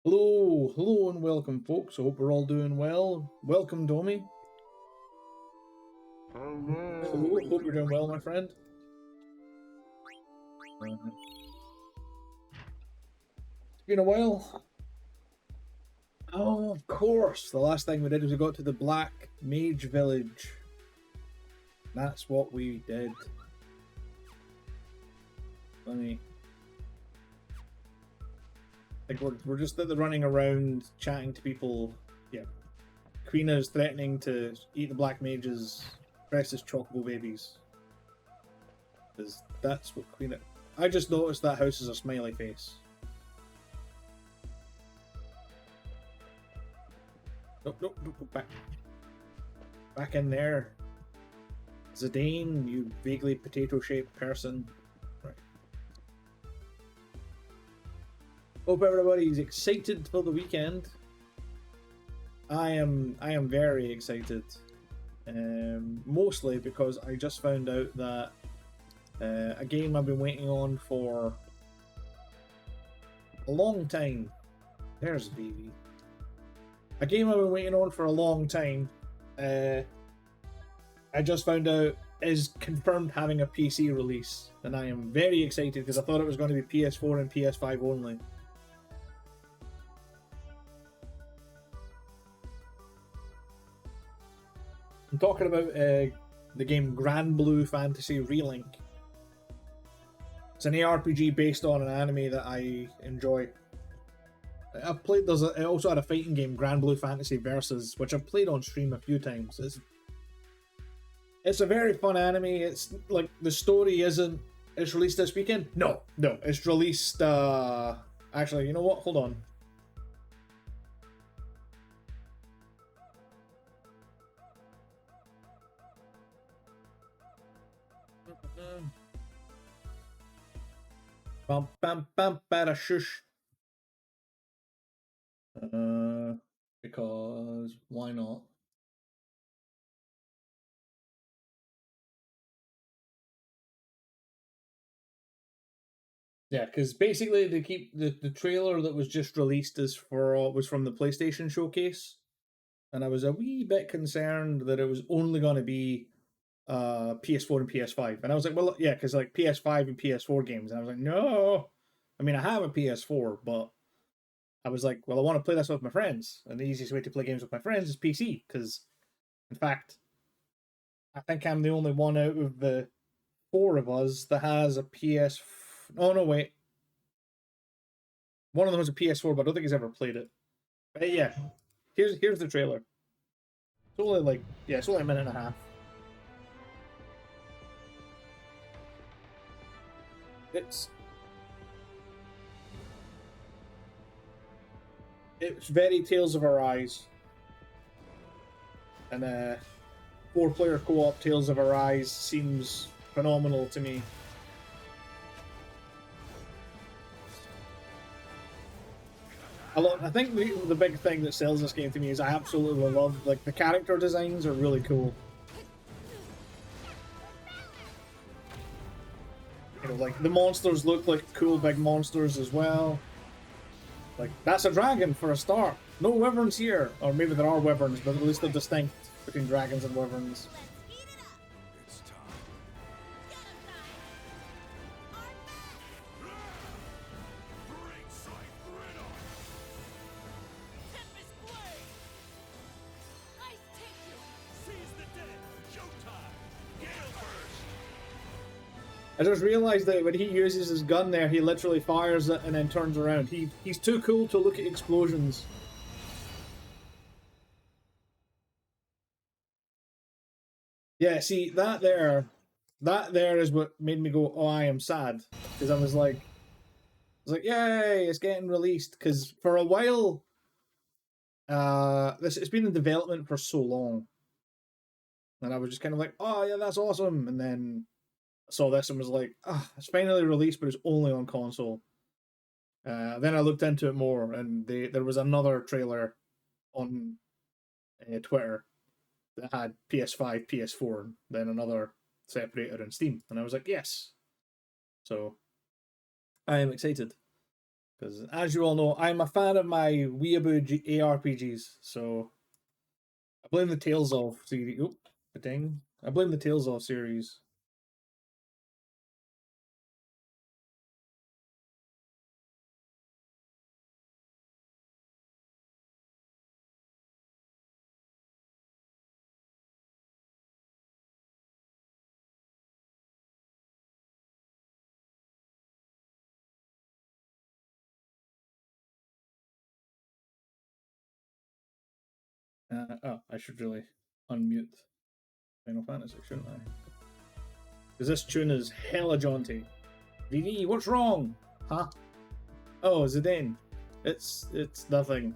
Hello, and welcome, folks. I hope we're all doing well. Welcome, Domi. Hello, hope you're doing well, my friend. It's been a while. Oh, of course. The last thing we did was we got to the Black Mage Village. That's what we did. Let me. Like we're just running around chatting to people. Yeah, Queen is threatening to eat the Black Mage's precious chocobo babies. Because that's what Queen. I just noticed that house is a smiley face. Nope, go back. Back in there. Zidane, you vaguely potato-shaped person. Right. Hope everybody's excited for the weekend. I am very excited. Mostly because I just found out that a game I've been waiting on for a long time. There's a baby. A game I've been waiting on for a long time. I just found out is confirmed having a PC release, and I am very excited because I thought it was going to be PS4 and PS5 only. I'm talking about the game Grand Blue Fantasy Relink. It's an ARPG based on an anime that I enjoy. I've played. I also had a fighting game, Grand Blue Fantasy Versus, which I've played on stream a few times. It's a very fun anime. It's like the story isn't. It's released this weekend. No, it's released. Actually, you know what? Hold on. Bam bam bam bada shush. Because why not? Yeah, because basically they keep the trailer that was just released was from the PlayStation showcase, and I was a wee bit concerned that it was only going to be PS4 and PS5, and I was like, well, yeah, because like PS5 and PS4 games, and I was like, no, I mean I have a PS4, but I was like, well, I want to play this with my friends, and the easiest way to play games with my friends is PC, because in fact, I think I'm the only one out of the four of us that has a PS. Oh no, wait. One of them has a PS4, but I don't think he's ever played it. But yeah, here's the trailer. It's only like it's only a minute and a half. It's it's very Tales of Arise, and 4-player co-op Tales of Arise seems phenomenal to me. I think the big thing that sells this game to me is I absolutely love like the character designs are really cool. You know, like the monsters look like cool big monsters as well. Like that's a dragon for a start. No wyverns here, or maybe there are wyverns, but at least they're distinct between dragons and wyverns. I just realized that when he uses his gun there, he literally fires it and then turns around. He's too cool to look at explosions. Yeah, see that there is what made me go, "Oh, I am sad," because "Yay, it's getting released." Because for a while, this it's been in development for so long, and I was just kind of like, "Oh yeah, that's awesome," and then I saw this and was like, "Ah, it's finally released, but it's only on console." Then I looked into it more, and there was another trailer on Twitter that had PS5, PS4, then another separator in Steam, and I was like, yes. So I am excited. Because as you all know, I'm a fan of my Weeaboo ARPGs, so I blame the Tales of series. Oop, ding. I blame the Tales of series. Oh, I should really unmute Final Fantasy, shouldn't I? Because this tune is hella jaunty. VV, what's wrong? Huh? Oh, Zidane. It's nothing.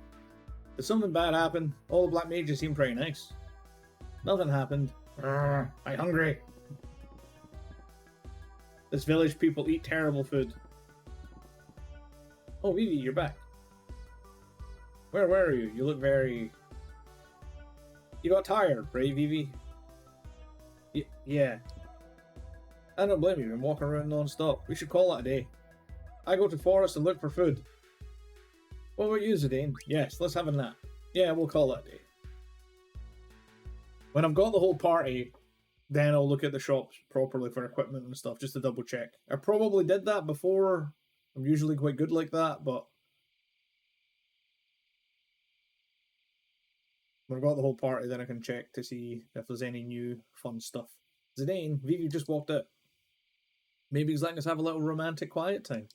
Did something bad happen? All the black mages seem pretty nice. Nothing happened. I'm hungry. This village people eat terrible food. Oh, Vivi, you're back. Where were you? You look very... You got tired, right, Vivi? Yeah. I don't blame you. You've been walking around non-stop. We should call it a day. I go to forest and look for food. What about you, Zidane? Yes, let's have a nap. Yeah, we'll call it a day. When I've got the whole party, then I'll look at the shops properly for equipment and stuff, just to double check. I probably did that before. I'm usually quite good like that, but when I've got the whole party, then I can check to see if there's any new fun stuff. Zidane, Vivi just walked out. Maybe he's letting us have a little romantic quiet time.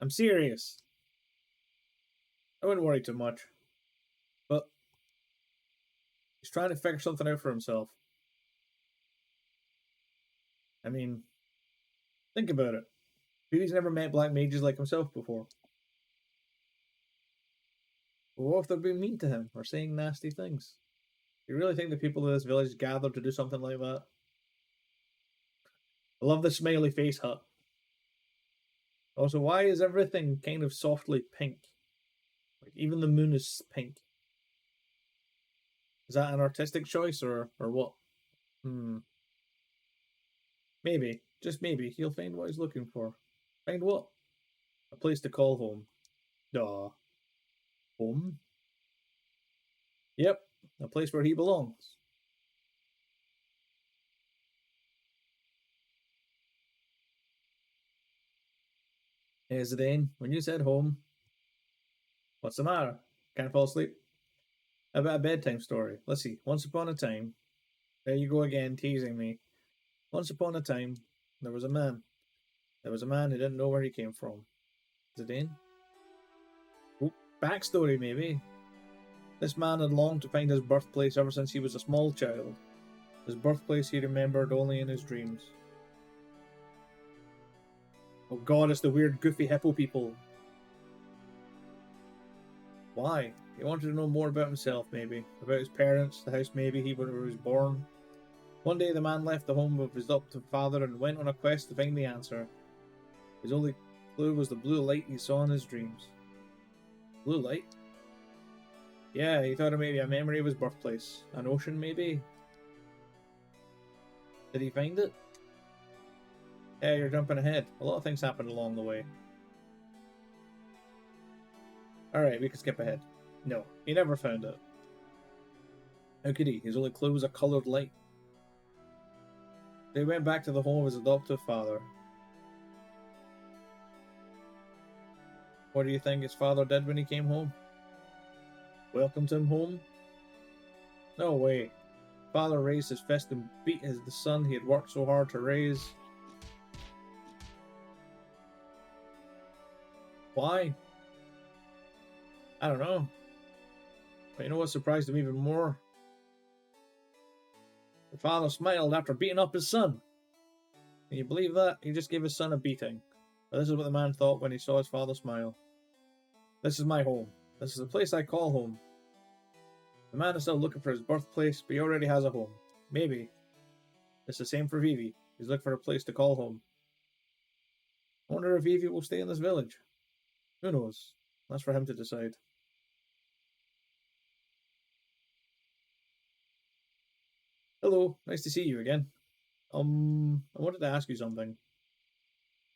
I'm serious. I wouldn't worry too much. But he's trying to figure something out for himself. I mean, think about it. Vivi's never met black mages like himself before. But what if they're being mean to him or saying nasty things? Do you really think the people of this village gathered to do something like that? I love the smiley face hut. Also, why is everything kind of softly pink? Like even the moon is pink. Is that an artistic choice or what? Maybe, just maybe, he'll find what he's looking for. Find what? A place to call home. Duh. Home? Yep, a place where he belongs. Hey, Zidane, when you said home, what's the matter? Can't fall asleep? How about a bedtime story? Let's see. Once upon a time, there you go again, teasing me. Once upon a time, there was a man. There was a man who didn't know where he came from. Zidane? Oh, backstory, maybe. This man had longed to find his birthplace ever since he was a small child. His birthplace he remembered only in his dreams. Oh god, it's the weird, goofy hippo people. Why? He wanted to know more about himself, maybe. About his parents, the house maybe he was born. One day the man left the home of his adoptive father and went on a quest to find the answer. His only clue was the blue light he saw in his dreams. Blue light? Yeah, he thought it may be a memory of his birthplace. An ocean, maybe? Did he find it? Yeah, you're jumping ahead. A lot of things happened along the way. Alright, we can skip ahead. No, he never found it. How could he? His only clue was a coloured light. They went back to the home of his adoptive father. What do you think his father did when he came home? Welcomed him home? No way. Father raised his fist and beat the son he had worked so hard to raise. Why? I don't know. But you know what surprised him even more? The father smiled after beating up his son. Can you believe that? He just gave his son a beating. But this is what the man thought when he saw his father smile. This is my home. This is the place I call home. The man is still looking for his birthplace, but he already has a home. Maybe. It's the same for Vivi. He's looking for a place to call home. I wonder if Vivi will stay in this village. Who knows? That's for him to decide. Hello, nice to see you again. I wanted to ask you something.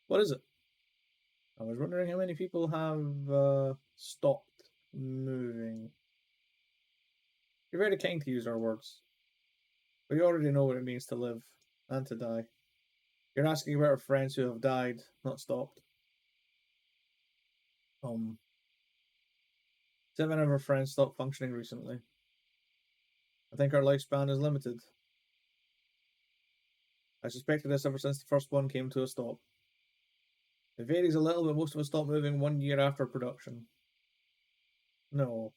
What is it? I was wondering how many people have stopped moving. You're very kind to use our words. We already know what it means to live and to die. You're asking about our friends who have died, not stopped. 7 of our friends stopped functioning recently. I think our lifespan is limited. I suspected this ever since the first one came to a stop. It varies a little, but most of us stop moving 1 year after production. No.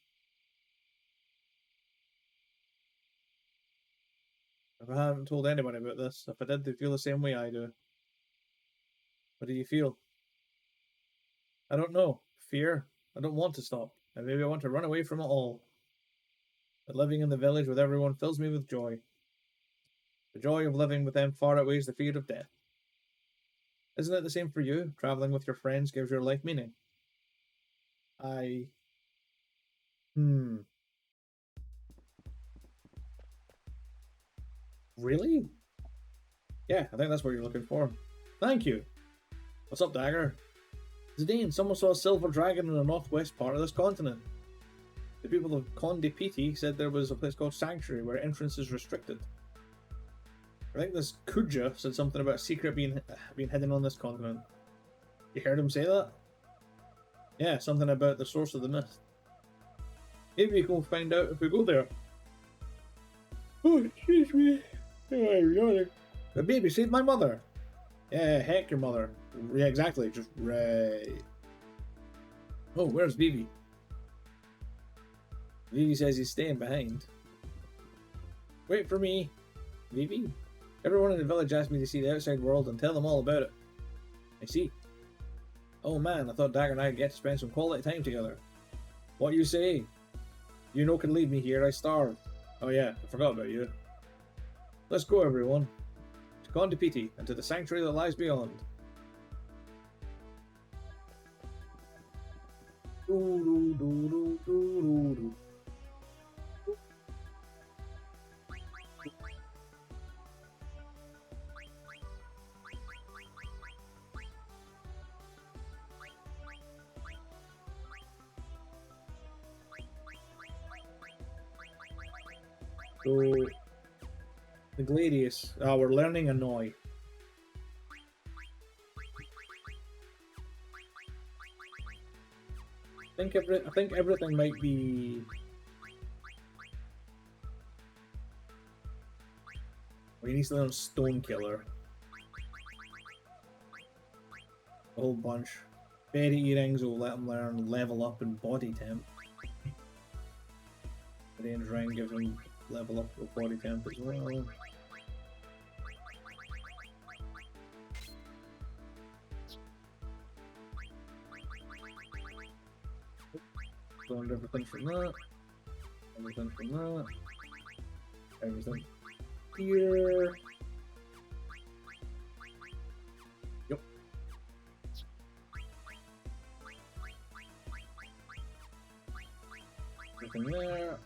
If I haven't told anybody about this, if I did, they'd feel the same way I do. What do you feel? I don't know. Fear. I don't want to stop. And maybe I want to run away from it all. But living in the village with everyone fills me with joy. The joy of living with them far outweighs the fear of death. Isn't it the same for you? Traveling with your friends gives your life meaning. I... Really? Yeah, I think that's what you're looking for. Thank you. What's up, Dagger? Zidane, someone saw a silver dragon in the northwest part of this continent. The people of Conde Piti said there was a place called Sanctuary where entrance is restricted. I think this Kuja said something about a secret being hidden on this continent. You heard him say that? Yeah, something about the source of the mist. Maybe we can find out if we go there. Oh, excuse me. The baby saved my mother. Yeah, heck your mother. Yeah, exactly. Just right. Oh, where's Vivi? Vivi says he's staying behind. Wait for me. Vivi? Everyone in the village asked me to see the outside world and tell them all about it. I see. Oh man, I thought Dagger and I'd get to spend some quality time together. What you say? You no can leave me here, I starve. Oh yeah, I forgot about you. Let's go everyone. To Conde Piti and to the sanctuary that lies beyond. So, the Gladius. We're learning Annoy. I think everything might be. We need to learn Stone Killer. A whole bunch. Berry earrings will let him learn level up and body temp. Range ring gives him level up with body temp as well. Learned everything from that. Everything from that. Everything here. Yep. Everything there.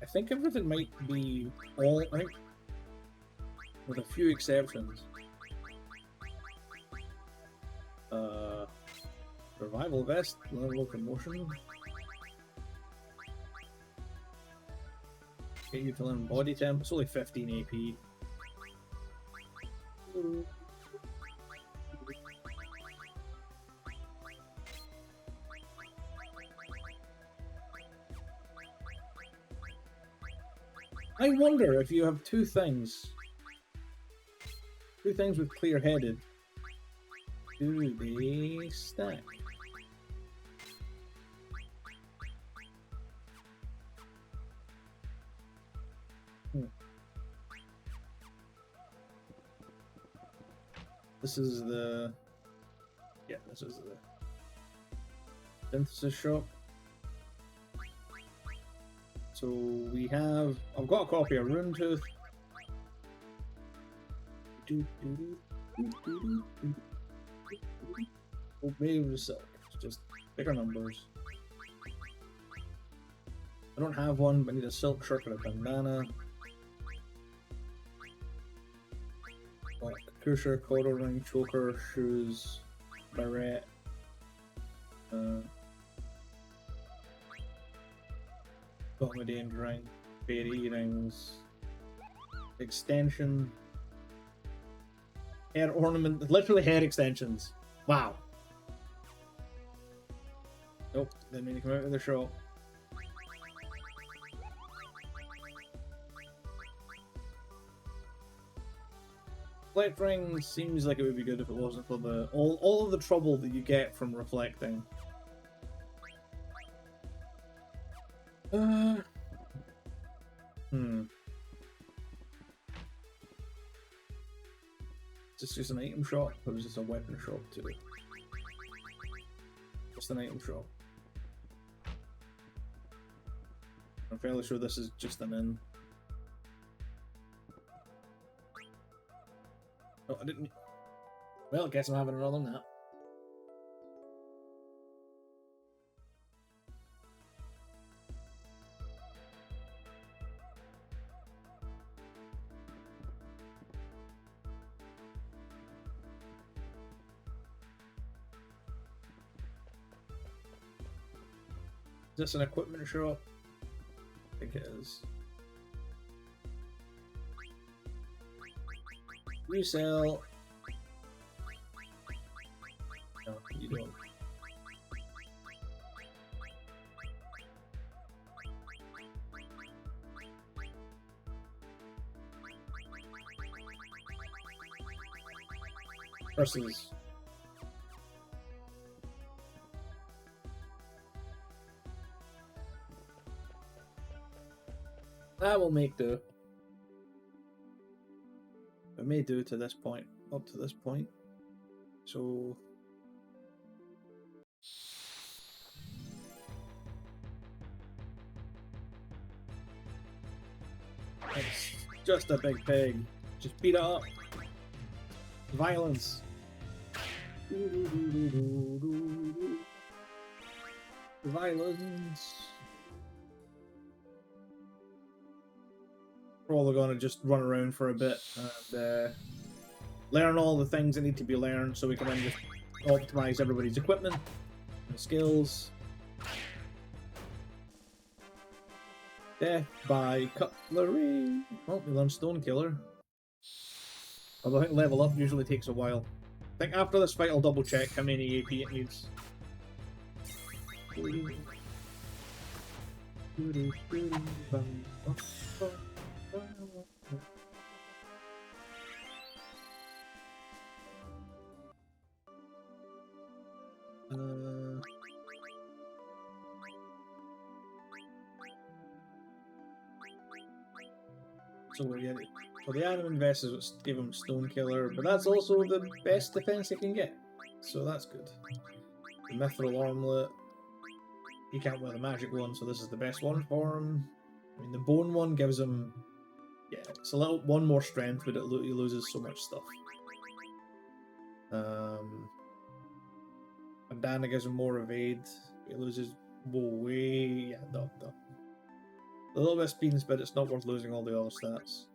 I think everything might be all right, with a few exceptions. Survival vest, locomotion. Get you to learn body temp. It's only 15 AP. I wonder if you have two things with clear-headed, do they stack? This is the... Yeah, this is the synthesis shop. So we have... I've got a copy of Rune Tooth. Obey the silk. It's just bigger numbers. I don't have one, but I need a silk shirt and a bandana. Cruiser, Coral Ring, Choker, Shoes, Barrette. Comedy Ring, Fairy Rings, Extension, Hair Ornament, literally hair extensions. Wow. Nope, didn't mean to come out of the shop. Reflect Ring seems like it would be good if it wasn't for the all of the trouble that you get from reflecting. Is this just an item shop, or is this a weapon shop too? Just an item shop. I'm fairly sure this is just an inn. Oh, I didn't. Well, I guess I'm having another nap. Is this an equipment shop? I think it is. You sell. No, you don't. Versus. That will make do. It may do to this point, up to this point. So it's just a big pig. Just beat it up. Violence. Violence. We're all gonna just run around for a bit and learn all the things that need to be learned so we can then just optimize everybody's equipment and skills. Death by cutlery. Oh, we learned Stone Killer. Although I think level up usually takes a while. I think after this fight I'll double check how many AP it needs. So yeah, for the Adam investors, give him Stone Killer, but that's also the best defense he can get, so that's good. The Mithril Armlet, he can't wear the magic one, so this is the best one for him. I mean, the Bone one gives him, yeah, it's a little one more strength, but he loses so much stuff. Bandana gives him more evade. He loses way. Yeah, no. A little bit of speed, but it's not worth losing all the other stats.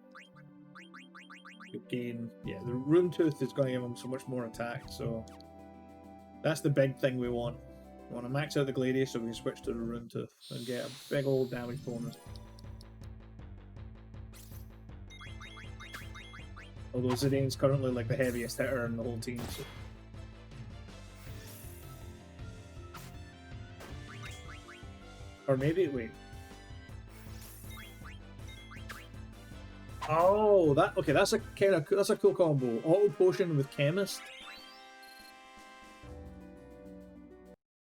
Gain, yeah, the Rune Tooth is going to give him so much more attack, so that's the big thing we want. We want to max out the Gladius so we can switch to the Rune Tooth and get a big old damage bonus. Although Zidane's currently like the heaviest hitter in the whole team, so. Or maybe, wait. Oh, okay. That's a cool combo. Auto potion with chemist.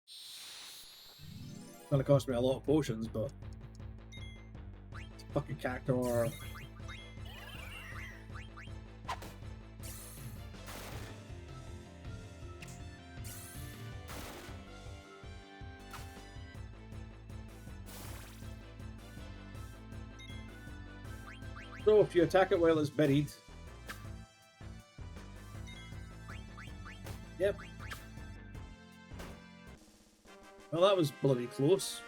It's gonna cost me a lot of potions, but it's a fucking cactuar. So if you attack it while it's buried. Yep. Well, that was bloody close.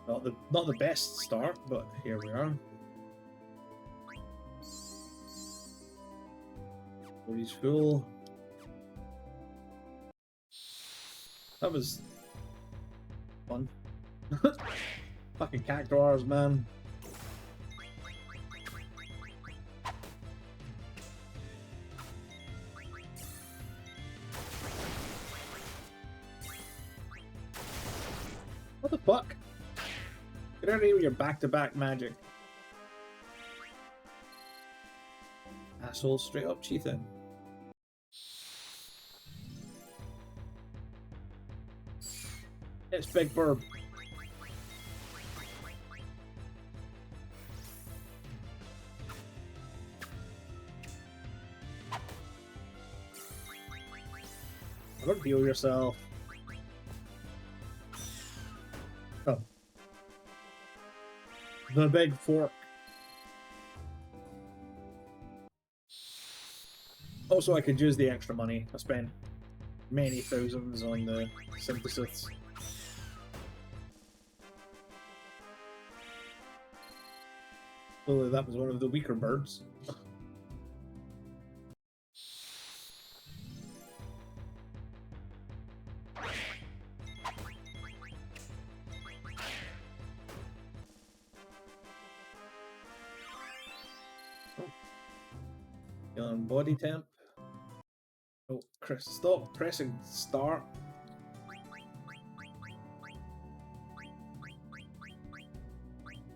Not the best start, but here we are. He's full. That was fun. Fucking cactuars, man. What the fuck? Get out of here with your back-to-back magic. Asshole, straight up cheating. It's Big Bird. Don't heal yourself. Oh. The big fork. Also, I could use the extra money. I spent many thousands on the synthesis. Clearly, that was one of the weaker birds. On body temp. Oh, Chris, stop pressing start.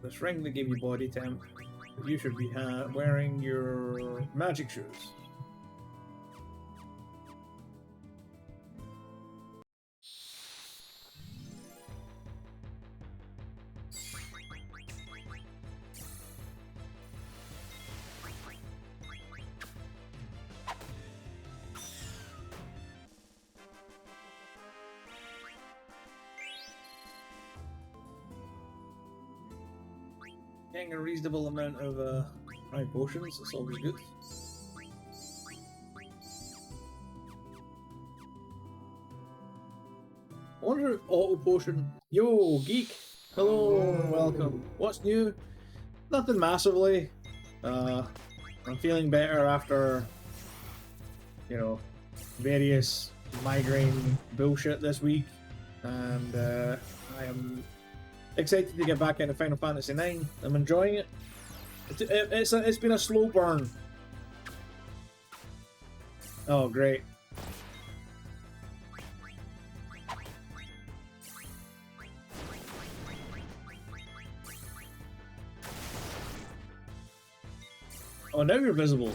This ring that gave you body temp. You should be wearing your magic shoes. Getting a reasonable amount of high potions, that's always good. I wonder if auto potion. Yo, geek! Hello and welcome. What's new? Nothing massively. I'm feeling better after, you know, various migraine bullshit this week, and I am excited to get back into Final Fantasy IX. I'm enjoying it. It's been a slow burn. Oh, great. Oh, now you're visible.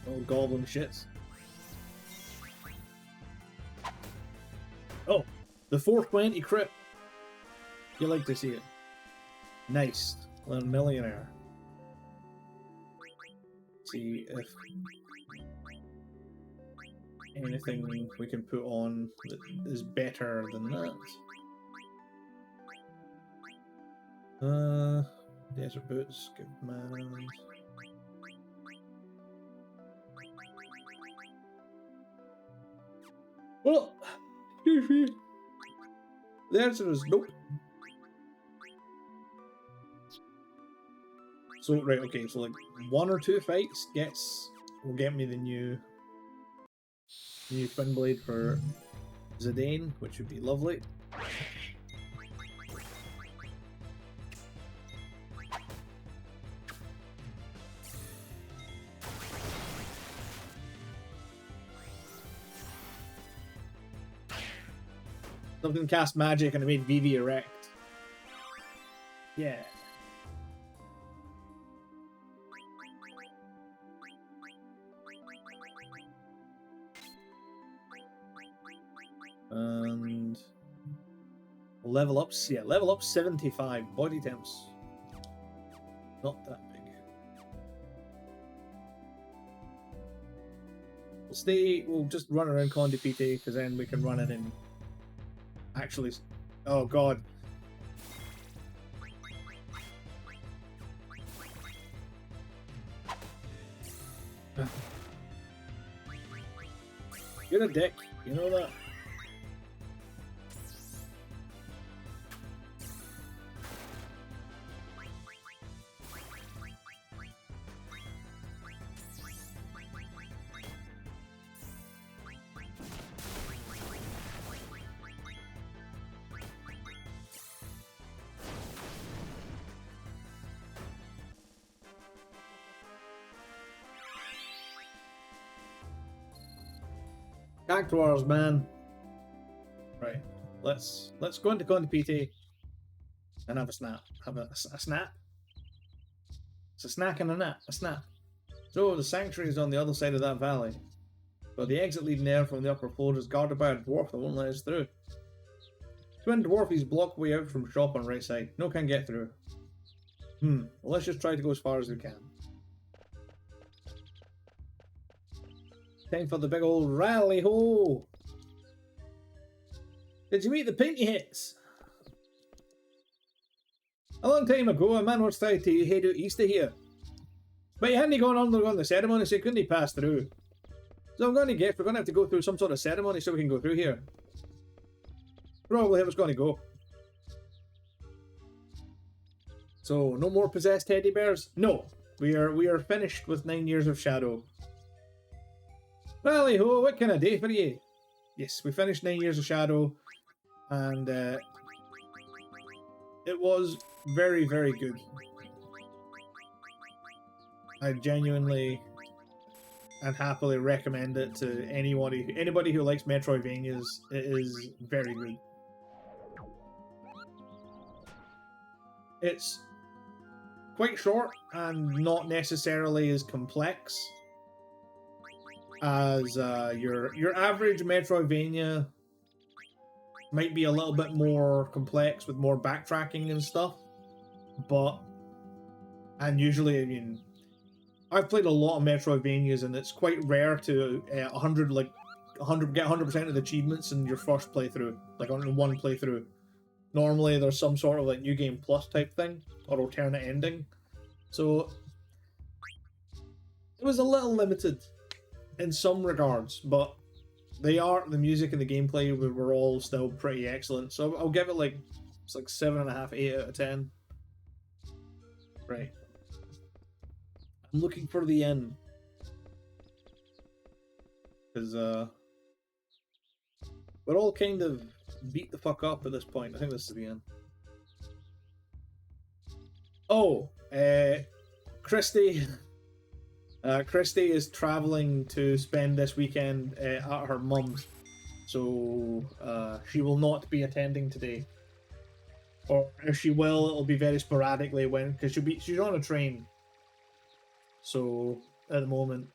Oh, goblin shits. Oh, the 420 crit. You like to see it. Nice. Well, millionaire. See if anything we can put on that is better than that. Desert boots, good man. Well, the answer is nope. So right, okay, so like 1 or 2 fights will get me the new twin blade for Zidane, which would be lovely. Something cast magic and it made Vivi erect. Yeah. And level ups, yeah, level up 75 body temps. Not that big. We'll just run around Condipite because then we can run it in. Actually, oh god. You're a dick, you know that? Cactuars, man. Right. Let's go into PT and have a snap. Have a snap. It's a snack and a nap. A snap. So the sanctuary is on the other side of that valley, but the exit leading there from the upper floor is guarded by a dwarf that won't let us through. Twin dwarfies block way out from shop on right side. No can get through. Well, let's just try to go as far as we can. Time for the big old rally ho! Did you meet the Pinky Hits? A long time ago, a man once tried to head out east of here. But he hadn't gone undergone the ceremony, so he couldn't pass through. So I'm going to guess we're going to have to go through some sort of ceremony so we can go through here. Probably how it's going to go. So, no more possessed teddy bears? No. We are finished with 9 years of Shadow. Rally ho, what can I do for you? Yes, we finished 9 years of Shadow, and it was very, very good. I genuinely and happily recommend it to anybody who likes Metroidvanias. It is very good. It's quite short and not necessarily as complex as your average Metroidvania. Might be a little bit more complex with more backtracking and stuff, and usually, I mean, I've played a lot of Metroidvanias, and it's quite rare to get 100% of the achievements in your first playthrough, like on one playthrough. Normally, there's some sort of like New Game Plus type thing or alternate ending, so it was a little limited in some regards, but the art, the music, and the gameplay were all still pretty excellent. So I'll give it like 7.5, 8 out of 10. Right. I'm looking for the end. Because we're all kind of beat the fuck up at this point. I think this is the end. Oh, Christy. Christy is traveling to spend this weekend at her mum's, so she will not be attending today. Or if she will, it'll be very sporadically because she's on a train. So at the moment,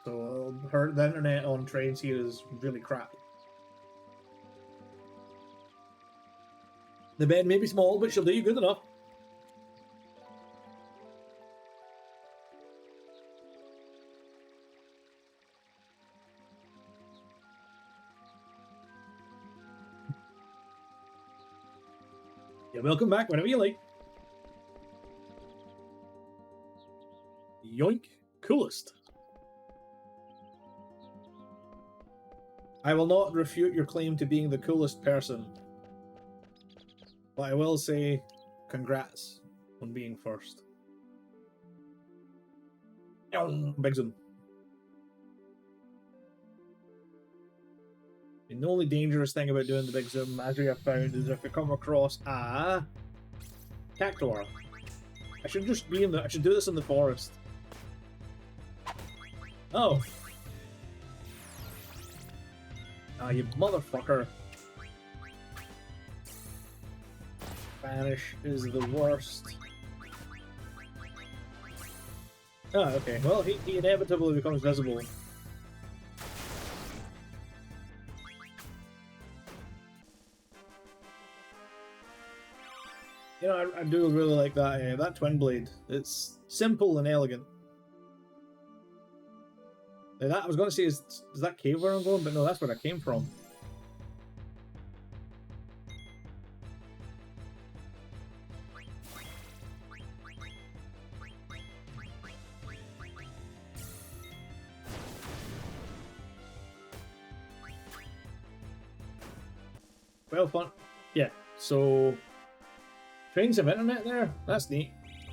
so the internet on trains here is really crap. The bed may be small, but she'll do you good enough. You're welcome back whenever you like. Yoink. Coolest. I will not refute your claim to being the coolest person, but I will say congrats on being first. Big zoom. And the only dangerous thing about doing the big zoom, as we have found, is if you come across a cactuar. I should just be I should do this in the forest. Oh. Ah, you motherfucker. Vanish is the worst. Oh, okay. Well, he inevitably becomes visible. You know, I do really like that that twin blade. It's simple and elegant. That I was going to say, is that cave where I'm going? But no, that's where I came from. Well, fun. Yeah, so trains have internet there. That's neat.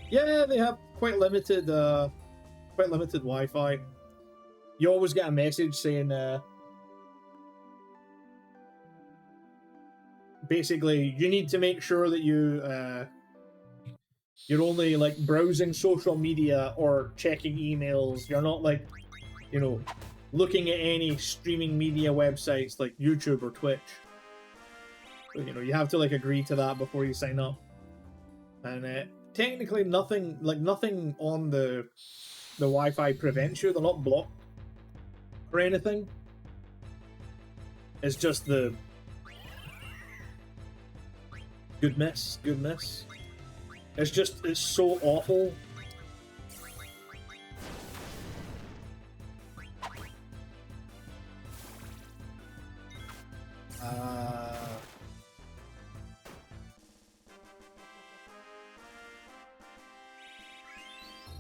Yeah, they have quite limited Wi-Fi. You always get a message saying, basically, you need to make sure that you're only like browsing social media or checking emails. You're not like, you know, looking at any streaming media websites like YouTube or Twitch. You know, you have to like agree to that before you sign up. And technically, nothing on the Wi-Fi prevents you. They're not blocked or anything. It's just the goodness. It's so awful.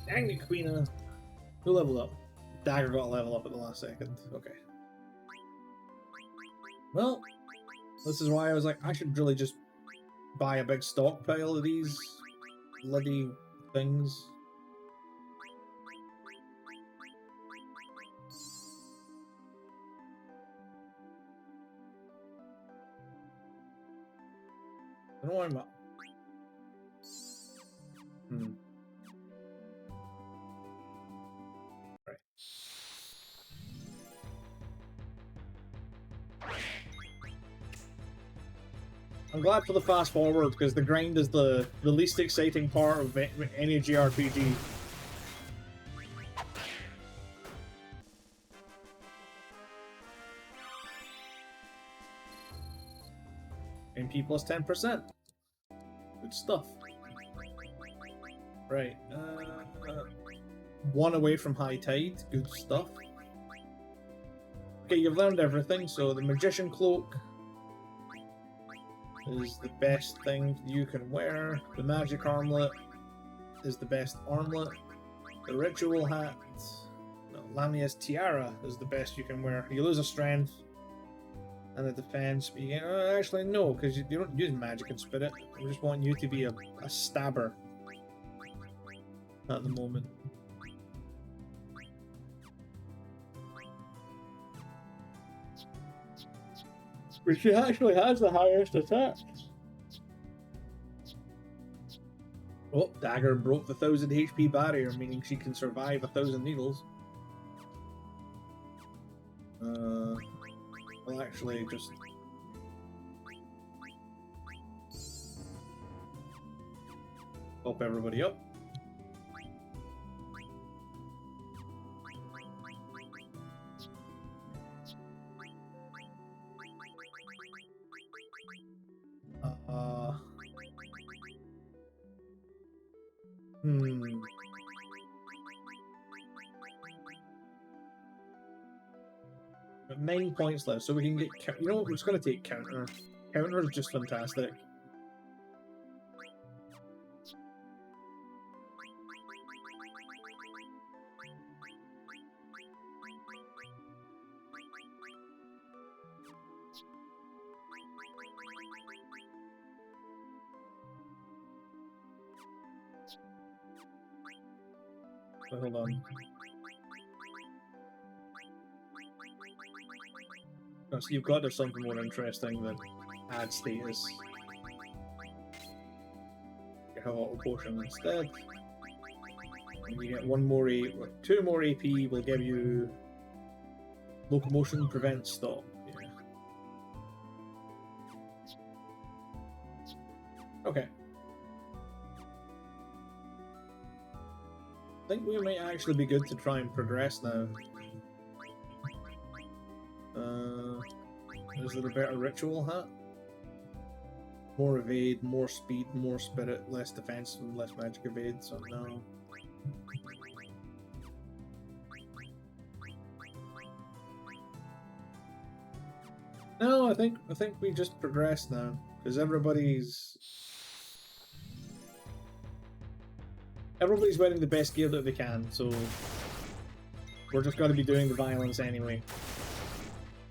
Dang it, Queen. Who leveled up? Dagger got a level up at the last second. Okay. Well, this is why I was like, I should really just buy a big stockpile of these bloody things. I don't know why I'm up. Right. I'm glad for the fast forward, because the grind is the least exciting part of any JRPG. MP plus 10%. Good stuff. Right. One away from high tide. Good stuff. Okay, you've learned everything. So the magician cloak is the best thing you can wear. The magic armlet is the best armlet. The ritual hat, no, Lamia's tiara is the best you can wear. You lose a strength and a defense, but you can, actually no, because you don't use magic and spirit. I just want you to be a stabber at the moment. But she actually has the highest attack. Oh, Dagger broke the 1000 HP barrier, meaning she can survive 1000 needles. I'll actually just... pop everybody up. Got 9 points left, so we can get... You know what? We're just going to take counter. Counter is just fantastic. So hold on. Oh, so you've got to have something more interesting than add status. You have auto potion instead. And you get 2 more AP will give you locomotion prevent stop. Yeah. Okay. I think we might actually be good to try and progress now. Is it a better ritual hat? More evade, more speed, more spirit, less defense, and less magic evade, so no. No, I think we just progress now, because everybody's wearing the best gear that they can, so we're just going to be doing the violence anyway.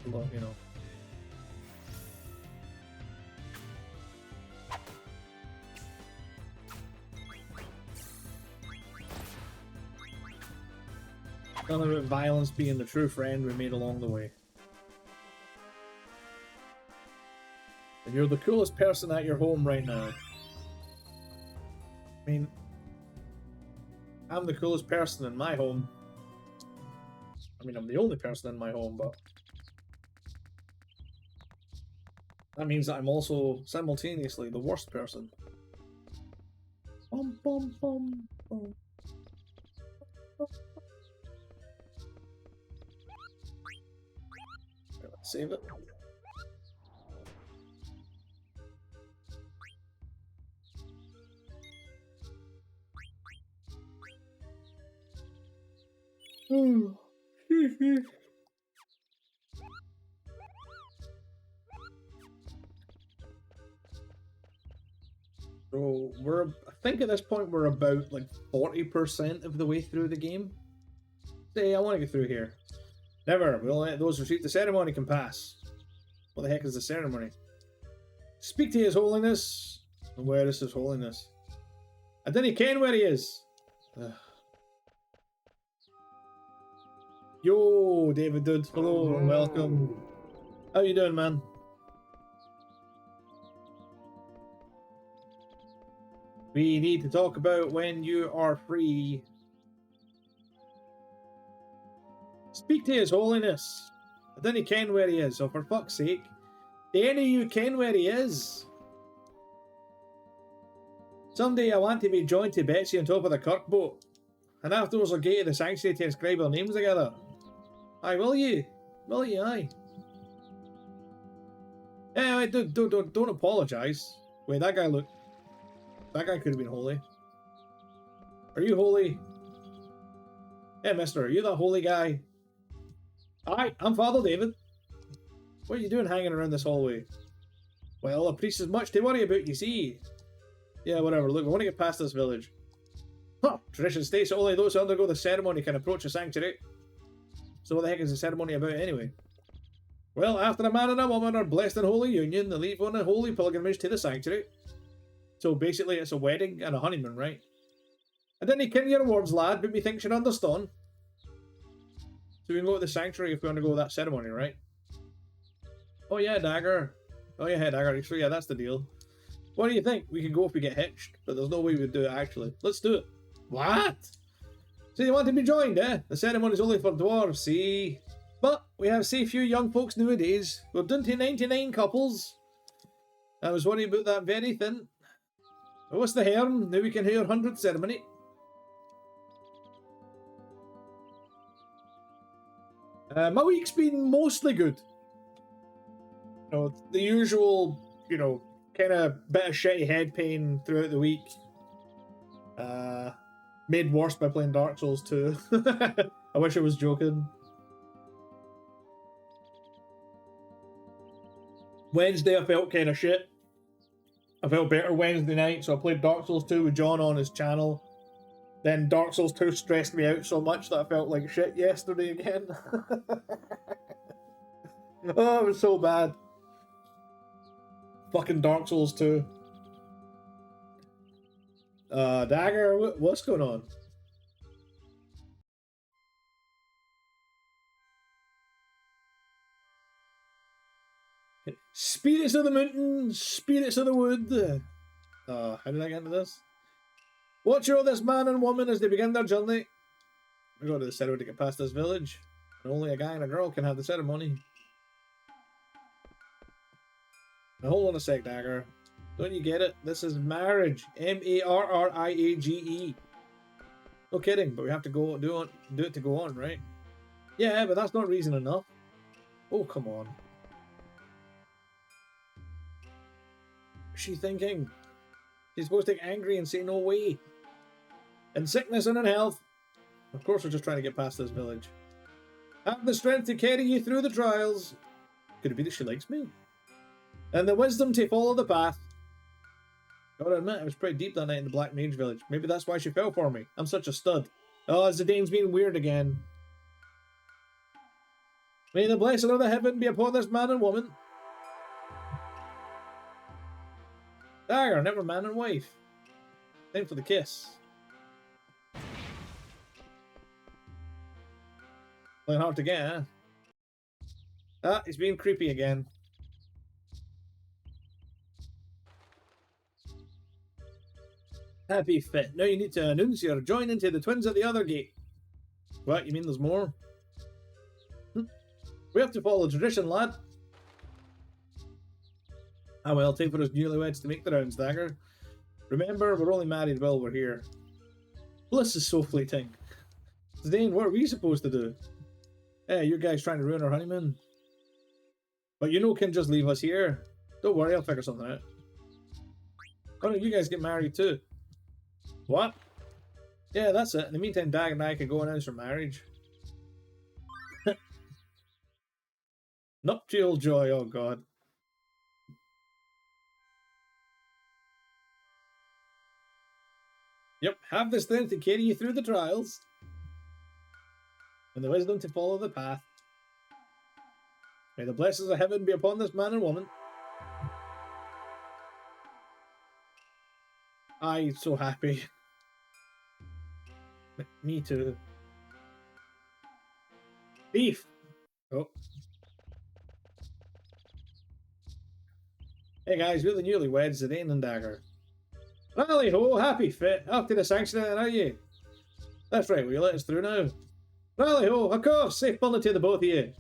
Well, you know. None of it violence being the true friend we made along the way. And you're the coolest person at your home right now. I mean, I'm the coolest person in my home. I mean, I'm the only person in my home, but that means that I'm also simultaneously the worst person. Bum, bum, bum, bum. Let's save it. So I think at this point we're about like 40% of the way through the game. Say, I want to get through here. Never. We'll let those who receive the ceremony can pass. What the heck is the ceremony? Speak to His Holiness. And where is His Holiness? I didn't ken where he is. Ugh. Yo, David dude. Hello and welcome. How you doing, man? We need to talk about when you are free. Speak to His Holiness. I didn't ken where he is, so for fuck's sake. Do any of you ken where he is? Someday I want to be joined to Betsy on top of the Kirk boat. And afterwards I'll get to the sanctuary to inscribe our names together. Aye, will you? Will you, aye? Yeah, don't apologise. Wait, that guy could have been holy. Are you holy? Yeah, mister, are you that holy guy? Aye, I'm Father David. What are you doing hanging around this hallway? Well, a priest has much to worry about, you see. Yeah, whatever. Look, I want to get past this village. Huh. Tradition states that only those who undergo the ceremony can approach the sanctuary. So what the heck is the ceremony about anyway? Well, after a man and a woman are blessed in holy union, they leave on a holy pilgrimage to the sanctuary. So basically it's a wedding and a honeymoon, right? I didn't ken your words, lad, but methinks you're understood. So we can go to the sanctuary if we want to go to that ceremony, right? Oh yeah, Dagger. Oh yeah, Dagger. So yeah, that's the deal. What do you think? We can go if we get hitched, but there's no way we'd do it actually. Let's do it. What? So you want to be joined, eh? The ceremony's only for dwarves, see? But we have so few young folks nowadays. We're down to 99 couples. I was worried about that very thing. Well, what's the harm? Now we can hear 100th ceremony. My week's been mostly good. You know, the usual, kind of bit of shitty head pain throughout the week. Made worse by playing Dark Souls 2. I wish I was joking. Wednesday I felt kind of shit. I felt better Wednesday night, so I played Dark Souls 2 with John on his channel. Then Dark Souls 2 stressed me out so much that I felt like shit yesterday again. Oh, it was so bad. Fucking Dark Souls 2. Dagger, what's going on? Spirits of the mountain, spirits of the wood. How did I get into this? Watch over this man and woman as they begin their journey. We go to the ceremony to get past this village. And only a guy and a girl can have the ceremony. Now hold on a sec, Dagger. Don't you get it? This is marriage. M-A-R-R-I-A-G-E. No kidding, but we have to do it to go on, right? Yeah, but that's not reason enough. Oh, come on. What's she thinking? She's supposed to get angry and say no way. In sickness and in health. Of course we're just trying to get past this village. Have the strength to carry you through the trials. Could it be that she likes me? And the wisdom to follow the path. Gotta admit, I was pretty deep that night in the Black Mage Village. Maybe that's why she fell for me. I'm such a stud. Oh, Zidane's being weird again. May the blessing of the heaven be upon this man and woman. Dagger, never man and wife. Time for the kiss. Playing hard to get, huh? Ah, he's being creepy again. Happy fit. Now you need to announce you're joining to the twins at the other gate. What, you mean there's more? We have to follow tradition, lad. Ah well, take for us newlyweds to make the rounds, Dagger. Remember, we're only married while we're here. Bliss is so fleeting. Zane, what are we supposed to do? Hey, you guys trying to ruin our honeymoon? But you know can just leave us here. Don't worry, I'll figure something out. Why don't you guys get married too? What? Yeah, that's it. In the meantime, Dag and I can go announce our marriage. Nuptial joy, oh god. Yep, have the strength to carry you through the trials. And the wisdom to follow the path. May the blessings of heaven be upon this man and woman. I'm so happy. Me too. Thief! Oh. Hey guys, we're the newlyweds, Zidane and Dagger. Rally ho, happy fit. Up to the sanctuary, are you? That's right, will you let us through now? Rally ho, of course, safe bullet to the both of you.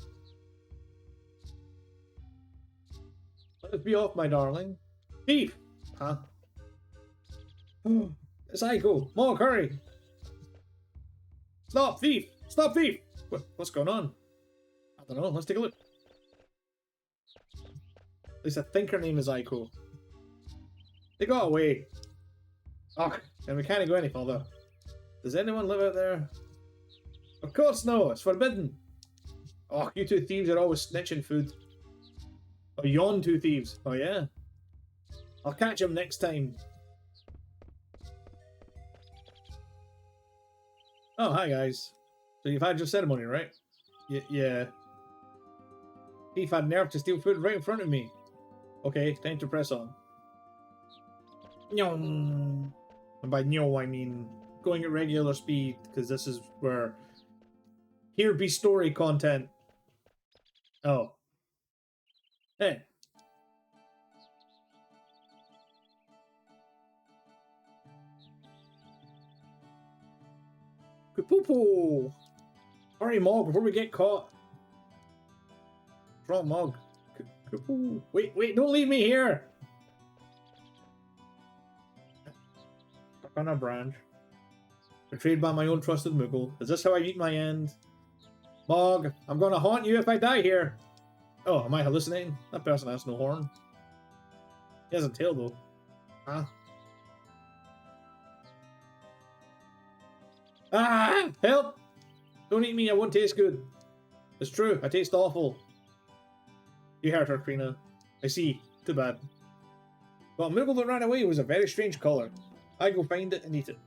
Let us be off, my darling. Thief! Huh? It's Aiko. Mog, hurry! Stop, thief! Stop, thief! What's going on? I don't know, let's take a look. At least I think her name is Aiko. They got away. Oh, and we can't go any further. Does anyone live out there? Of course no, it's forbidden. Oh, you two thieves are always snitching food. Oh, yon two thieves. Oh yeah? I'll catch him next time. Oh, hi guys. So you've had your ceremony, right? Yeah. Thief had nerve to steal food right in front of me. Okay, time to press on. And by no, I mean going at regular speed, because this is where... Here be story content. Oh. Hey. Poo-poo! Hurry, Mog, before we get caught. What's wrong, Mog? Wait, don't leave me here! Stuck on a branch. Betrayed by my own trusted Moogle. Is this how I meet my end? Mog, I'm gonna haunt you if I die here! Oh, am I hallucinating? That person has no horn. He has a tail, though. Huh? Ah! Help! Don't eat me, I won't taste good. It's true, I taste awful. You heard her, Krina. I see. Too bad. Well, Moogle that ran away was a very strange colour. I go find it and eat it.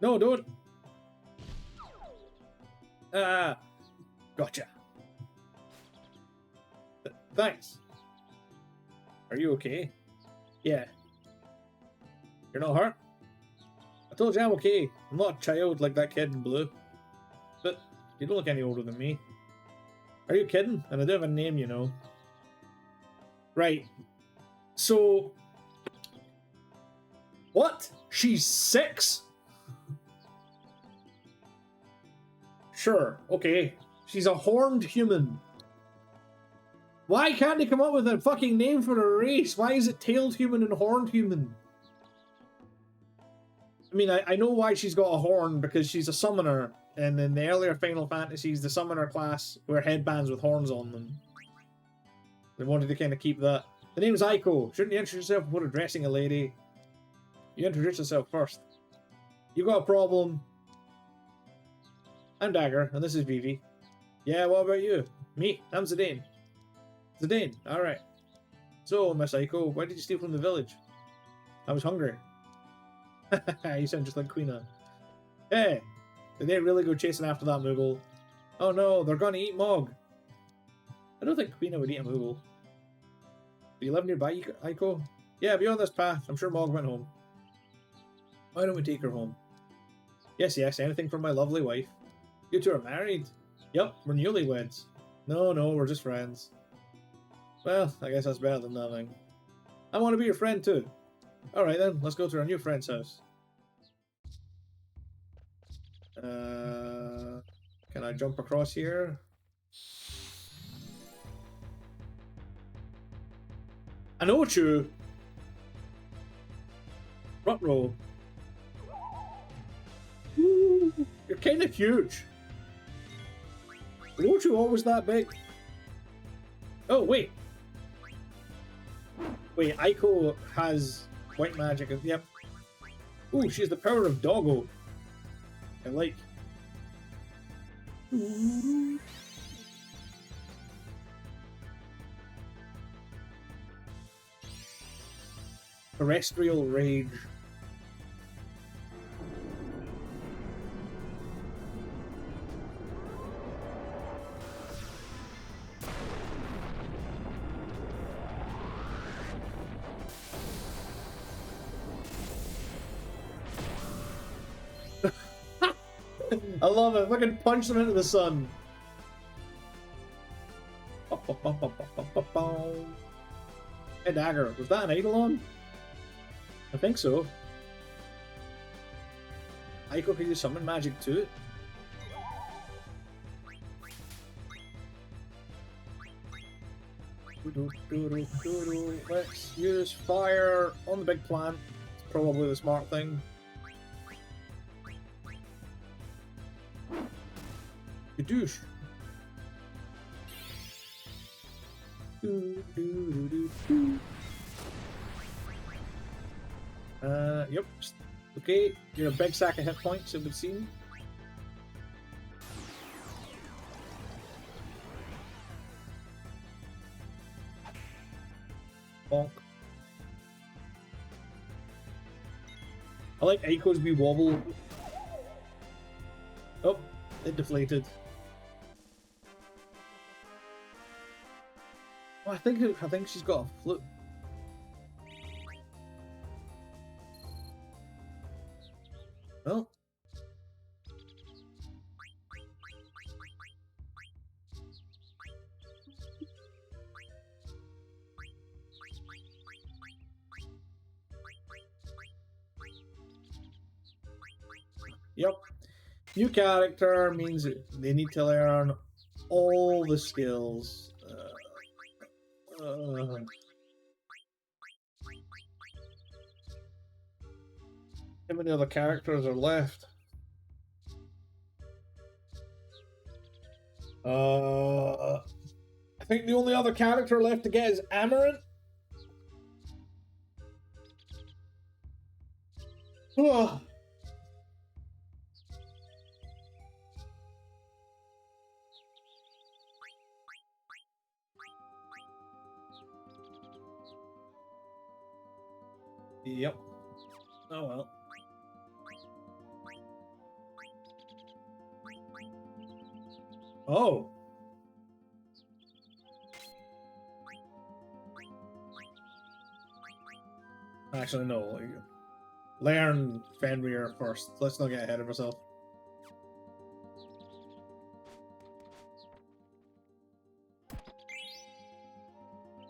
No, don't! Ah! Gotcha. Thanks. Are you okay? Yeah. You're not hurt? I told you I'm okay. I'm not a child like that kid in blue. But you don't look any older than me. Are you kidding? And I do have a name, you know. Right. So... What? She's 6? Sure, okay. She's a horned human. Why can't they come up with a fucking name for a race? Why is it tailed human and horned human? I mean, I know why she's got a horn, because she's a summoner, and in the earlier Final Fantasies, the summoner class wear headbands with horns on them. They wanted to kind of keep that. The name's Aiko. Shouldn't you introduce yourself before addressing a lady? You introduce yourself first. You got a problem? I'm Dagger, and this is Vivi. Yeah, what about you? Me, I'm Zidane. Zidane, alright. So, Miss Aiko, why did you steal from the village? I was hungry. You sound just like Queena. Hey, did they really go chasing after that Moogle? Oh no, they're gonna eat Mog. I don't think Queena would eat a Moogle. Do you live nearby, Aiko? Yeah, beyond this path. I'm sure Mog went home. Why don't we take her home? Yes, anything for my lovely wife. You two are married? Yep, we're newlyweds. No, we're just friends. Well, I guess that's better than nothing. I want to be your friend too. Alright then, let's go to our new friend's house. Can I jump across here? An Ochu. Front row. Ooh, you're kind of huge. Was Ochu always that big? Oh, wait. Wait, Aiko has white magic. Yep. Ooh, she has the power of Doggo. I like. Terrestrial Rage. I love it. Fucking punch them into the sun. Hey, dagger. Was that an Eidolon? I think so. Aiko can use summon magic to it. Let's use fire on the big plant. It's probably the smart thing. Douche. Yep. Okay, you're a big sack of hit points, it would seem. Bonk. I like Aiko's wee wobble. Oh, it deflated. Oh, I think she's got a flute. Well. Yep. New character means they need to learn all the skills. How many other characters are left? I think the only other character left to get is Amaranth. Oh. Yep. Oh well. Oh. Actually, no. Learn Fenrir first. Let's not get ahead of ourselves.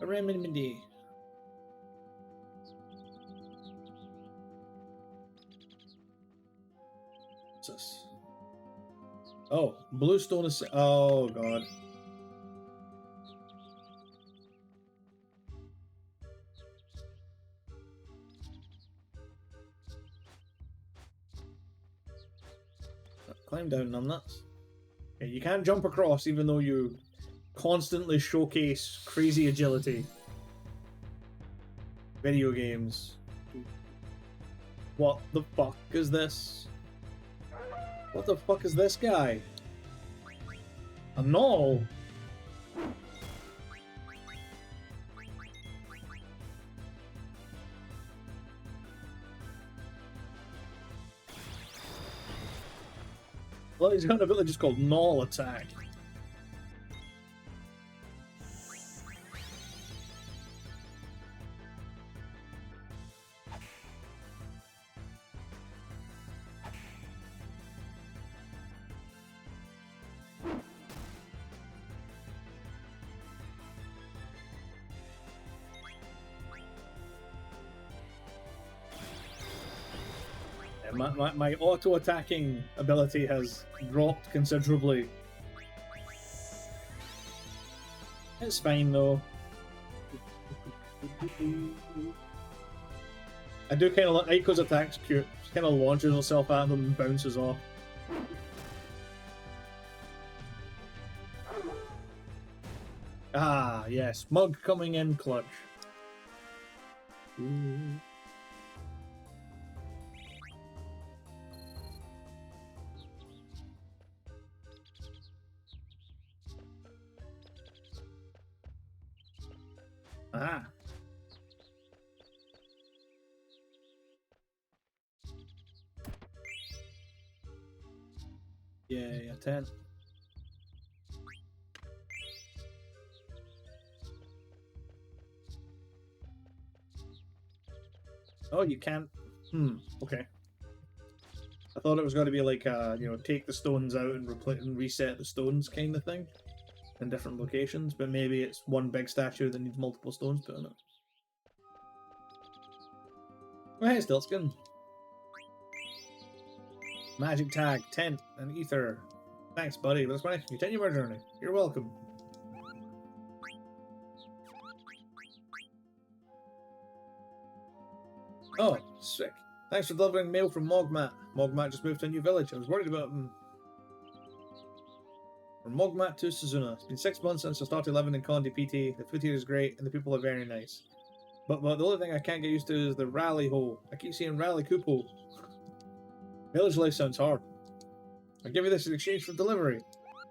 Remedy. What's this? Oh, Bluestone is. Oh god. Climb down, numbnuts. Okay, you can't jump across even though you constantly showcase crazy agility. Video games. What the fuck is this? What the fuck is this guy? A null? Well, he's got an ability just called Null Attack. My auto-attacking ability has dropped considerably. It's fine though. I do kind of like Aiko's attack's cute. She kind of launches herself at them and bounces off. Ah, yes. Mug coming in clutch. Ooh. Ah. Yeah, 10. Oh, you can't. Okay. I thought it was going to be like, take the stones out and replace and reset the stones kind of thing in different locations, but maybe it's one big statue that needs multiple stones put on it. Oh, hey, Stiltskin. Magic tag, tent, and ether. Thanks, buddy. Let's continue our journey. You're welcome. Oh, sick. Thanks for delivering mail from Mogmat. Mogmat just moved to a new village. I was worried about him. From Mogmat to Suzuna. It's been 6 months since I started living in Condi PT. The food here is great, and the people are very nice. But the only thing I can't get used to is the rally hole. I keep seeing rally coop hole. Village life sounds hard. I'll give you this in exchange for delivery.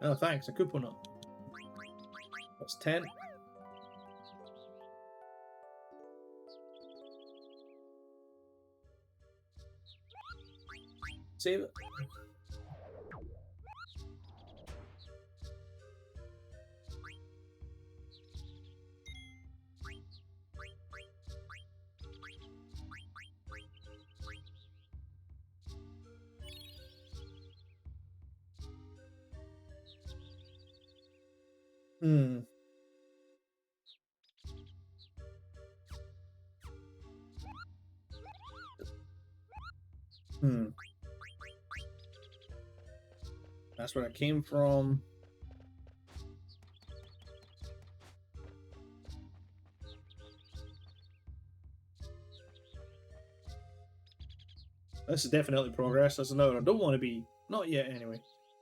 Oh, thanks. A coupon. That's 10. Save it. That's where I came from. This is definitely progress. That's another. I don't want to be. Not yet, anyway.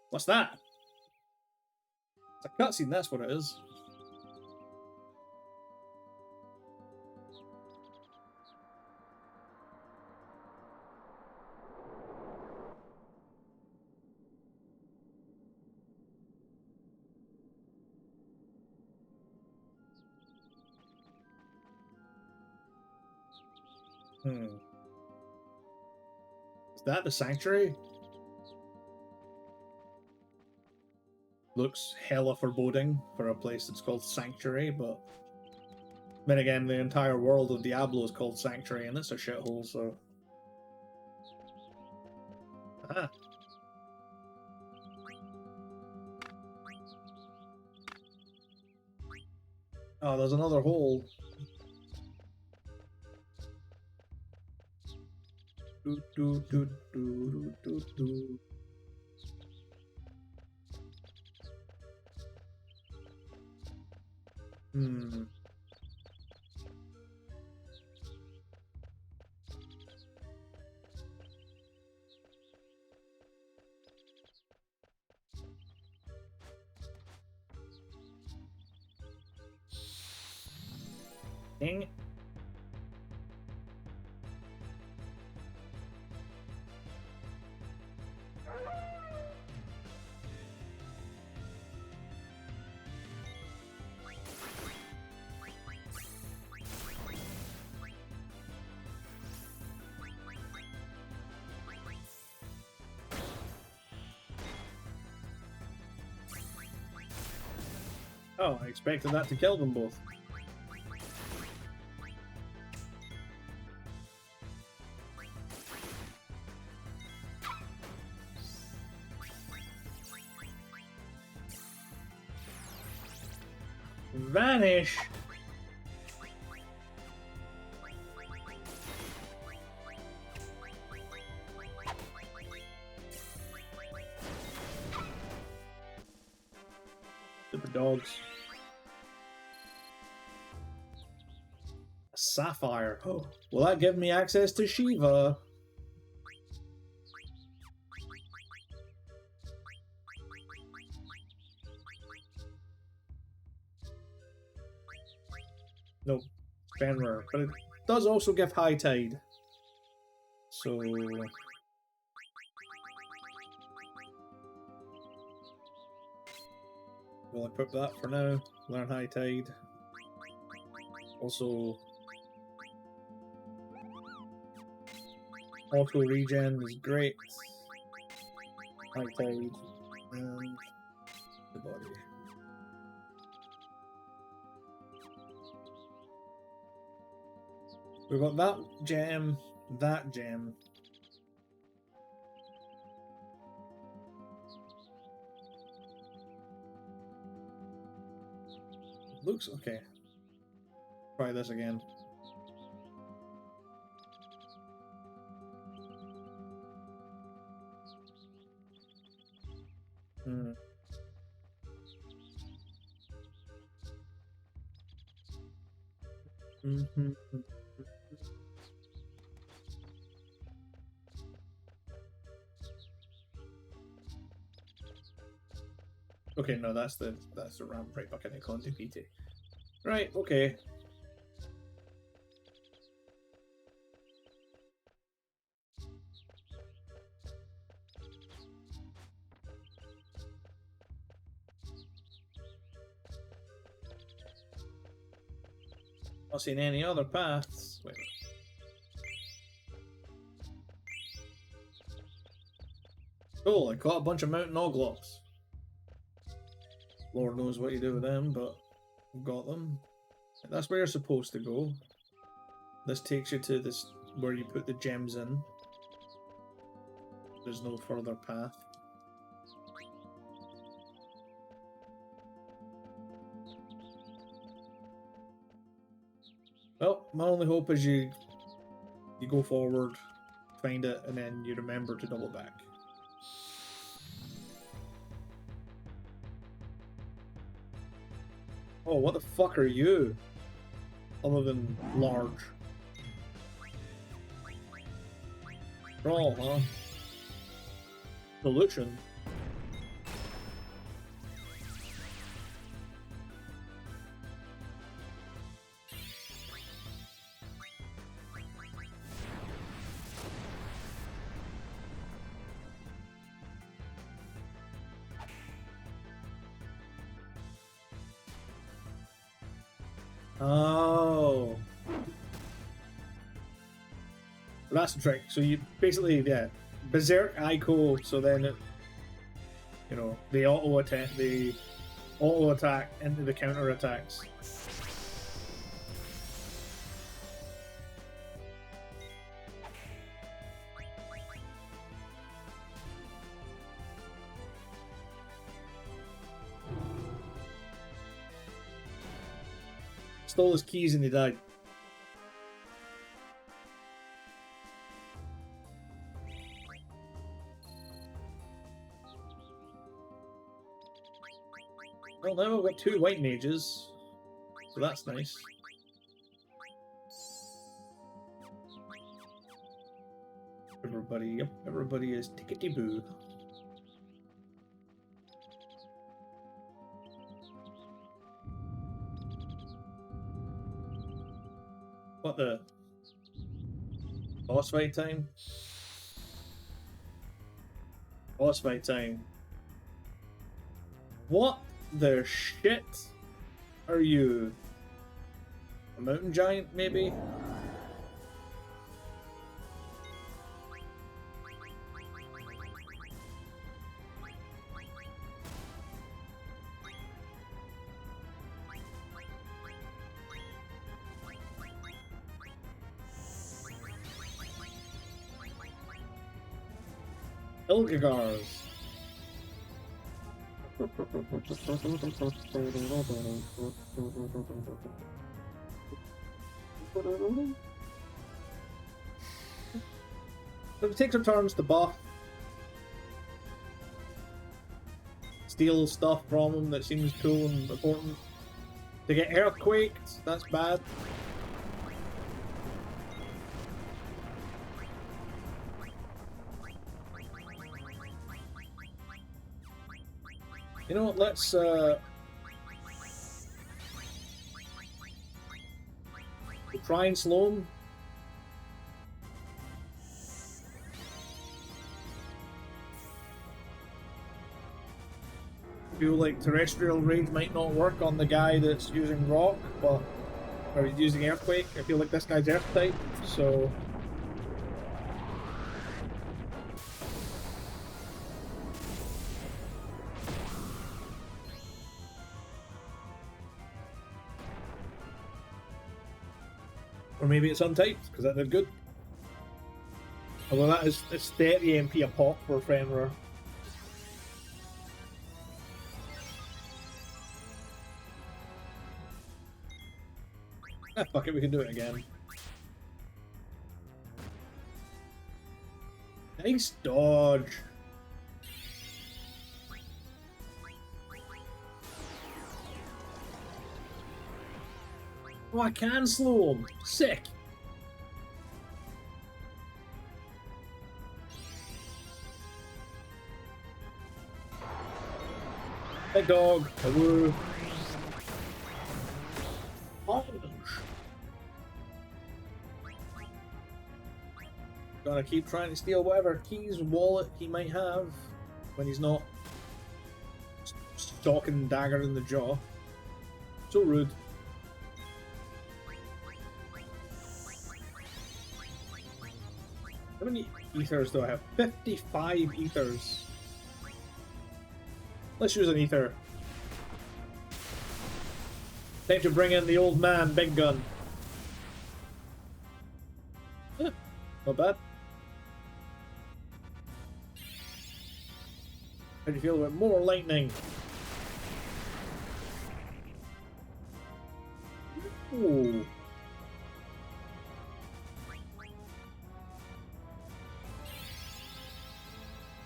What's that? It's a cutscene, that's what it is. Is that the sanctuary? Looks hella foreboding for a place that's called Sanctuary, but then again, the entire world of Diablo is called Sanctuary, and it's a shithole, so. Ah. Oh, there's another hole. Do, do, do, do, do, do. Dang it. Oh, I expected that to kill them both. Vanish! Stupid dogs. sapphire. Oh, will that give me access to Shiva? No, Fenrir, but it does also give high tide. So we'll equip that for now. Learn high tide. Also, auto regen is great. High tide and the body. We've got that gem, that gem. Looks okay. Try this again. Okay, no, that's the ramp right back in the Conti PT. Right, okay. Not seeing any other paths. Wait. Cool, I caught a bunch of mountain oglops. Lord knows what you do with them, but I've got them. That's where you're supposed to go. This takes you to this where you put the gems in. There's no further path. Well, my only hope is you go forward, find it, and then you remember to double back. Oh, what the fuck are you? Other than large. Brawl, huh? Solution. Oh. That's the trick. So you basically, yeah, Berserk Ico, so then it, you know, the auto attack into the counter attacks. Stole his keys and he died. Well, now we've got 2 white mages, so that's nice. Everybody, yep, everybody is tickety-boo. What the? Boss fight time? Boss fight time. What the shit are you? A mountain giant, maybe? Ilgagars. So we take our turns to buff. Steal stuff from him that seems cool and important. To get earthquaked, that's bad. You know what? Let's try and slow him. Feel like terrestrial rage might not work on the guy that's using rock, but or he's using earthquake. I feel like this guy's earth type, so or maybe it's untyped because that did good. Although that is it's 30 MP a pop for Fenrir. Ah, fuck it, we can do it again. Nice dodge. Oh, I can slow him. Sick. Big dog. Hello. Gonna keep trying to steal whatever keys or wallet he might have when he's not stalking Dagger in the jaw. So rude. How many ethers do I have? 55 ethers. Let's use an ether. Time to bring in the old man, Big Gun. Not bad. How do you feel about more lightning? Ooh.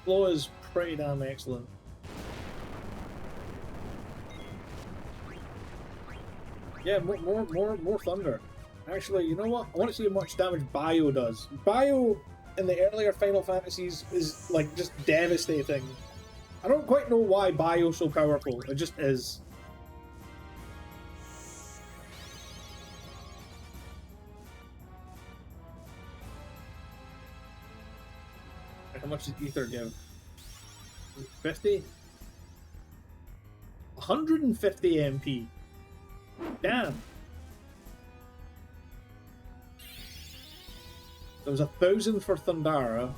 Flow is pretty damn excellent. Yeah, more thunder. Actually, you know what? I want to see how much damage Bio does. Bio in the earlier Final Fantasies is like just devastating. I don't quite know why Bio's so powerful. It just is. How much does Ether give? 50? 150 MP. Damn. There was 1,000 for Thundara.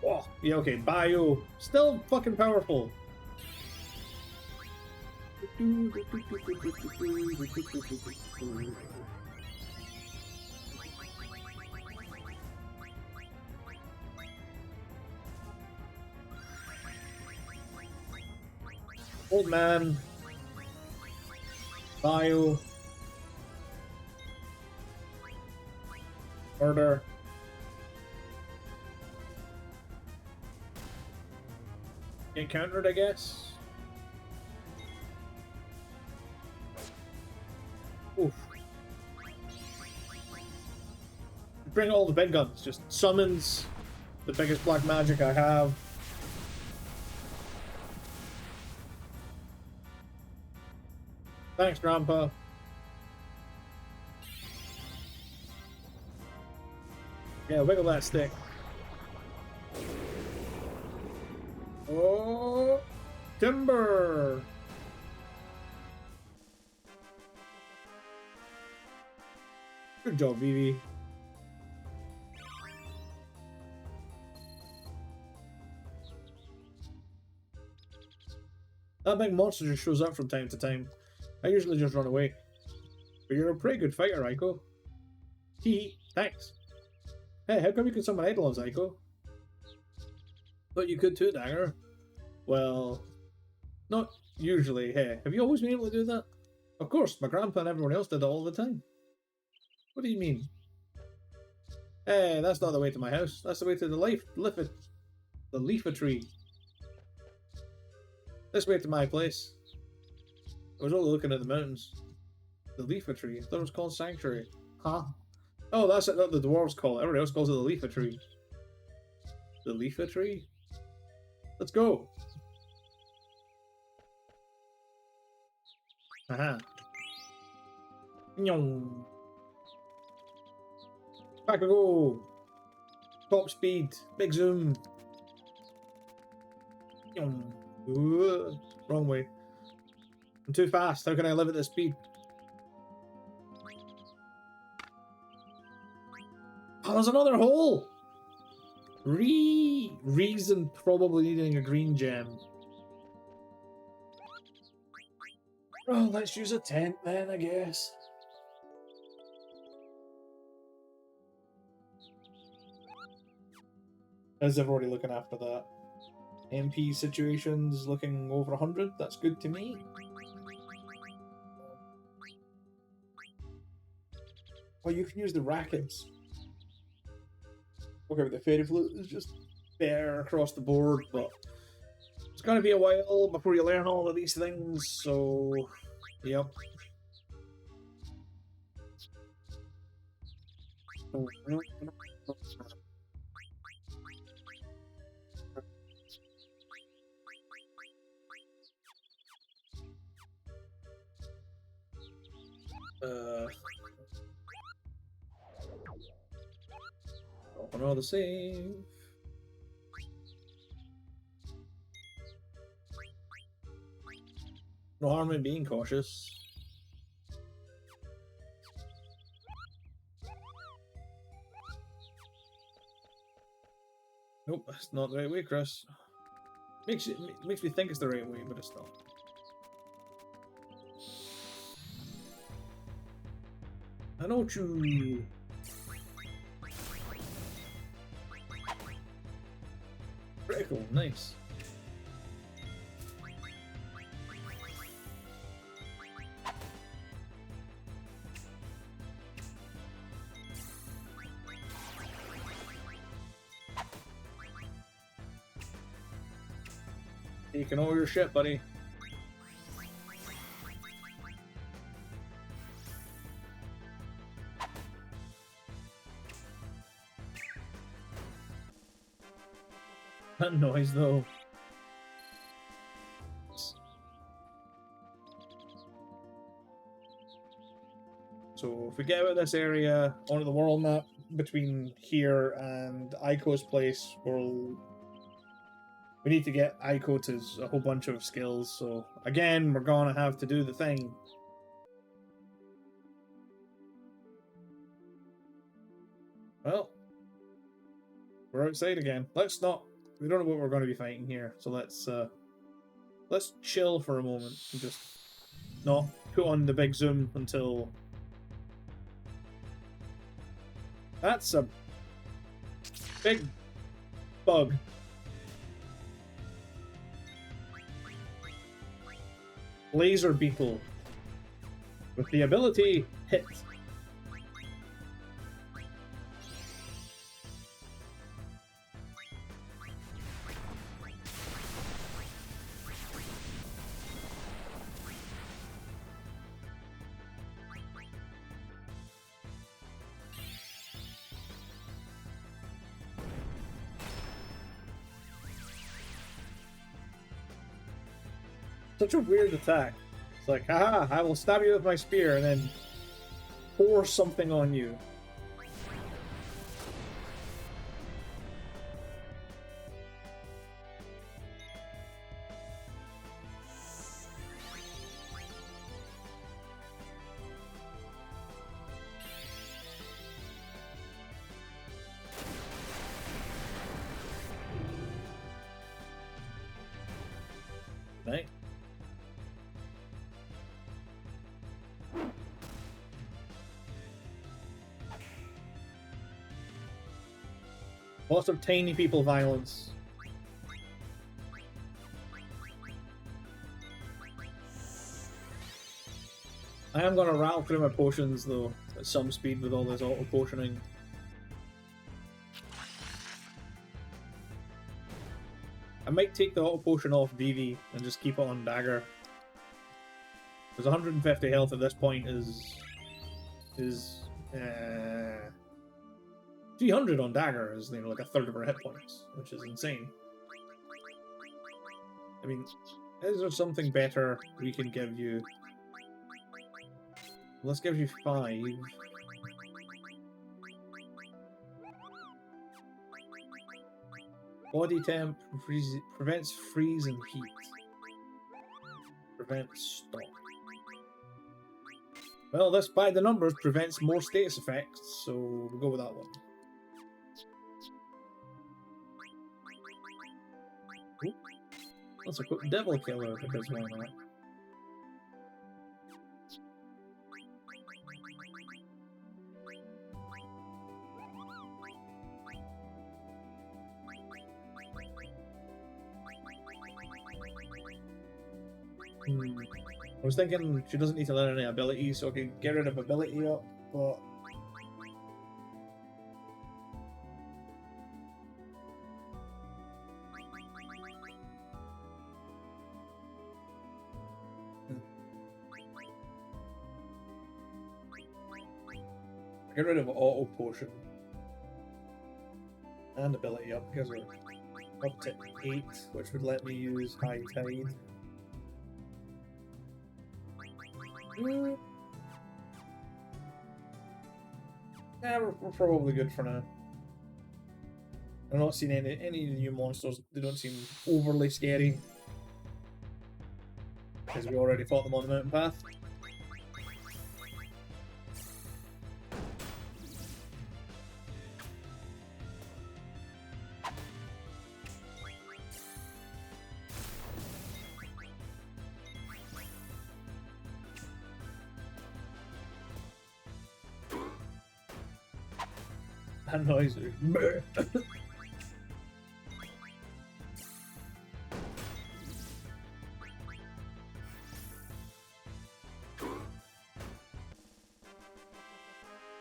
Oh, yeah, okay. Bio. Still fucking powerful. Old man. Bio. Murder. Get countered, I guess. Oof. Bring all the big guns. Just summons the biggest black magic I have. Thanks, Grandpa. Yeah, wiggle that stick. Oh, timber! Good job, Vivi. That big monster just shows up from time to time. I usually just run away. But you're a pretty good fighter, Aiko. Hee, thanks. Hey, how come you can summon Eidolons, Aiko? Thought you could too, Dagger. Well, not usually. Hey, have you always been able to do that? Of course, my grandpa and everyone else did it all the time. What do you mean? Hey, that's not the way to my house. That's the way to the leaf tree. This way to my place. I was only looking at the mountains. The leaf tree. I thought it was called Sanctuary. Huh? Oh, that's what the dwarves call it. Everybody else calls it the leaf tree. the leafy tree. Let's go. Aha. Nyong. Back we go. Top speed. Big zoom. Nyong. Ooh, wrong way. I'm too fast. How can I live at this speed? Oh, there's another hole! Reason probably needing a green gem. Oh, let's use a tent then, I guess. How's everybody looking after that? MP situations looking over 100. That's good to me. Well, you can use the rackets. Okay, but the fairy flute is just there across the board, but it's gonna be a while before you learn all of these things, so yep. Another save. No harm in being cautious. Nope, that's not the right way, Chris. Makes me think it's the right way, but it's not. I know you. Critical, nice. You can hold your shit, buddy. That noise, though. So if we get out of this area onto the world map between here and Aiko's place, we need to get Aiko to a whole bunch of skills. So again, we're gonna have to do the thing. Well, we're outside again. Let's not. We don't know what we're going to be fighting here, so let's chill for a moment and just not put on the big zoom until. That's a big bug. Laser beetle with the ability hit. Such a weird attack. It's like, haha, I will stab you with my spear and then pour something on you. Right? Lots of tiny people violence. I am going to rattle through my potions though, at some speed with all this auto-potioning. I might take the auto-potion off Vivi and just keep it on Dagger. Because 150 health at this point is 300 on dagger is, you know, like a third of her hit points, which is insane. I mean, is there something better we can give you? Let's give you 5. Body temp prevents freeze and heat. Prevents stop. Well, this by the numbers prevents more status effects, so we'll go with that one. Ooh, let's equip Devil Killer because why not? I was thinking she doesn't need to learn any abilities, so I can get rid of ability up, but... Get rid of auto potion. And ability up, because we're up to 8, which would let me use High Tide. Yeah, we're probably good for now. I've not seen any new monsters. They don't seem overly scary. Because we already fought them on the mountain path. That noise.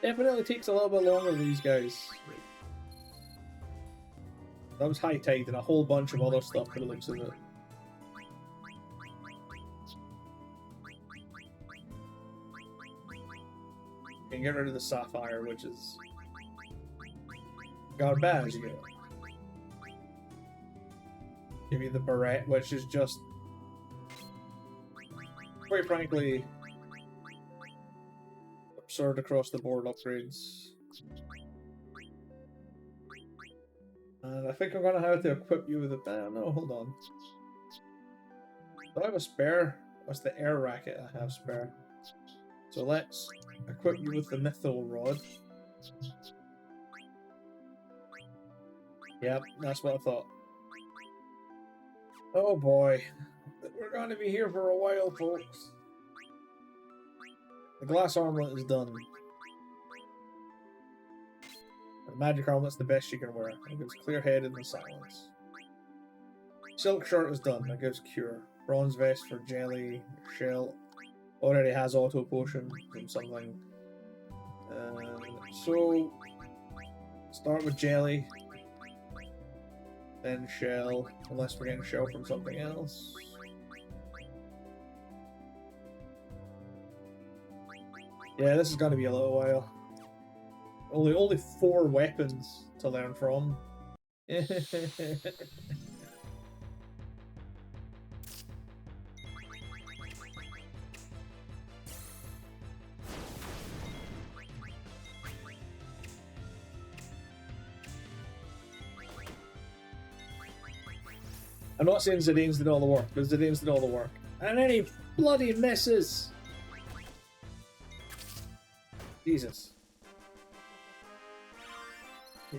Definitely takes a little bit longer with these guys. That was High Tide and a whole bunch of other stuff for the looks of it. You can get rid of the Sapphire, which is garbage. Give you the Barrette, which is just, quite frankly, absurd across the board upgrades. And I think I'm gonna have to equip you with a... no, hold on. Do I have a spare? What's the air racket I have spare? So let's equip you with the Mythal Rod. Yep, that's what I thought. Oh boy. We're going to be here for a while, folks. The glass armlet is done. The magic armlet's the best you can wear. It gives clear-headed and silence. Silk shirt is done. That gives cure. Bronze vest for jelly. Shell already has auto potion from something. So start with jelly. Then shell, unless we're getting shell from something else. Yeah, this is going to be a little while. Only 4 weapons to learn from. I'm not saying Zidane's did all the work, but Zidane's did all the work. And then he bloody misses! Jesus.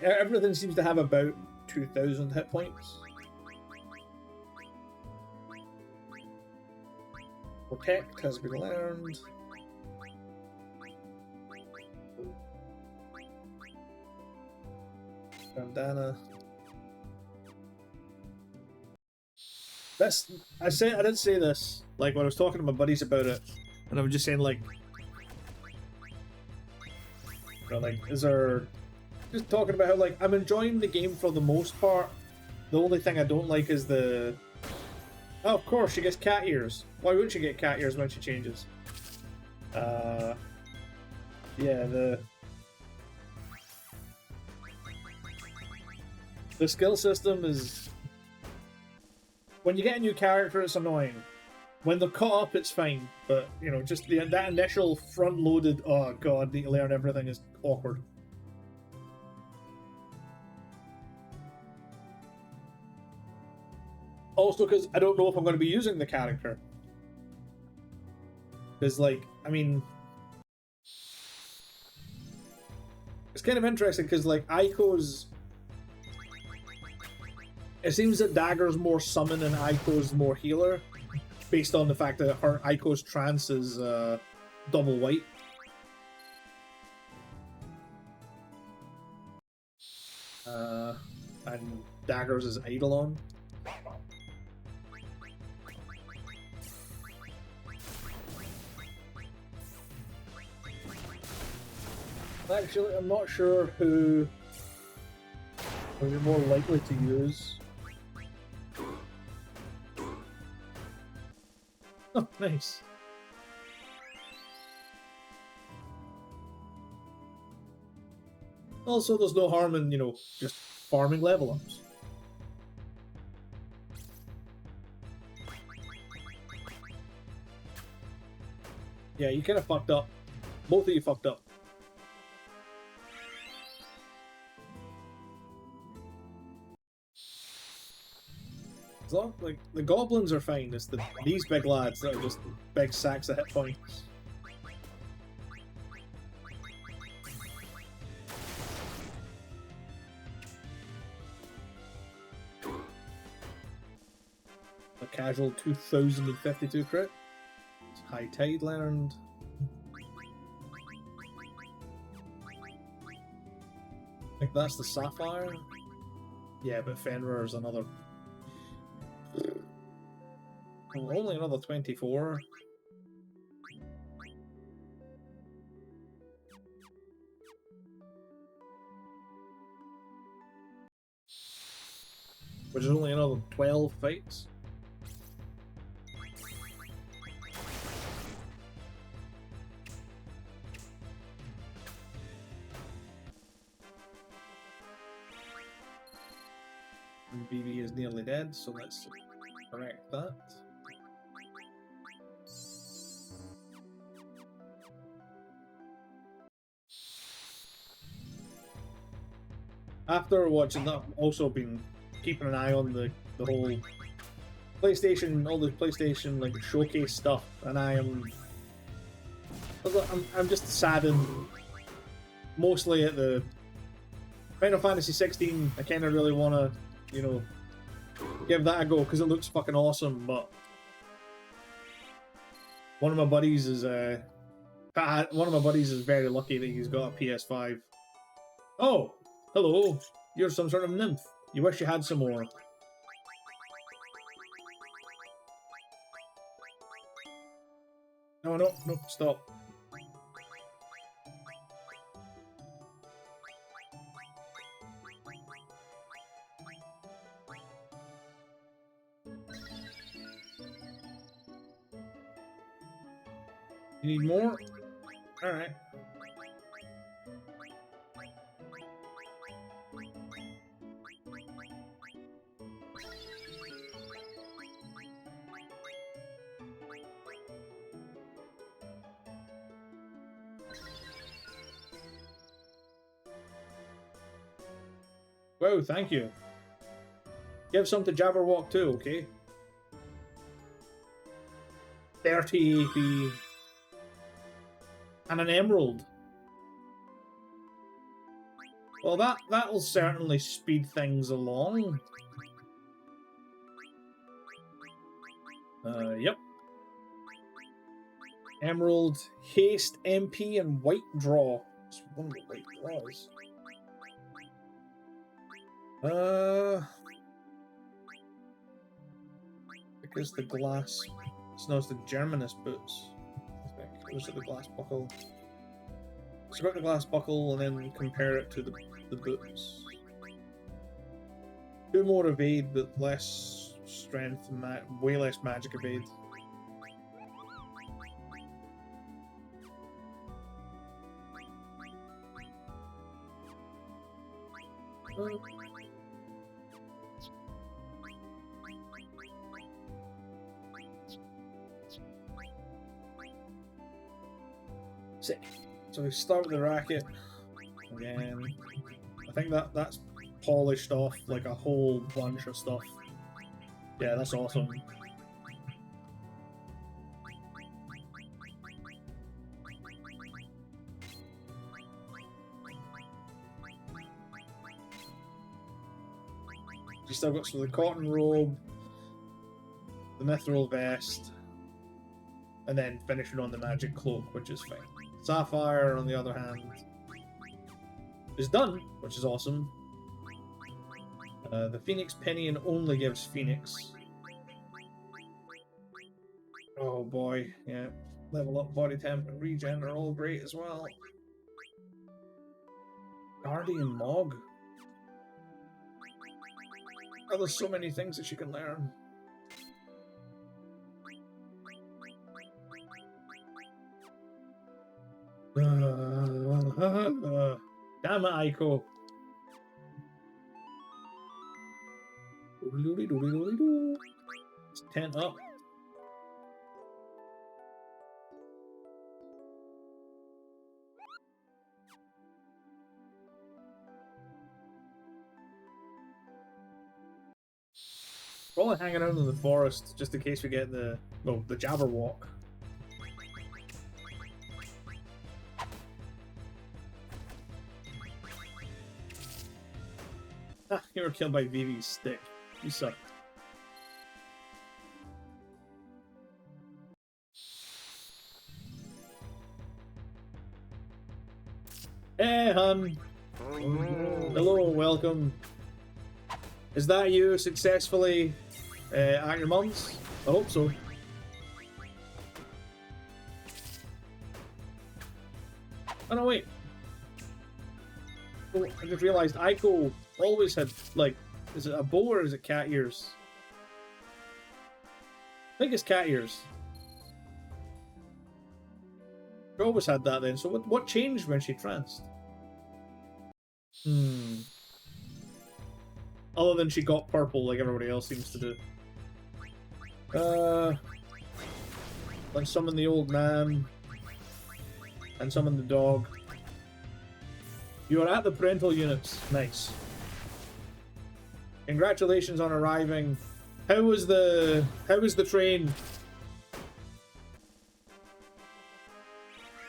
Everything seems to have about 2,000 hit points. Protect has been learned. Bandana. I didn't say this, like, when I was talking to my buddies about it, and I was just saying, like, you know, like, is there... Just talking about how, like, I'm enjoying the game for the most part. The only thing I don't like is the... Oh, of course, she gets cat ears. Why wouldn't she get cat ears when she changes? Yeah, The skill system is... When you get a new character, it's annoying. When they're caught up, it's fine. But, you know, just that initial front-loaded, oh god, need to learn everything is awkward. Also, because I don't know if I'm going to be using the character. Because, like, I mean... It's kind of interesting, because, like, Aiko's... It seems that Dagger's more summon and Aiko's more healer, based on the fact that her Aiko's trance is double white. And Dagger's is Eidolon. Actually, I'm not sure who would be more likely to use. Oh, nice. Also, there's no harm in, you know, just farming level ups. Yeah, you kind of fucked up. Both of you fucked up. As long, like, the goblins are fine, it's these big lads that are just big sacks of hit points. A casual 2052 crit. High Tide learned. I think that's the Sapphire. Yeah, but Fenrir's another... Only another 24. Which is only another 12 fights. And BB is nearly dead, so let's correct that. After watching that, I've also been keeping an eye on the whole PlayStation, all the PlayStation like showcase stuff, and I'm just saddened mostly at the Final Fantasy 16. I kind of really want to, you know, give that a go because it looks fucking awesome. But one of my buddies is very lucky that he's got a PS5. Oh, hello! You're some sort of nymph. You wish you had some more. No, stop. You need more? Alright. Whoa, thank you. Give some to Jabberwock too, okay? 30 AP. And an emerald. Well, that'll certainly speed things along. Yep. Emerald, haste, MP, and white draw. It's one of the white draws. Because the glass... No, it's the Germanus boots. I think. Those are the glass buckle. So grab the glass buckle and then compare it to the boots. 2 more evade, but less strength, way less magic evade. Sick. So we start with the racket again. I think that's polished off like a whole bunch of stuff. Yeah, that's awesome. You still got some of the cotton robe, the mithril vest, and then finishing on the magic cloak, which is fine. Sapphire, on the other hand, is done, which is awesome. The Phoenix Pinion only gives Phoenix. Oh boy, yeah. Level up, body temp, and regen are all great as well. Guardian Mog. Oh, there's so many things that you can learn. Damn it, Aiko. It's 10 up. Probably hanging out in the forest just in case we get the Jabberwock. Ah, you were killed by Vivi's stick. You suck. Hey, hun. Hello, welcome. Is that you successfully at your mum's? I hope so. Oh no, wait. Oh, I just realised Aiko always had, like, is it a bow or is it cat ears? I think it's cat ears. She always had that then, so what changed when she tranced? Other than she got purple like everybody else seems to do. Let's summon the old man. And summon the dog. You are at the parental units. Nice. Congratulations on arriving. How was the train?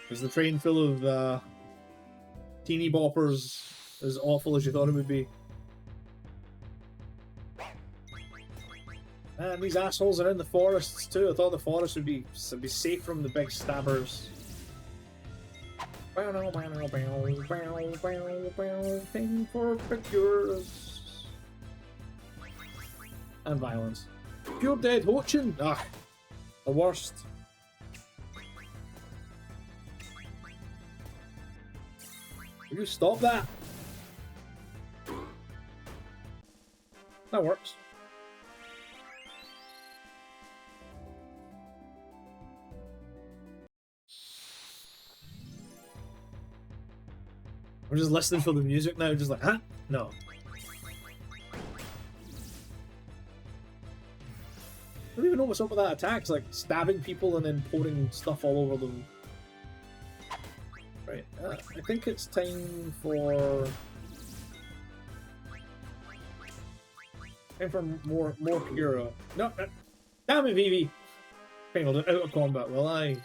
Was the train full of teeny boppers as awful as you thought it would be? Man, these assholes are in the forests too. I thought the forest would be safe from the big stabbers. Paying for pictures. And violence. Pure dead Hochin! Ah, the worst. Will you stop that? That works. I'm just listening for the music now, just like, huh? No. I don't even know what's up with that attack. It's like stabbing people and then pouring stuff all over them. Right, I think it's time for... more Pura. No, damn it, Vivi! Failed out of combat, will I?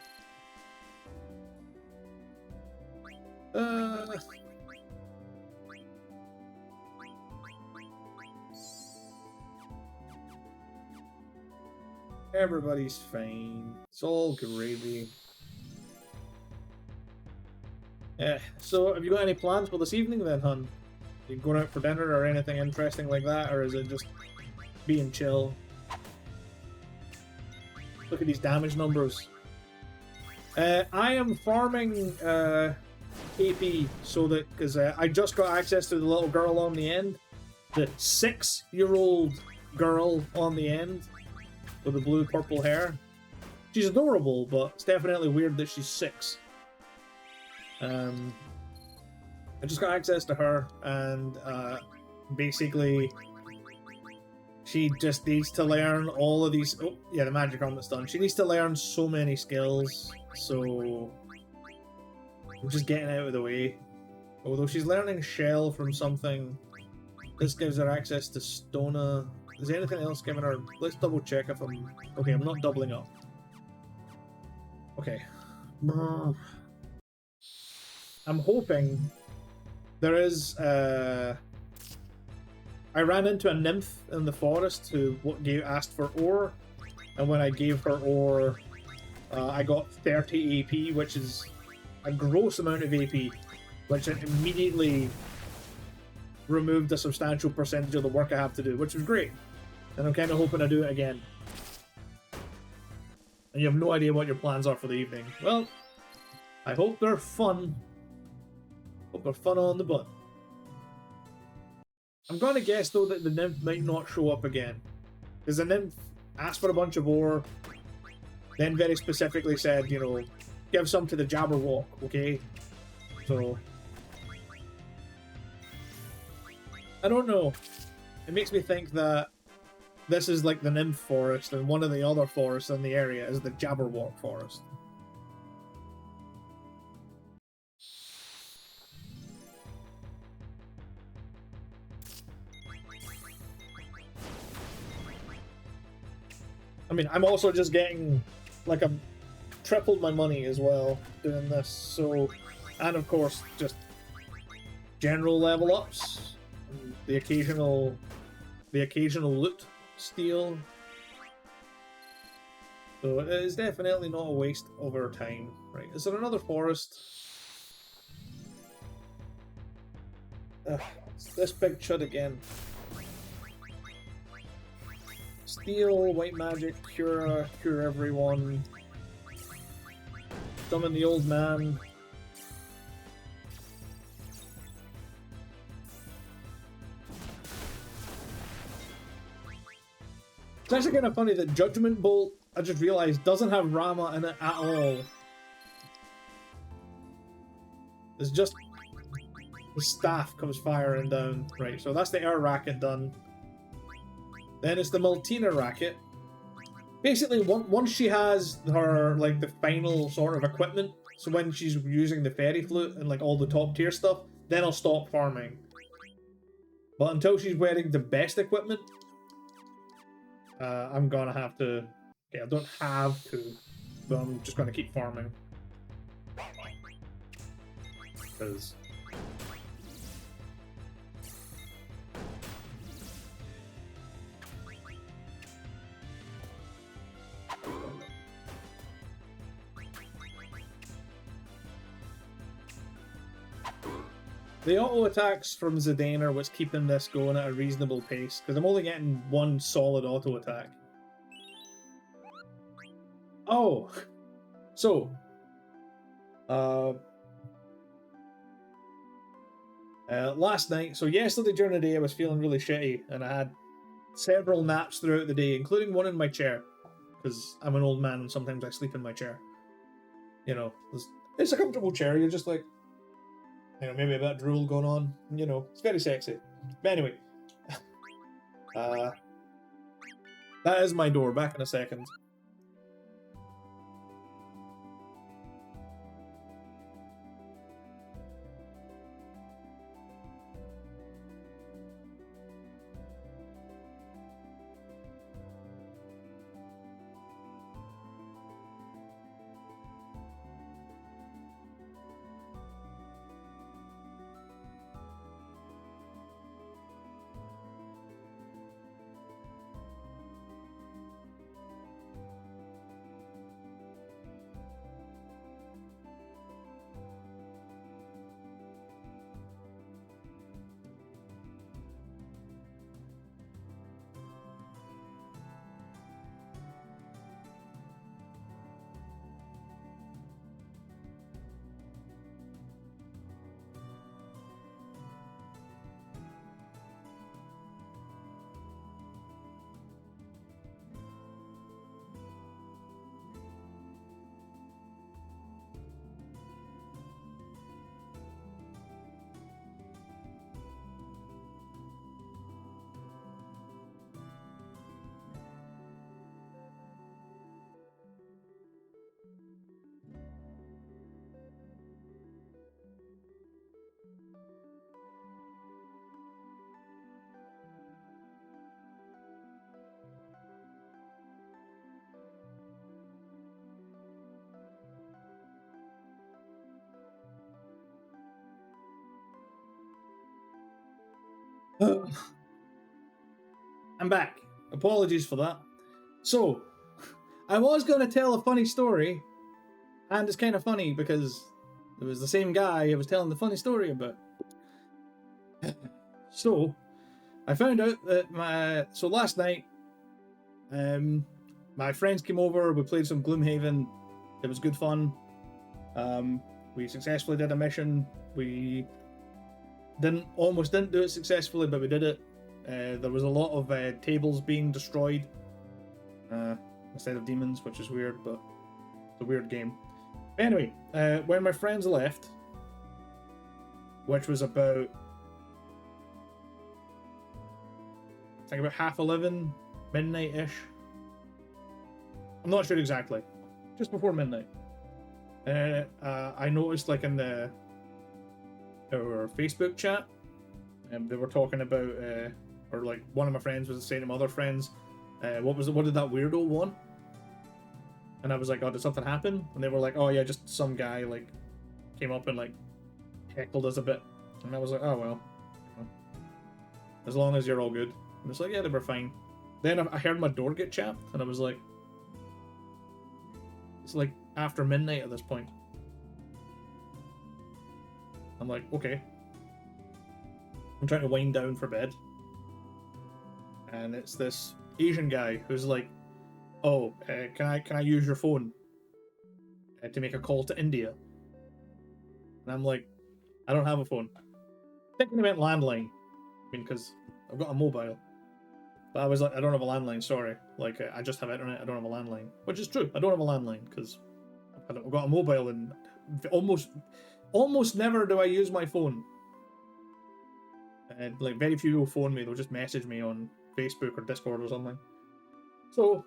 Everybody's fine. It's all gravy. So have you got any plans for this evening then, hun? You going out for dinner or anything interesting like that, or is it just being chill? Look at these damage numbers. I am farming AP so that, because I just got access to the little girl on the end, the 6-year-old girl on the end with the blue purple hair. She's adorable, but it's definitely weird that she's 6. I just got access to her, and basically she just needs to learn all of these. Oh yeah, the magic armlet's done. She needs to learn so many skills, so I'm just getting out of the way. Although she's learning Shell from something, this gives her access to Stona. Is there anything else giving her? Let's double check if I'm... Okay, I'm not doubling up. Okay. I'm hoping there is... I ran into a nymph in the forest who asked for ore, and when I gave her ore, I got 30 AP, which is a gross amount of AP, which immediately removed a substantial percentage of the work I have to do, which was great. And I'm kind of hoping I do it again. And you have no idea what your plans are for the evening. Well, I hope they're fun. Hope they're fun on the butt. I'm going to guess, though, that the nymph might not show up again. Because the nymph asked for a bunch of ore, then very specifically said, you know, give some to the Jabberwock, okay? So... I don't know. It makes me think that this is like the nymph forest, and one of the other forests in the area is the Jabberwock forest. I mean, I'm also just getting, like, I've tripled my money as well doing this, so, and of course, just general level ups, the occasional loot steal. So it is definitely not a waste of our time. Right, is there another forest? It's this big chud again. Steal, white magic, cure everyone. Summon the old man. It's actually kind of funny that Judgment Bolt, I just realized, doesn't have Rama in it at all. It's just the staff comes firing down. Right, so that's the air racket done. Then it's the Maltina racket. Basically, once she has her, like, the final sort of equipment, so when she's using the fairy flute and, like, all the top tier stuff, then I'll stop farming. But until she's wearing the best equipment, I'm gonna have to... Okay, I don't have to, but I'm just gonna keep farming. Because... the auto attacks from Zidane are what's keeping this going at a reasonable pace, because I'm only getting one solid auto attack. Oh! So, last night, so yesterday during the day I was feeling really shitty, and I had several naps throughout the day, including one in my chair, because I'm an old man and sometimes I sleep in my chair. You know, it's a comfortable chair, you're just like, you know, maybe a bit of drool going on. You know, it's very sexy. But anyway. That is my door. Back in a second. I'm back. Apologies for that. So, I was going to tell a funny story, and it's kind of funny because it was the same guy I was telling the funny story about. So, I found out that so last night, my friends came over, we played some Gloomhaven, it was good fun. We successfully did a mission. We almost didn't do it successfully, but we did it. There was a lot of tables being destroyed instead of demons, which is weird, but it's a weird game. Anyway, when my friends left, which was about, I think about 11:30, midnight-ish. I'm not sure exactly. Just before midnight. I noticed, like, in our Facebook chat, they were talking about, or like one of my friends was saying to my other friends, what did that weirdo want? And I was like, oh, did something happen? And they were like, oh yeah, just some guy like came up and like heckled us a bit. And I was like, oh well, as long as you're all good. And it's like, yeah, they were fine. Then I heard my door get chapped, and I was like, it's like after midnight at this point. I'm like, okay. I'm trying to wind down for bed. And it's this Asian guy who's like, oh, can I use your phone to make a call to India? And I'm like, I don't have a phone. Thinking about landline. I mean, because I've got a mobile. But I was like, I don't have a landline, sorry. Like, I just have internet, I don't have a landline. Which is true, I don't have a landline, because I've got a mobile, and almost never do I use my phone. And, like, very few will phone me, they'll just message me on Facebook or Discord or something. So,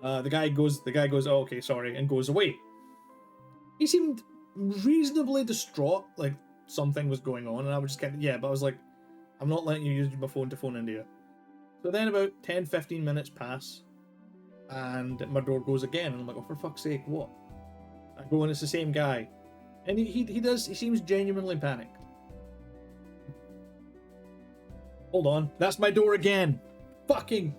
the guy goes, oh, okay, sorry, and goes away. He seemed reasonably distraught, like something was going on, and I was just kind of, yeah, but I was like, I'm not letting you use my phone to phone India. So then about 10-15 minutes pass, and my door goes again, and I'm like, oh, for fuck's sake, what? I go, and it's the same guy. And he seems genuinely panicked. Hold on, that's my door again! Fucking...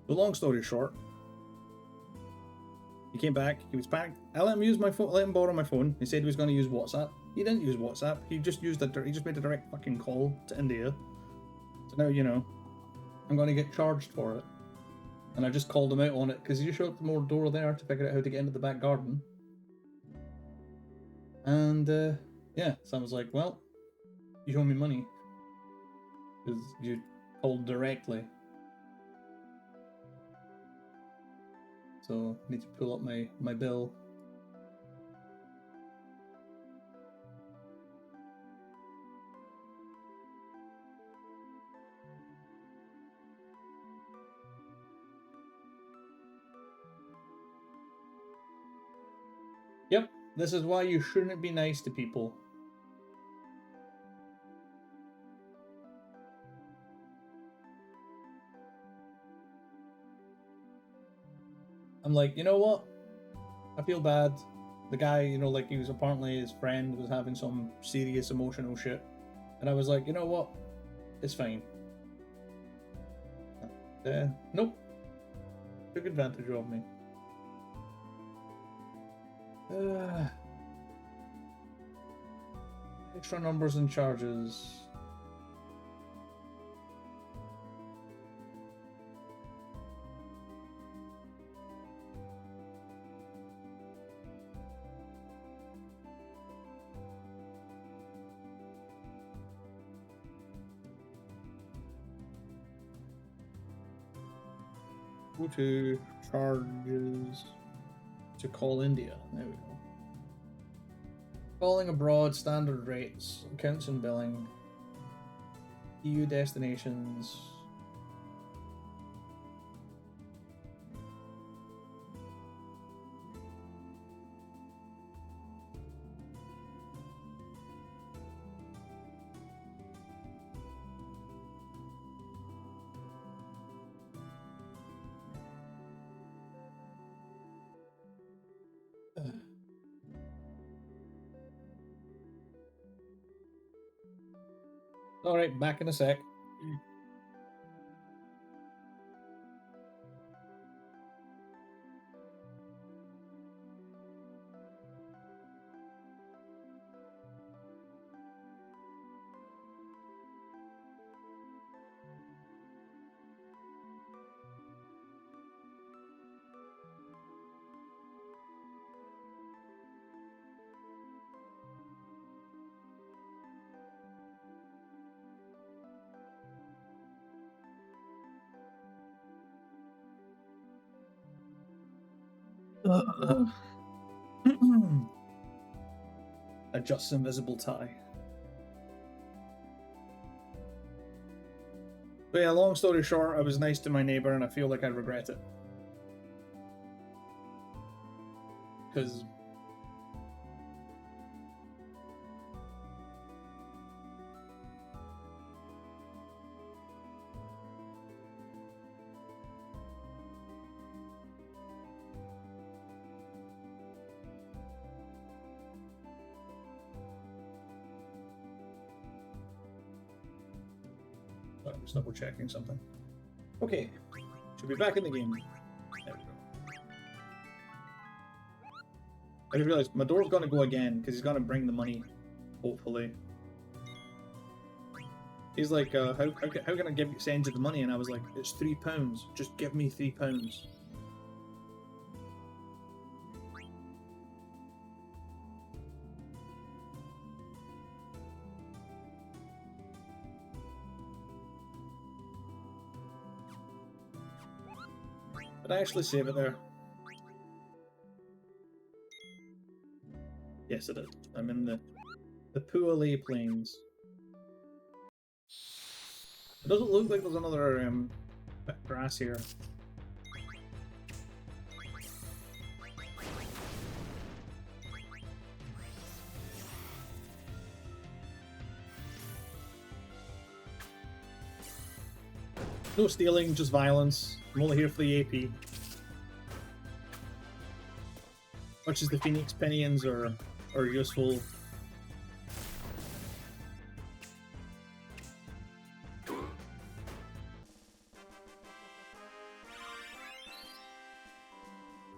The long story short, he came back, he was back. I let him use my phone, let him borrow my phone. He said he was going to use WhatsApp. He didn't use WhatsApp. He just made a direct fucking call to India. So now, you know, I'm going to get charged for it. And I just called him out on it because he just showed up the door there to figure out how to get into the back garden. And yeah, so I was like, well, you owe me money because you called directly. So I need to pull up my bill. Yep, this is why you shouldn't be nice to people. I'm like, you know what? I feel bad. The guy, you know, like, he was apparently, his friend was having some serious emotional shit. And I was like, you know what? It's fine. Nope. Took advantage of me. Extra numbers and charges. Go to charges to call India. There we go. Calling abroad, standard rates, accounts and billing, EU destinations. All right, back in a sec. Adjust invisible tie. But yeah, long story short, I was nice to my neighbor and I feel like I regret it. Because I'm just double checking something. Okay, should be back in the game. There we go. I just realized my door's gonna go again because he's gonna bring the money, hopefully. He's like, how can I send you the money? And I was like, it's £3. Just give me £3. Did I actually save it there? Yes, it is. I'm in the Pualei Plains. It doesn't look like there's another bit of grass here. No stealing, just violence. I'm only here for the AP. Much as the Phoenix Pinions are useful.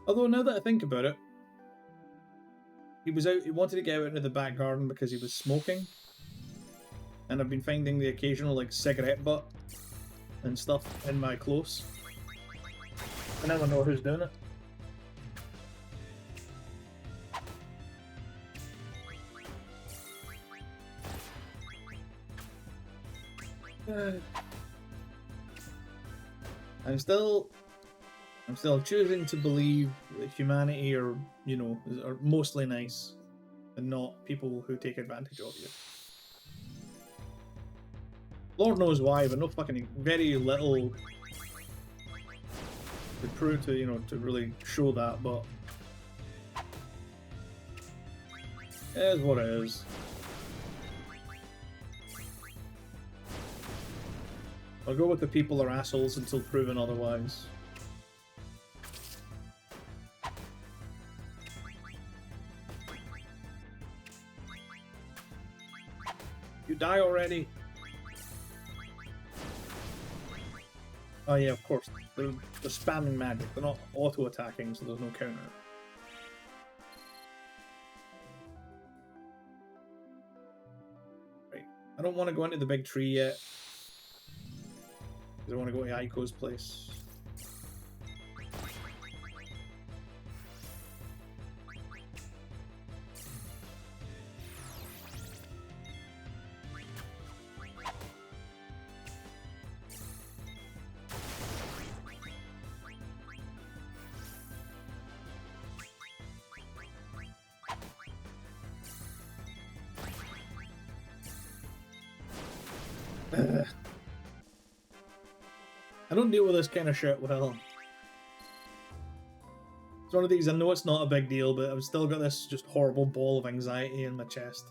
Although now that I think about it, he wanted to get out into the back garden because he was smoking. And I've been finding the occasional like cigarette butt and stuff in my clothes. I never know who's doing it. I'm still choosing to believe that humanity are mostly nice and not people who take advantage of you. Lord knows why, but no fucking very little to prove to really show that, but it is what it is. I'll go with the people are assholes until proven otherwise. You die already? Oh yeah, of course. They're spamming magic. They're not auto-attacking, so there's no counter. Right. I don't want to go into the big tree yet. Because I want to go to Aiko's place. I don't deal with this kind of shit well. It's one of these, I know it's not a big deal, but I've still got this just horrible ball of anxiety in my chest.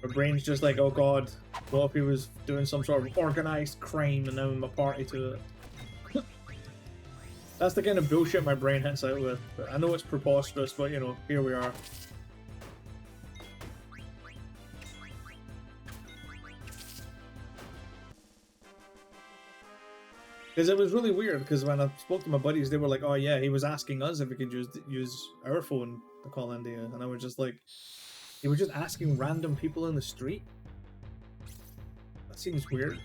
My brain's just like, oh god, what if he was doing some sort of organised crime and now I'm a party to it? That's the kind of bullshit my brain hits out with. But I know it's preposterous, but you know, here we are. Because it was really weird, because when I spoke to my buddies, they were like, oh yeah, he was asking us if we could use our phone to call India. And I was just like, he was just asking random people in the street? That seems weird.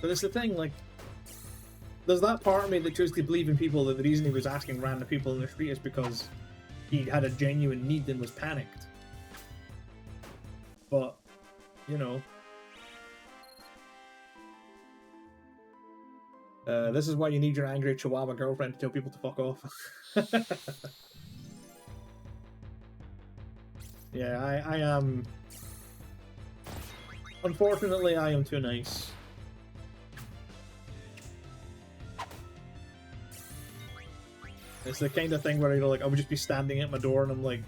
But it's the thing, like, there's that part of me that chose to believe in people that the reason he was asking random people in the street is because he had a genuine need and was panicked. But, you know. This is why you need your angry Chihuahua girlfriend to tell people to fuck off. Yeah, I am... Unfortunately, I am too nice. It's the kind of thing where, you know, like, I would just be standing at my door and I'm like,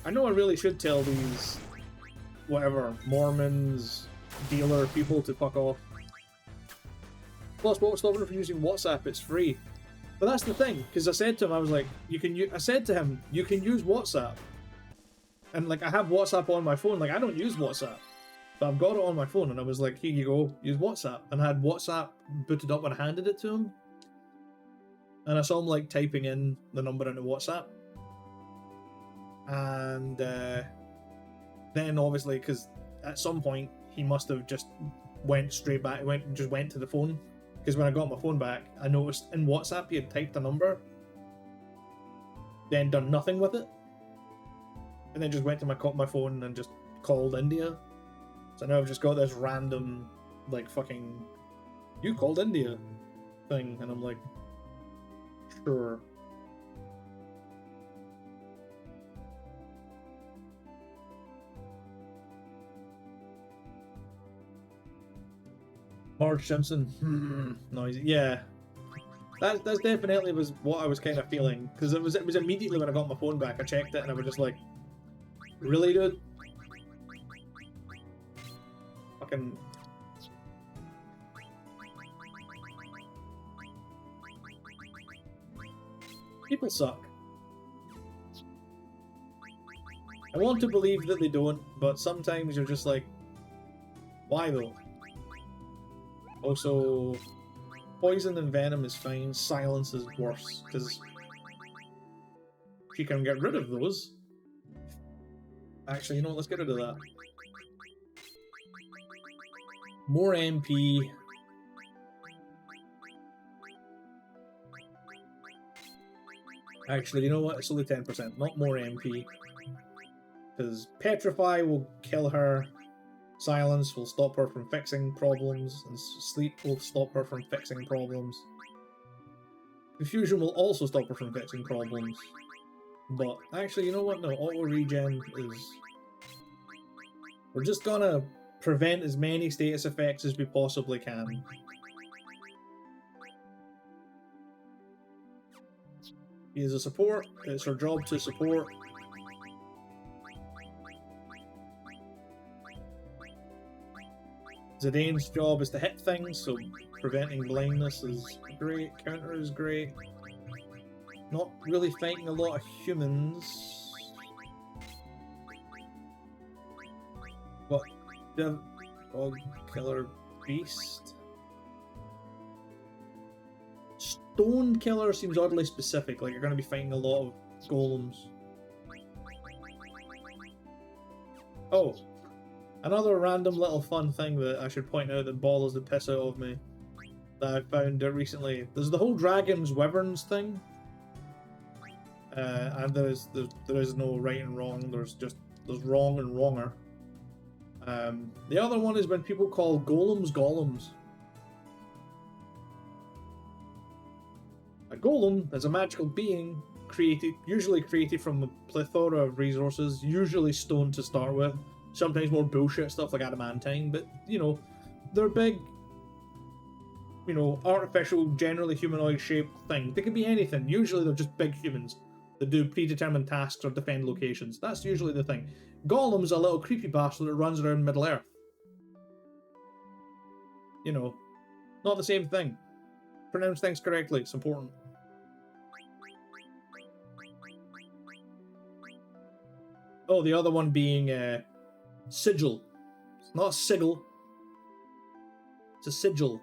I know I really should tell these, whatever, Mormons, dealer people to fuck off. Plus, what was stopping him from using WhatsApp? It's free. But that's the thing, because I said to him, I was like, I said to him, you can use WhatsApp. And, like, I have WhatsApp on my phone. Like, I don't use WhatsApp. But I've got it on my phone, and I was like, here you go, use WhatsApp. And I had WhatsApp booted up when I handed it to him. And I saw him, like, typing in the number into WhatsApp. And then, obviously, because at some point, he must have just went straight back, went to the phone. Because when I got my phone back, I noticed in WhatsApp he had typed a number, then done nothing with it, and then just went to my phone and just called India. So now I've just got this random, like, fucking, you called India thing, and I'm like, sure. Marge Simpson, noisy. Yeah, that definitely was what I was kind of feeling, because it was immediately when I got my phone back, I checked it and I was just like, really, dude? Fucking. People suck. I want to believe that they don't, but sometimes you're just like, why though? Also, poison and venom is fine, silence is worse, because she can get rid of those. Actually, you know what, let's get rid of that. More MP. Actually, you know what, it's only 10%, not more MP. Because Petrify will kill her. Silence will stop her from fixing problems, and sleep will stop her from fixing problems. Confusion will also stop her from fixing problems. But actually, you know what? No, auto regen is... We're just gonna prevent as many status effects as we possibly can. He is a support, it's her job to support. Zidane's job is to hit things, so preventing blindness is great, counter is great. Not really fighting a lot of humans. What? Dog Killer Beast? Stone Killer seems oddly specific, like you're going to be fighting a lot of golems. Oh! Another random little fun thing that I should point out that bothers the piss out of me that I found recently. There's the whole Dragons Wyverns thing. And there is no right and wrong, there's wrong and wronger. The other one is when people call golems golems. A golem is a magical being usually created from a plethora of resources, usually stone to start with, Sometimes more bullshit stuff like adamantine, but, you know, they're big, you know, artificial, generally humanoid-shaped thing. They could be anything. Usually they're just big humans that do predetermined tasks or defend locations. That's usually the thing. Golem's a little creepy bastard that runs around Middle-earth. You know, not the same thing. Pronounce things correctly, it's important. Oh, the other one being sigil. It's not a sigil. It's a sigil.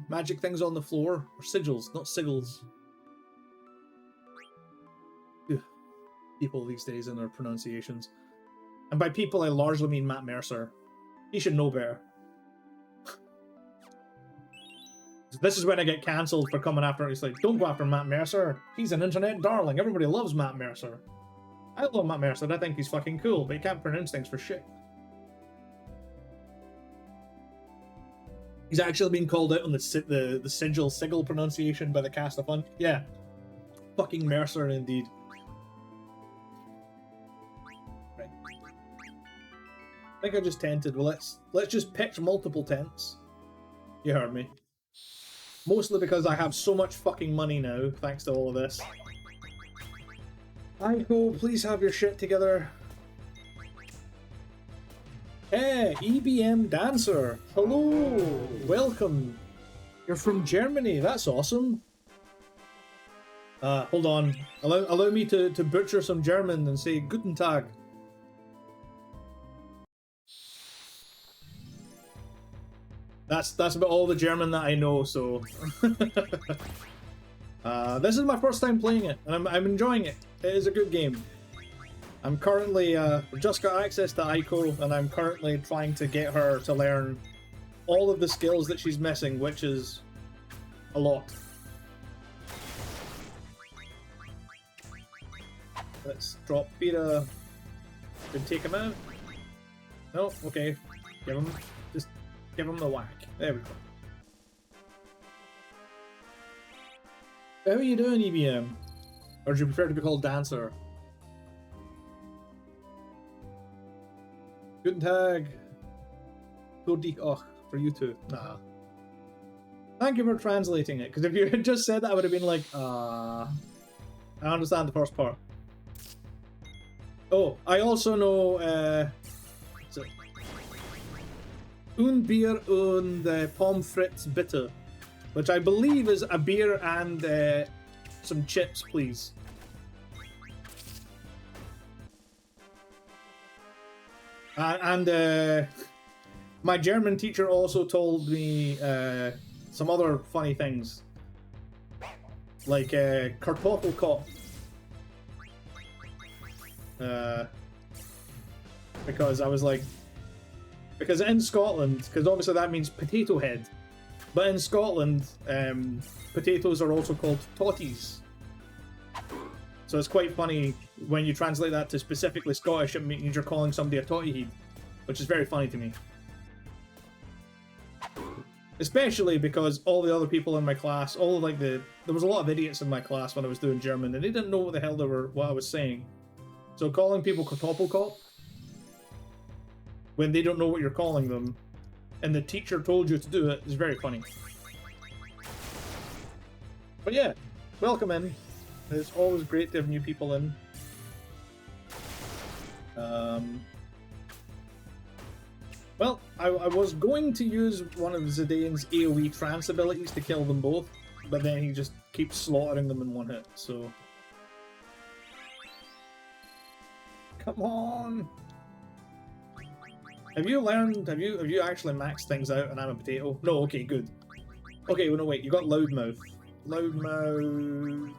Magic things on the floor are sigils, not sigils. Ugh. People these days and their pronunciations. And by people, I largely mean Matt Mercer. He should know better. This is when I get cancelled for coming after. It's like, don't go after Matt Mercer. He's an internet darling. Everybody loves Matt Mercer. I love Matt Mercer. I think he's fucking cool, but he can't pronounce things for shit. He's actually been called out on the sigil pronunciation by the cast of fun. Yeah, fucking Mercer indeed. Right. I think I just tented. Well, let's just pitch multiple tents. You heard me. Mostly because I have so much fucking money now, thanks to all of this. Aiko, please have your shit together. Hey, EBM Dancer! Hello! Welcome! You're from Germany, that's awesome! Hold on. Allow me to butcher some German and say Guten Tag. That's about all the German that I know, so... this is my first time playing it, and I'm enjoying it. It is a good game. I'm currently, just got access to Aiko, and I'm currently trying to get her to learn all of the skills that she's missing, which is a lot. Let's drop Pira. Can take him out. No, okay. Just give him the whack. There we go. How are you doing, EBM? Or do you prefer to be called Dancer? Guten Tag. Oh, for you too. Nah. Thank you for translating it, because if you had just said that, I would have been like, I understand the first part. Oh, I also know, Un Bier und Pommes frites bitte, which I believe is a beer and some chips, please. And my German teacher also told me some other funny things, like Kartoffelkopf. Because I was like, because in Scotland, because obviously that means potato head, but in Scotland, potatoes are also called totties. So it's quite funny when you translate that to specifically Scottish, it means you're calling somebody a totty head, which is very funny to me. Especially because all the other people in my class, there was a lot of idiots in my class when I was doing German, and they didn't know what the hell what I was saying. So calling people Kartoffelkopf, when they don't know what you're calling them, and the teacher told you to do it, is very funny. But yeah, welcome in. It's always great to have new people in. Well, I was going to use one of Zidane's AoE trance abilities to kill them both, but then he just keeps slaughtering them in one hit, so... Come on! Have you actually maxed things out and I'm a potato? No, okay, good. Okay, well no wait, you got Loudmouth. Loudmouth...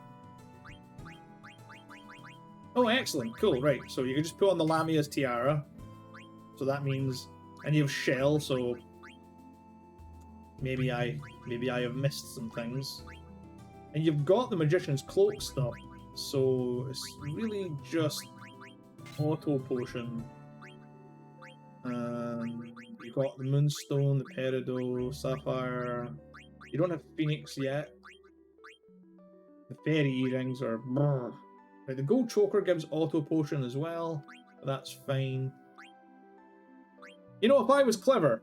Oh, excellent, cool, right. So you can just put on the Lamia's tiara. So that means... And you have Shell, so... Maybe I have missed some things. And you've got the Magician's Cloak stuff, so it's really just Auto Potion. You've got the Moonstone, the Peridot, Sapphire. You don't have Phoenix yet. The Fairy Earrings are... Brr. Right, the Gold Choker gives Auto Potion as well, but that's fine. You know, if I was clever,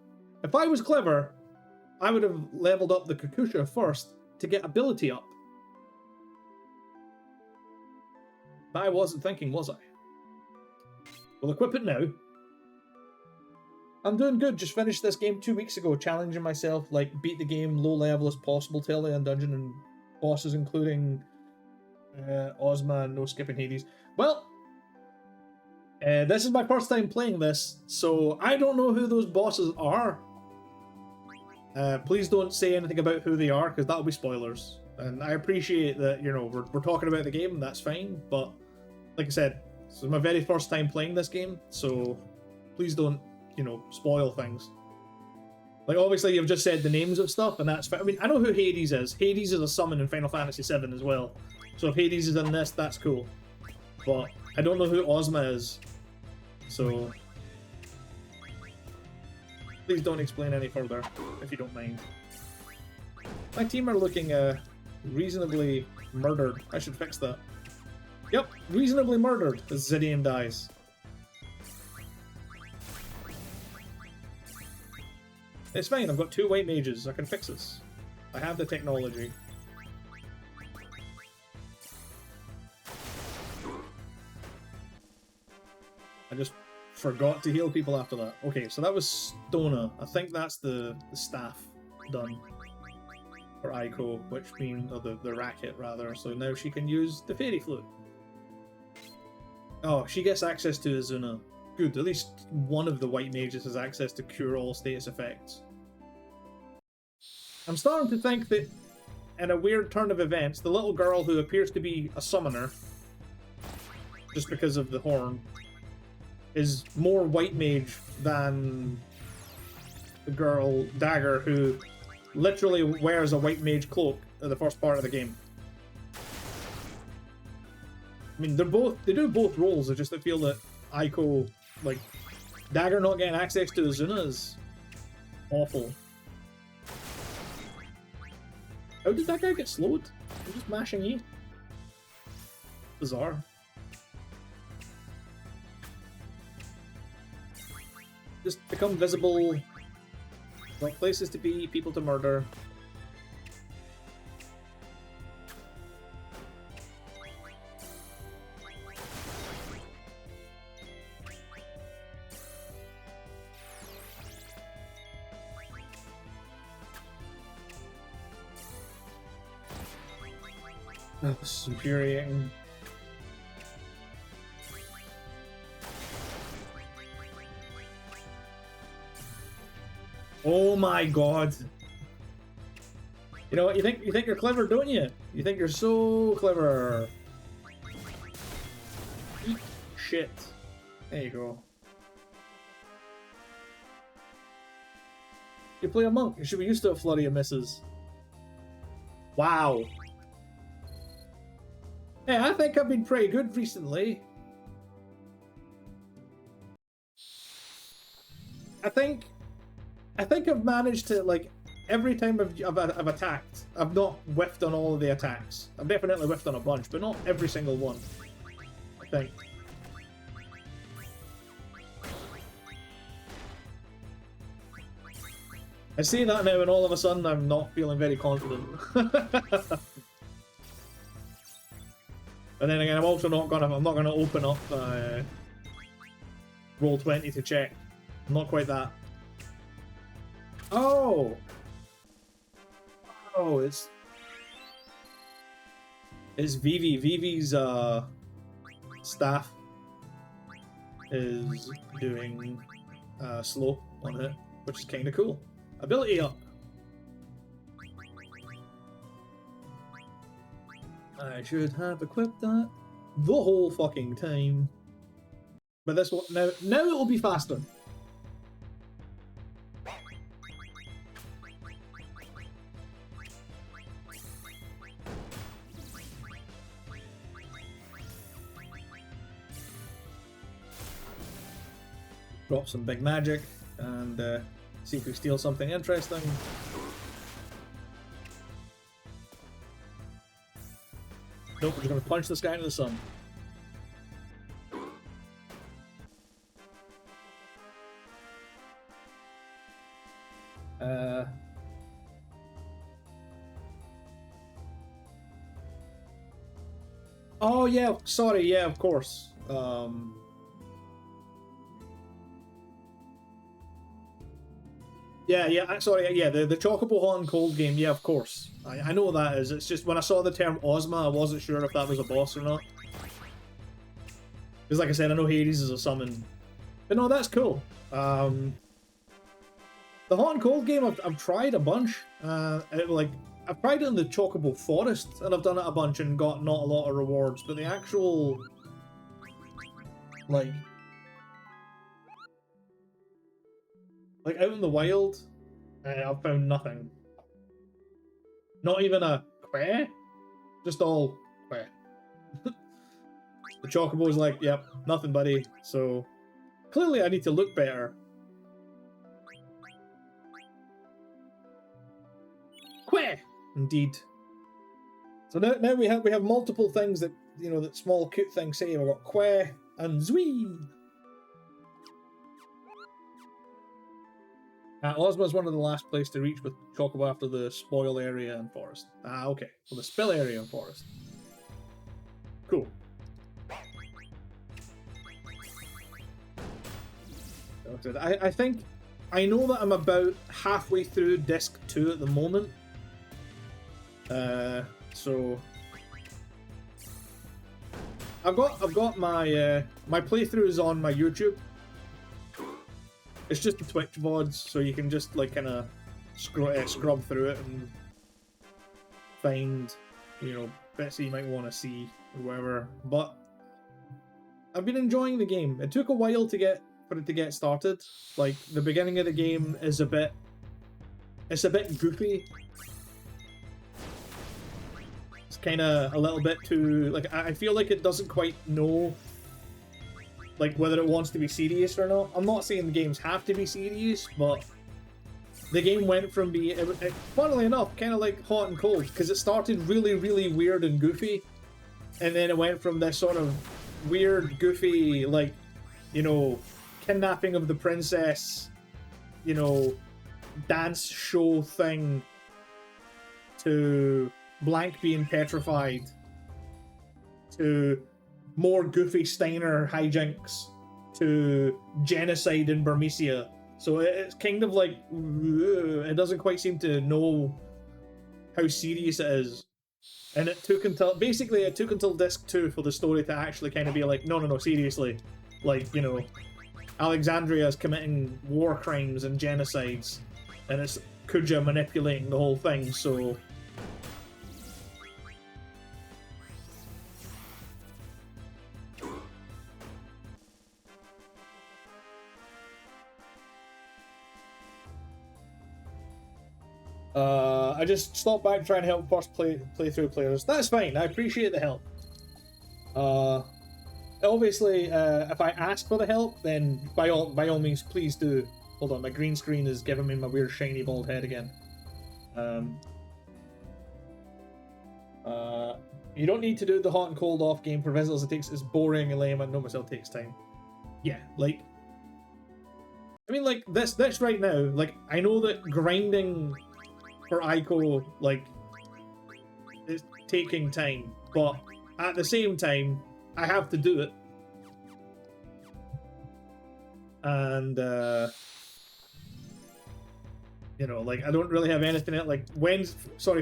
I would have leveled up the Kakusha first to get ability up. But I wasn't thinking, was I? We'll equip it now. I'm doing good. Just finished this game 2 weeks ago, challenging myself, like, beat the game low level as possible till the end dungeon and bosses, including Ozma and no skipping Hades. Well, this is my first time playing this, so I don't know who those bosses are. Please don't say anything about who they are, because that'll be spoilers. And I appreciate that, you know, we're talking about the game, that's fine, but like I said, this is my very first time playing this game, so please don't, you know, spoil things. Like, obviously, you've just said the names of stuff, and that's fine. I mean, I know who Hades is. Hades is a summon in Final Fantasy VII as well. So if Hades is in this, that's cool. But I don't know who Ozma is. So please don't explain any further, if you don't mind. My team are looking reasonably murdered. I should fix that. Yep, reasonably murdered as Zidian dies. It's fine, I've got 2 white mages. I can fix this. I have the technology. I just forgot to heal people after that. Okay, so that was Stona. I think that's the staff done for Aiko, which means, or the racket rather. So now she can use the fairy flute. Oh, she gets access to Azuna. Good, at least one of the white mages has access to cure all status effects. I'm starting to think that, in a weird turn of events, the little girl who appears to be a summoner, just because of the horn, is more white mage than the girl Dagger, who literally wears a white mage cloak at the first part of the game. I mean, they do both roles. I just feel that Aiko, like, Dagger not getting access to Azuna is awful. How did that guy get slowed? I'm just mashing E. Bizarre. Just become visible. Like places to be, people to murder. Oh, this is infuriating. Oh my god. You know what, you think you're clever, don't you? You think you're so clever. Eat shit. There you go. You play a monk, you should be used to a flurry of misses. Wow. Hey, I think I've been pretty good recently. I think I've managed to, like, every time I've attacked, I've not whiffed on all of the attacks. I've definitely whiffed on a bunch, but not every single one. I think. I say that now, and all of a sudden I'm not feeling very confident. And then again, I'm also not gonna open up Roll20 to check. I'm not quite that. Oh! Oh, it's Vivi. Vivi's staff is doing slow on it, which is kind of cool. Ability up. I should have equipped that the whole fucking time. But this will now it will be faster. Drop some big magic and see if we steal something interesting. Nope, we're just gonna punch this guy into the sun. Oh yeah, sorry, yeah, of course. Yeah, sorry, yeah, the Chocobo Hot and Cold game, yeah, of course. I know what that is. It's just when I saw the term Ozma, I wasn't sure if that was a boss or not. Because like I said, I know Hades is a summon. But no, that's cool. The Hot and Cold game, I've tried a bunch. I've tried it in the Chocobo Forest, and I've done it a bunch and got not a lot of rewards, but the actual, like out in the wild, I've found nothing. Not even a queh? Just all queh. The Chocobo's like, yep, nothing, buddy. So, clearly I need to look better. Queh! Indeed. So now we have multiple things that, you know, that small cute things say. We've got queh and zwee. Ozma's one of the last place to reach with Chocobo after the spoil area and forest. Ah, okay. Well, the spill area and forest. Cool. I think I know that I'm about halfway through disc 2 at the moment. So I've got my my playthroughs on my YouTube. It's just the Twitch VODs, so you can just like kind of scrub through it and find, you know, bits that you might want to see or whatever. But I've been enjoying the game. It took a while for it to get started. Like the beginning of the game is a bit goofy. It's kind of a little bit too, like, I feel like it doesn't quite know like whether it wants to be serious or not. I'm not saying the games have to be serious, but the game went from being, funnily enough, kind of like Hot and Cold, because it started really, really weird and goofy, and then it went from this sort of weird, goofy, like, you know, kidnapping of the princess, you know, dance show thing, to Blank being petrified, to more goofy Steiner hijinks, to genocide in Burmecia. So it's kind of like, it doesn't quite seem to know how serious it is. And it took until disc 2 for the story to actually kind of be like, no, seriously. Like, you know, Alexandria is committing war crimes and genocides, and it's Kuja manipulating the whole thing, so... I just stopped by to try and help first playthrough players. That's fine, I appreciate the help. Obviously, if I ask for the help, then by all means, please do. Hold on, my green screen is giving me my weird shiny bald head again. You don't need to do the hot and cold off game for visitors. It's boring and lame. I know myself takes time. Yeah, like, I mean, like this right now. Like, I know that grinding for Ico, like, is taking time, but at the same time, I have to do it. And you know, like, I don't really have anything else. Like,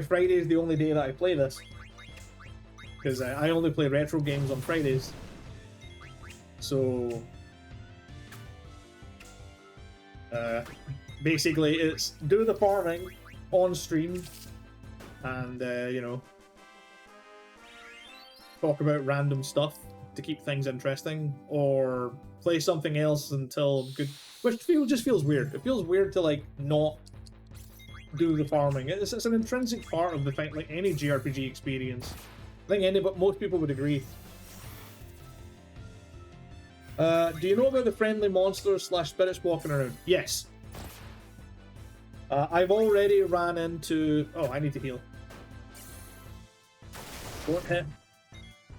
Friday is the only day that I play this, because I only play retro games on Fridays. So basically, it's do the farming on stream, and you know, talk about random stuff to keep things interesting, or play something else until good, which just feels weird. It feels weird to like not do the farming. It's an intrinsic part of the thing, like any JRPG experience. I think but most people would agree. Do you know about the friendly monsters / spirits walking around? Yes. I've already ran into... Oh, I need to heal. Don't hit...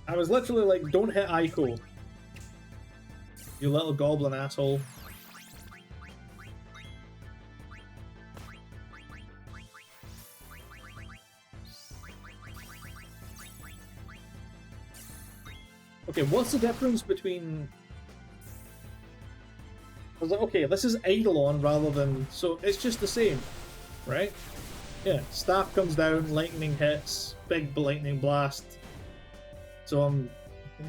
I was literally like, don't hit Ico. You little goblin asshole. Okay, what's the difference between... I was like, okay, this is Eidolon rather than... So it's just the same, right? Yeah, staff comes down, lightning hits, big lightning blast. So I mean,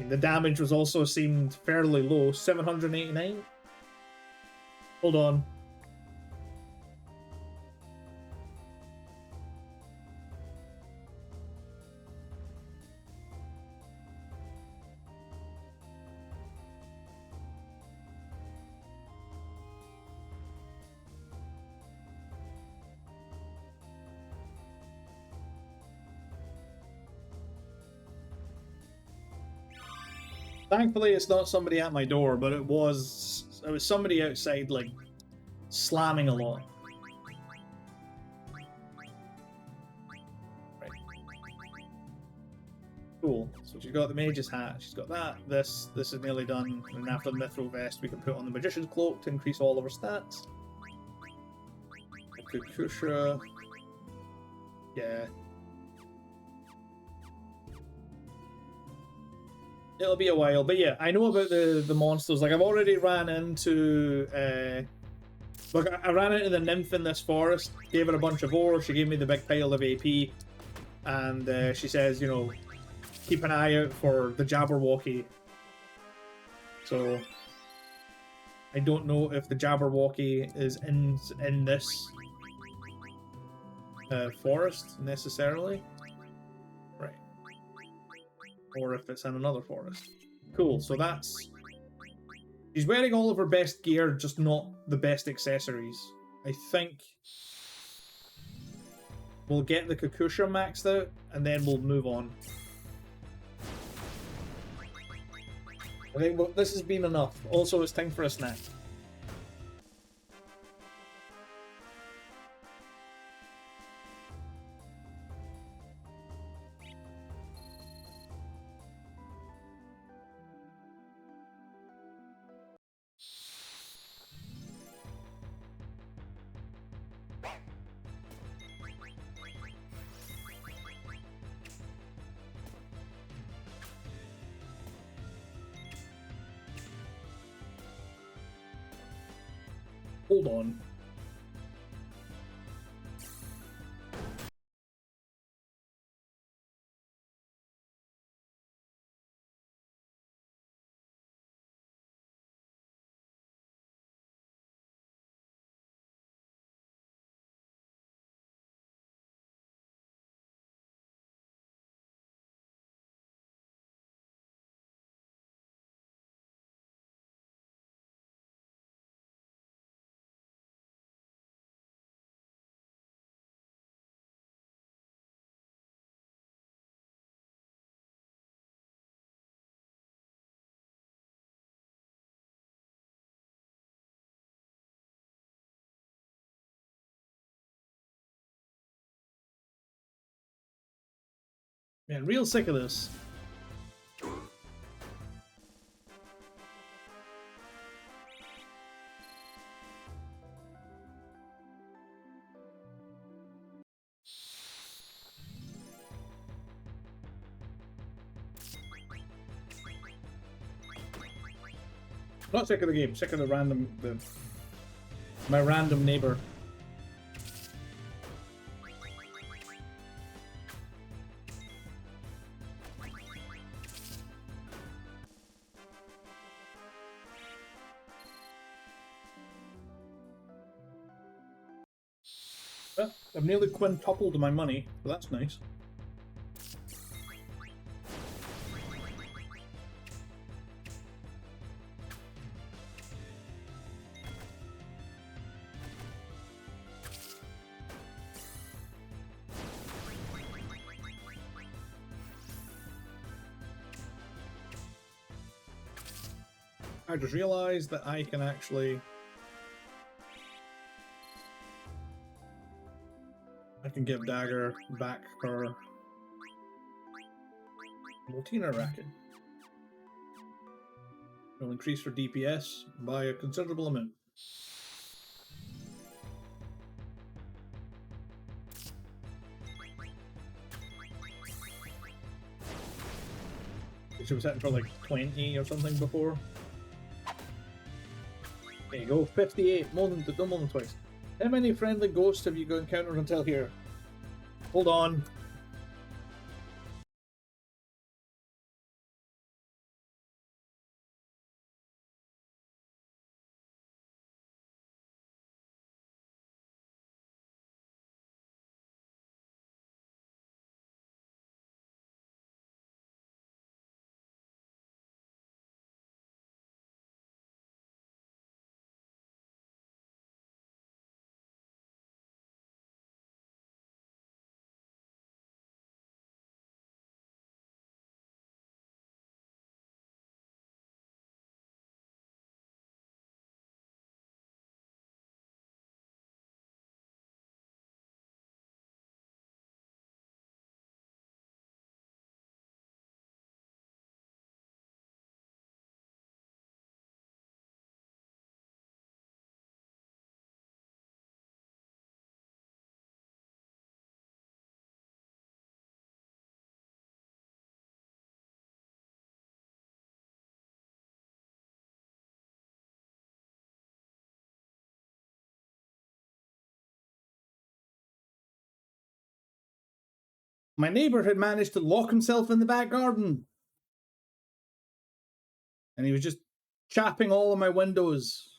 the damage was also seemed fairly low, 789. Hold on. Thankfully, it's not somebody at my door, but it was somebody outside, like, slamming a lot. Right. Cool. So she's got the Mage's Hat, she's got that, this is nearly done, and after the Mithril Vest we can put on the Magician's Cloak to increase all of our stats. Kukusha. Yeah. It'll be a while, but yeah, I know about the monsters. Like, I've already ran into... Look, I ran into the nymph in this forest, gave her a bunch of ore, she gave me the big pile of AP, and she says, you know, keep an eye out for the Jabberwocky. So, I don't know if the Jabberwocky is in this forest, necessarily. Right. Or if it's in another forest. Cool, so that's... She's wearing all of her best gear, just not the best accessories. I think we'll get the Kakusha maxed out, and then we'll move on. I think this has been enough. Also, it's time for a snack. Hold on. Man, real sick of this. Not sick of the game, sick of my random neighbor. Well, I've nearly quintupled my money, so that's nice. I just realized that I can actually... I can give Dagger back her Moltina Racket. It'll increase her DPS by a considerable amount. She was hitting for like 20 or something before. There you go, 58, no more than twice. How many friendly ghosts have you encountered until here? Hold on. My neighbour had managed to lock himself in the back garden. And he was just chapping all of my windows.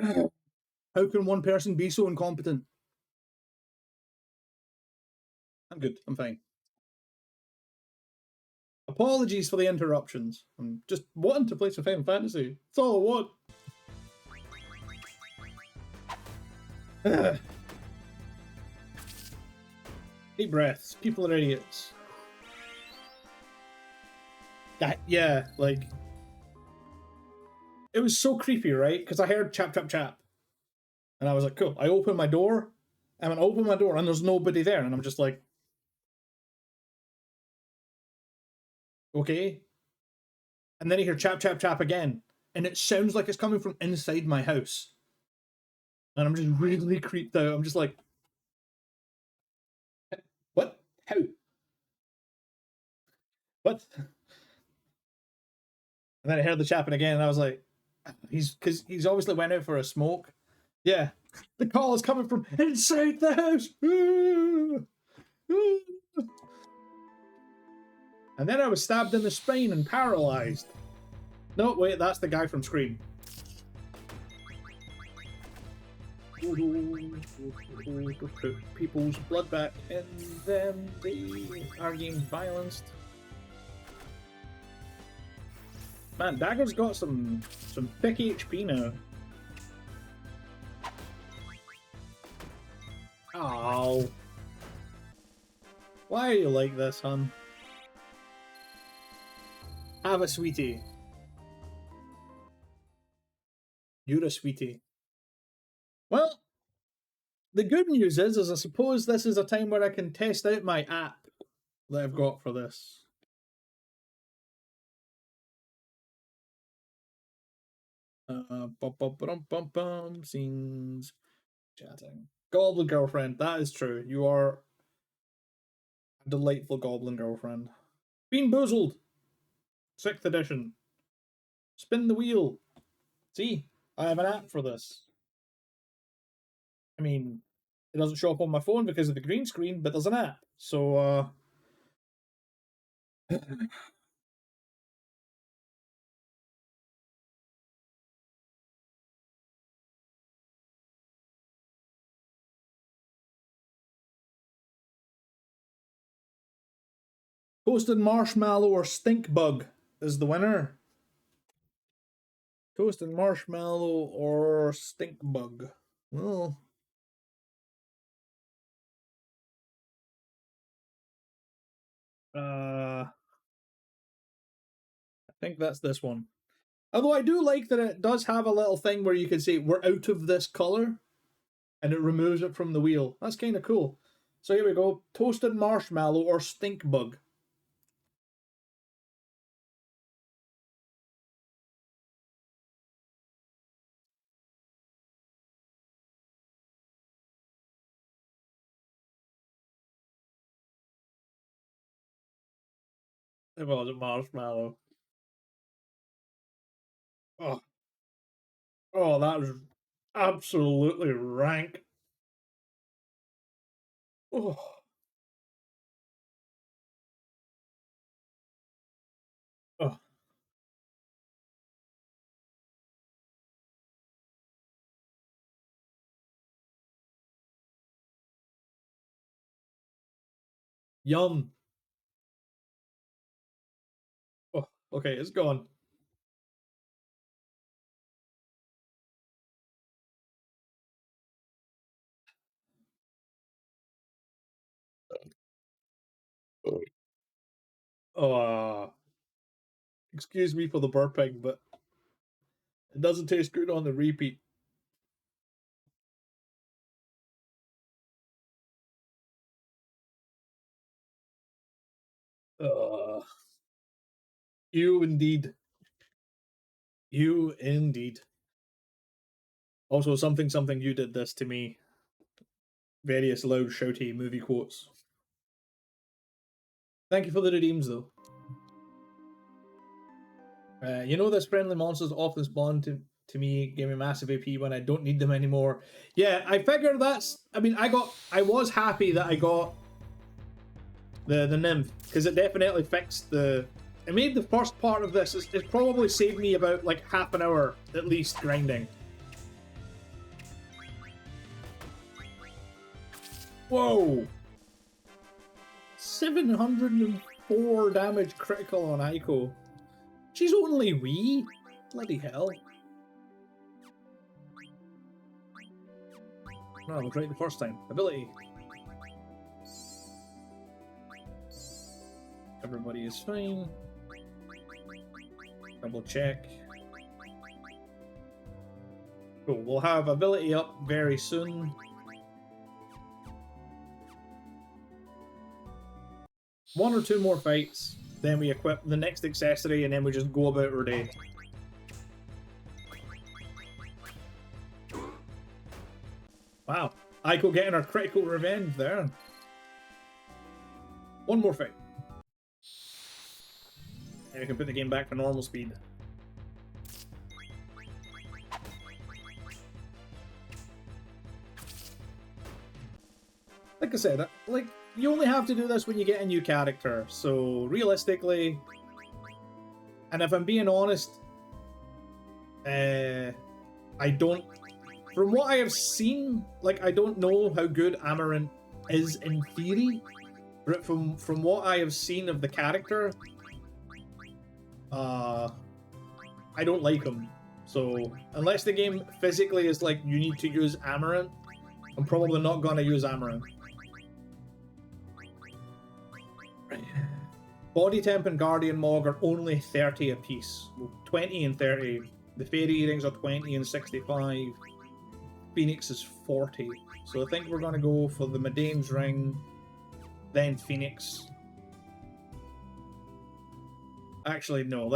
How can one person be so incompetent? I'm good. I'm fine. Apologies for the interruptions. I'm just wanting to play some Final Fantasy. That's all I want. Deep breaths. People are idiots. Yeah, like it was so creepy, right? Because I heard chap chap chap, and I was like, cool. I opened my door, and I open my door, and there's nobody there, and I'm just like, okay. And then I hear chap chap chap again, and it sounds like it's coming from inside my house, and I'm just really creeped out. I'm just like, what? How? What? And then I heard the chapping again, and I was like, because he's obviously went out for a smoke. Yeah, the call is coming from inside the house. And then I was stabbed in the spine and paralyzed. No, wait, that's the guy from Scream. People's blood back, and then they are getting violenced. Man, Dagger's got some thick HP now. Oh. Why are you like this, hun? Have a sweetie. You're a sweetie. Well, the good news is I suppose this is a time where I can test out my app that I've got for this. Scenes, chatting. Goblin girlfriend, that is true. You are a delightful goblin girlfriend. Bean Boozled, 6th edition. Spin the wheel. See, I have an app for this. I mean, it doesn't show up on my phone because of the green screen, but there's an app. So, Toasted Marshmallow or Stink Bug is the winner. Toasted Marshmallow or Stink Bug. Well, I think that's this one. Although I do like that it does have a little thing where you can say we're out of this color, and it removes it from the wheel. That's kind of cool. So here we go: toasted marshmallow or stink bug. It was a marshmallow. Oh, oh, that was absolutely rank. Oh, oh, yum. Oh, okay, it's gone. Oh, excuse me for the burping, but it doesn't taste good on the repeat. Uh, you indeed. You indeed. Also, something you did this to me. Various loud, shouty movie quotes. Thank you for the redeems, though. You know, this friendly monsters often spawn to me, give me massive AP when I don't need them anymore. Yeah, I figure that's. I mean, I was happy that I got the nymph because it definitely fixed the. It made the first part of this. It probably saved me about like half an hour at least grinding. Whoa! 704 damage critical on Aiko. She's only wee. Bloody hell. No, I was right the first time. Ability. Everybody is fine. Double check. Cool. We'll have ability up very soon. One or two more fights, then we equip the next accessory, and then we just go about our day. Wow. Aiko getting her critical revenge there. One more fight. And we can put the game back to normal speed. Like I said, like you only have to do this when you get a new character. So realistically, and if I'm being honest, I don't. From what I have seen, like I don't know how good Amaranth is in theory, but from what I have seen of the character, I don't like him. So unless the game physically is like you need to use Amaranth, I'm probably not gonna use Amaranth. Right. Body Temp and Guardian Mog are only 30 apiece. 20 and 30. The Fairy Earrings are 20 and 65. Phoenix is 40. So I think we're going to go for the Medane's Ring, then Phoenix. Actually, no.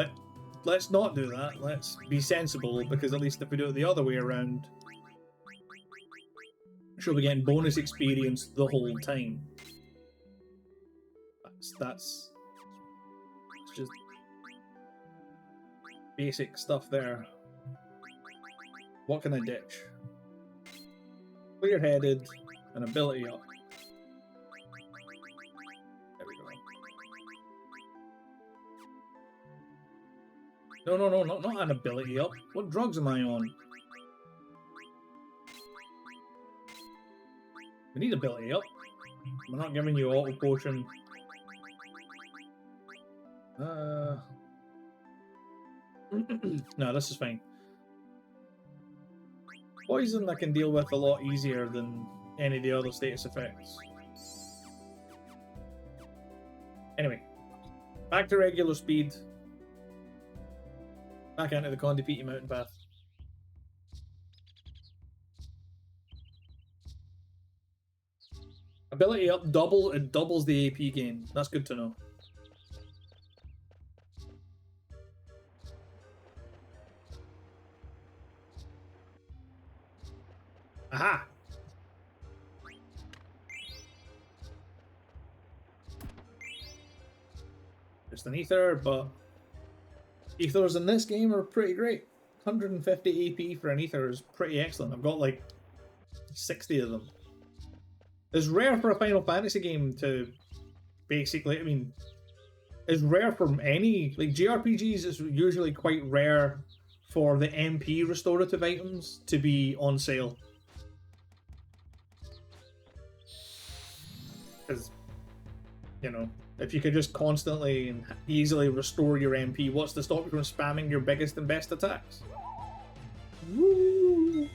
Let's not do that. Let's be sensible, because at least if we do it the other way around, she'll be getting bonus experience the whole time. That's just basic stuff there. What can I ditch? Clear-headed, and ability up. There we go. No, not an ability up. What drugs am I on? We need ability up. We're not giving you auto potion. No, this is fine. Poison I can deal with a lot easier than any of the other status effects. Anyway, back to regular speed. Back into the Kondipiti mountain path. Ability up it doubles the AP gain. That's good to know. Aha! just an ether, but ethers in this game are pretty great. 150 AP for an ether is pretty excellent. I've got like 60 of them. It's rare for a Final Fantasy game to basically, I mean, it's rare from any, like JRPGs is usually quite rare for the MP restorative items to be on sale. Because, you know, if you could just constantly and easily restore your MP, what's to stop you from spamming your biggest and best attacks? Woo!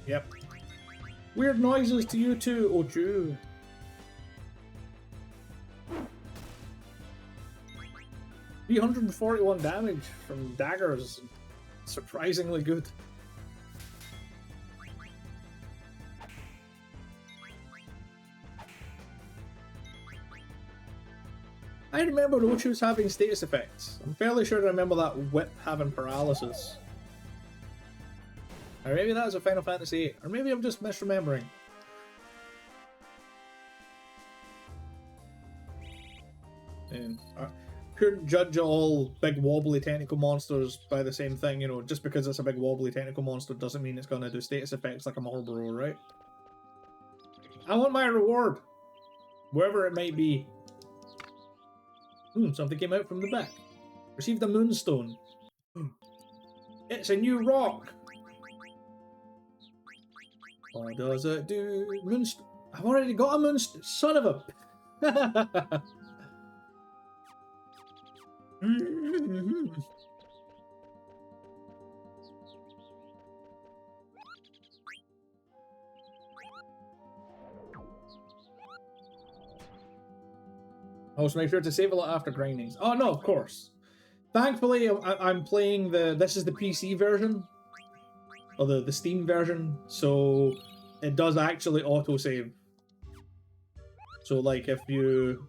Yep. Weird noises to you too, Oju. $341 damage from daggers. Surprisingly good. I remember Ochu's having status effects. I'm fairly sure I remember that whip having paralysis. Or maybe that was a Final Fantasy VIII. Or maybe I'm just misremembering. And couldn't judge all big wobbly technical monsters by the same thing, you know, just because it's a big wobbly technical monster doesn't mean it's gonna do status effects like a Marlboro, right? I want my reward! Wherever it might be. Something came out from the back. Received a moonstone. It's a new rock! What does it do? Moonstone. I've already got a moonstone. Son of a. Also, make sure to save a lot after grinding. Oh no, of course. Thankfully, I'm playing this is the PC version. Or the Steam version, so it does actually autosave. So like if you...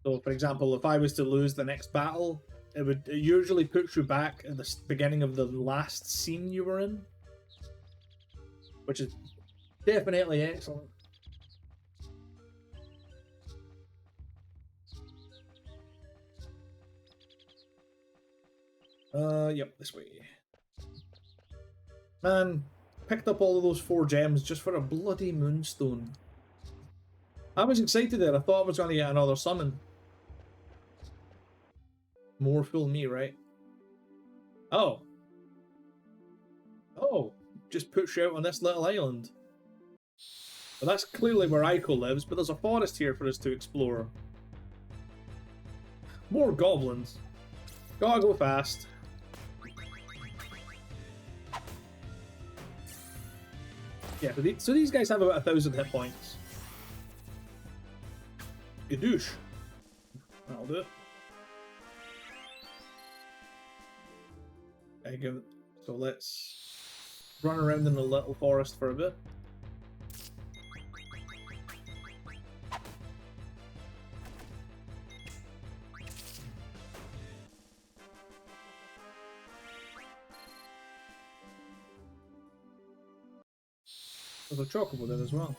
So for example, if I was to lose the next battle, it usually puts you back at the beginning of the last scene you were in. Which is definitely excellent. Yep, this way. Man, picked up all of those 4 gems just for a bloody moonstone. I was excited there, I thought I was going to get another summon. More fool me, right? Oh. Oh, just puts you out on this little island. Well, that's clearly where Aiko lives, but there's a forest here for us to explore. More goblins. Gotta go fast. Yeah, so these guys have about 1,000 hit points. Gadoosh. That'll do it. Okay, good. So let's run around in the little forest for a bit. There's a chocobo there as well.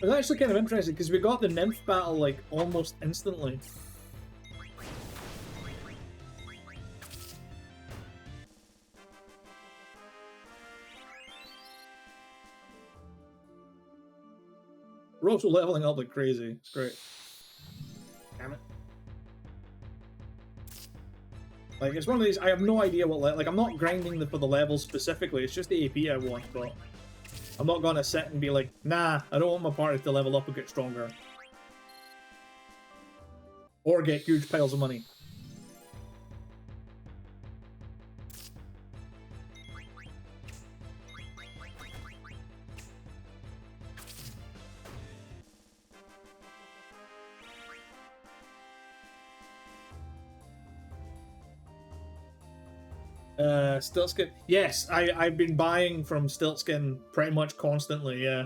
It's actually kind of interesting because we got the nymph battle like almost instantly. We're also leveling up like crazy. It's great. Damn it. Like, it's one of these, I have no idea what, like, I'm not grinding for the levels specifically, it's just the AP I want, but I'm not gonna sit and be like, nah, I don't want my party to level up and get stronger. Or get huge piles of money. Stiltskin. Yes, I've been buying from Stiltskin pretty much constantly, yeah.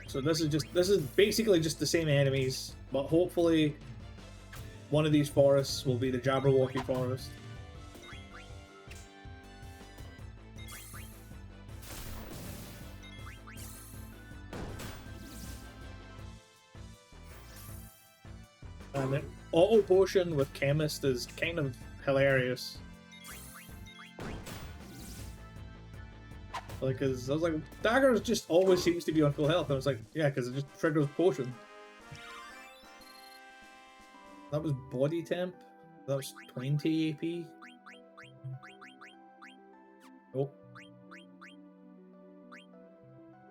So this is basically just the same enemies, but hopefully one of these forests will be the Jabberwocky forest. potion with Chemist is kind of hilarious. Like, cause I was like, Dagger just always seems to be on full health. And I was like, yeah, because it just triggers potion. That was body temp. That was 20 AP. Oh.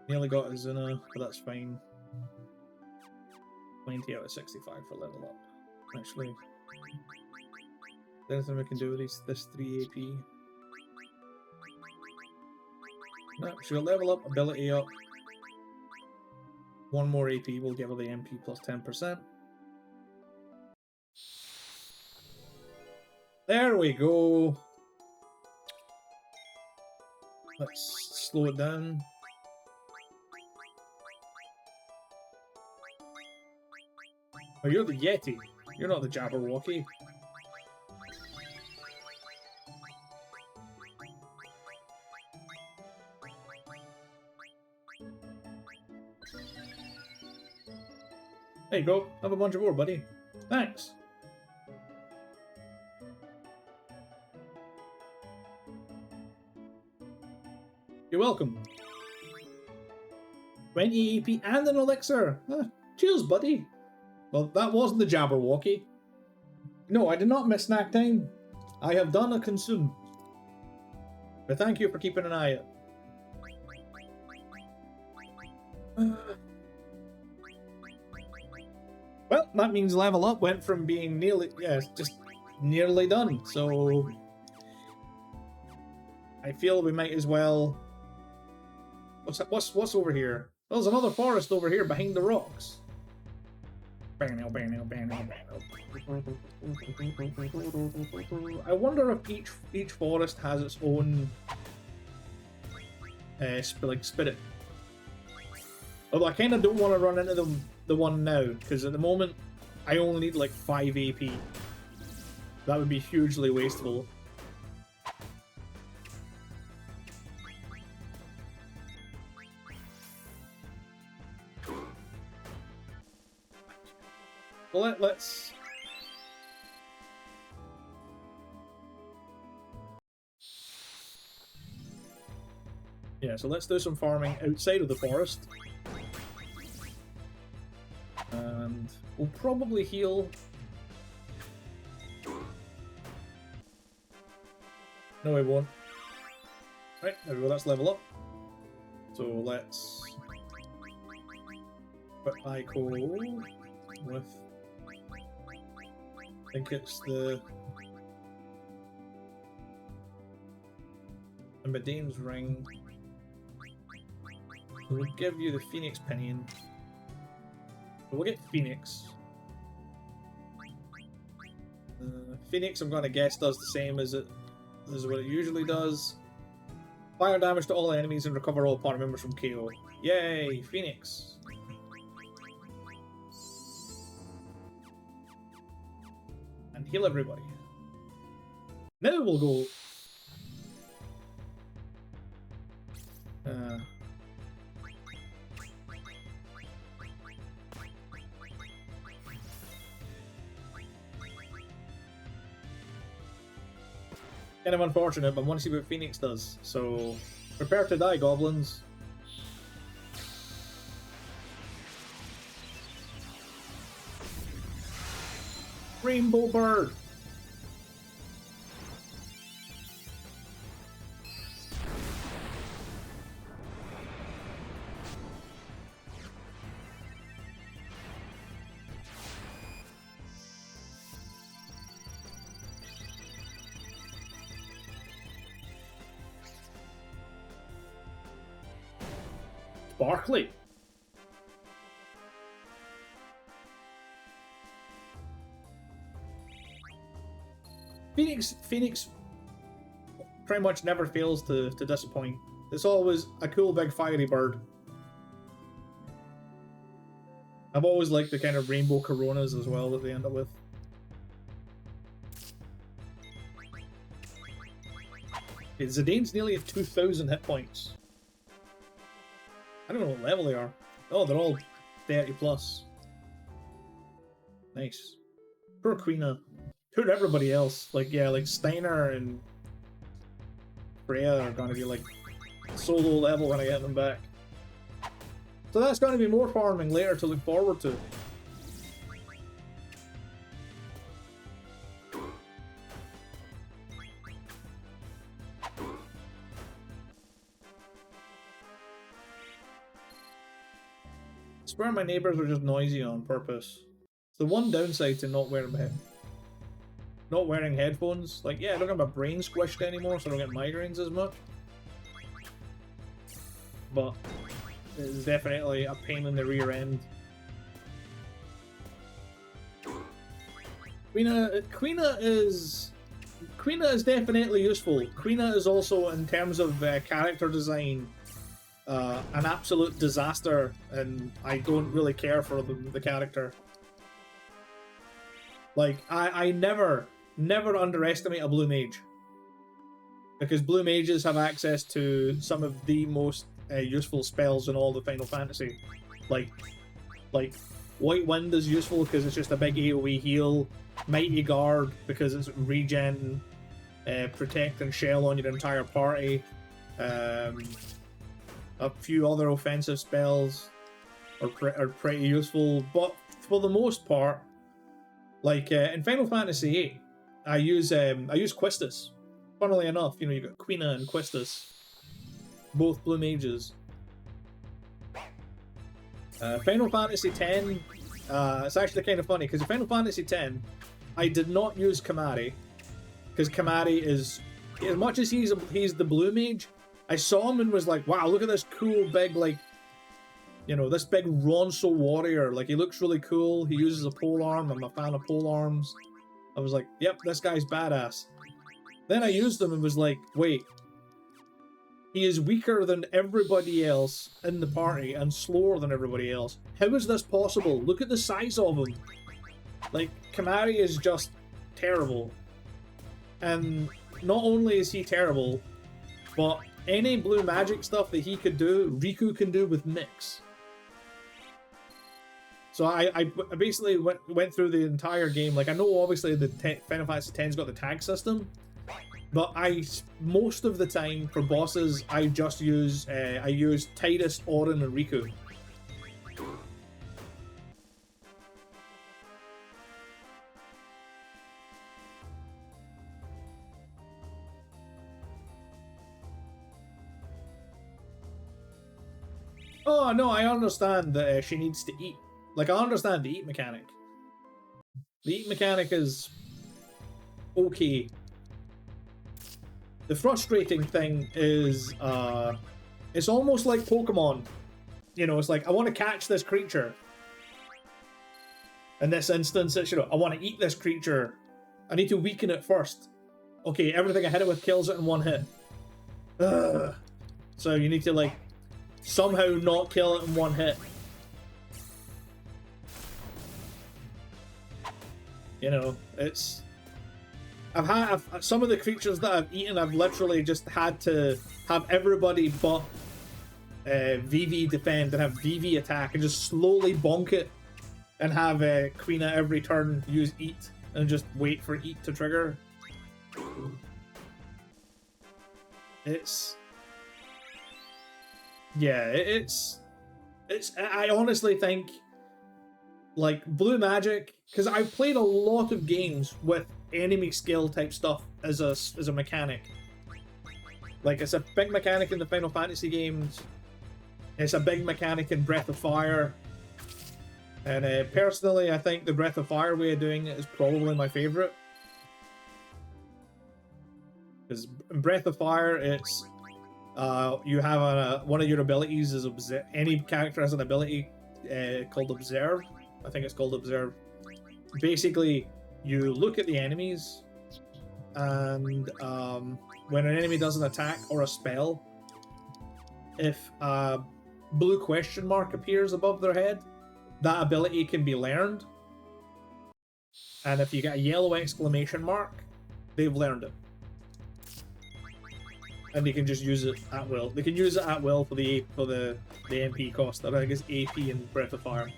Nearly got a Zuna, but that's fine. 20 out of 65 for level up. Actually. Is there anything we can do with this 3 AP? No, she'll level up, ability up. 1 more AP will give her the MP plus 10%. There we go. Let's slow it down. Oh, you're the Yeti. You're not the Jabberwocky. There you go. Have a bunch of ore, buddy. Thanks. You're welcome. 20 EP and an elixir. Cheers, buddy. Well, that wasn't the Jabberwocky. No, I did not miss snack time. I have done a consume. But thank you for keeping an eye out. Well, that means level up went from being nearly, yeah, just nearly done. So I feel we might as well. What's over here? Oh, there's another forest over here behind the rocks. I wonder if each forest has its own like spirit. Although I kind of don't want to run into the one now, because at the moment I only need like 5 AP. That would be hugely wasteful. Well, let's... Yeah, so let's do some farming outside of the forest. And we'll probably heal... No, we won't. Right, there we go, that's level up. So let's... put Ico with... I think it's the Medane's ring. We'll give you the Phoenix Pinion. We'll get Phoenix. Phoenix, I'm gonna guess, does the same as what it usually does. Fire damage to all enemies and recover all party members from KO. Yay, Phoenix! And heal everybody. Now we'll go. Kind of unfortunate, but I want to see what Phoenix does. So, prepare to die, goblins. Rainbow bird. Barkley. Phoenix pretty much never fails to disappoint. It's always a cool big fiery bird. I've always liked the kind of rainbow coronas as well that they end up with. Okay, Zidane's nearly at 2,000 hit points. I don't know what level they are. Oh, they're all 30 plus. Nice. Poor Queena. Poor everybody else. Like, yeah, like Steiner and Freya are gonna be like so low level when I get them back. So that's gonna be more farming later to look forward to. I swear my neighbors are just noisy on purpose. It's the one downside to not wearing headphones. Like, yeah, I don't get my brain squished anymore, so I don't get migraines as much. But it's definitely a pain in the rear end. Queena is definitely useful. Queena is also, in terms of character design, an absolute disaster, and I don't really care for the character. Like, I never underestimate a blue mage, because blue mages have access to some of the most useful spells in all the Final Fantasy. Like White Wind is useful because it's just a big AoE heal. Mighty Guard because it's regen, protect and shell on your entire party. A few other offensive spells are pretty useful, but for the most part, like in Final Fantasy VIII, I use Quistis. Funnily enough, you know, you got Queena and Quistis, both blue mages. Final Fantasy X, it's actually kind of funny because in Final Fantasy X, I did not use Kamari, because Kamari is, as much as he's the blue mage, I saw him and was like, wow, look at this cool big, like, you know, this big Ronso warrior. Like, he looks really cool. He uses a polearm. I'm a fan of polearms. I was like, yep, this guy's badass. Then I used him and was like, wait, he is weaker than everybody else in the party and slower than everybody else. How is this possible? Look at the size of him. Like, Kamari is just terrible. And not only is he terrible, but any blue magic stuff that he could do, Riku can do with Nyx. So I basically went through the entire game. Like, I know obviously the Final Fantasy X's got the tag system, but most of the time for bosses I just use Tidus, Auron, and Riku. Oh no, I understand that she needs to eat. Like, I understand the eat mechanic. The eat mechanic is okay. The frustrating thing is, it's almost like Pokemon. You know, it's like, I want to catch this creature. In this instance, it's, you know, I want to eat this creature. I need to weaken it first. Okay, everything I hit it with kills it in one hit. Ugh. So you need to, like, somehow not kill it in one hit. You know, it's... some of the creatures that I've eaten, I've literally just had to have everybody but VV defend and have VV attack and just slowly bonk it and have Queena every turn use eat and just wait for eat to trigger. It's... Yeah, it's... I honestly think, like, blue magic, because I've played a lot of games with enemy skill type stuff as a mechanic. Like, it's a big mechanic in the Final Fantasy games. It's a big mechanic in Breath of Fire. And personally, I think the Breath of Fire way of doing it is probably my favourite. Because in Breath of Fire, it's... you have one of your abilities is observe. Any character has an ability called Observe. I think it's called Observe. Basically, you look at the enemies, and when an enemy does an attack or a spell, if a blue question mark appears above their head, that ability can be learned. And if you get a yellow exclamation mark, they've learned it. And they can just use it at will. They can use it at will for the MP cost. I think it's AP in Breath of Fire.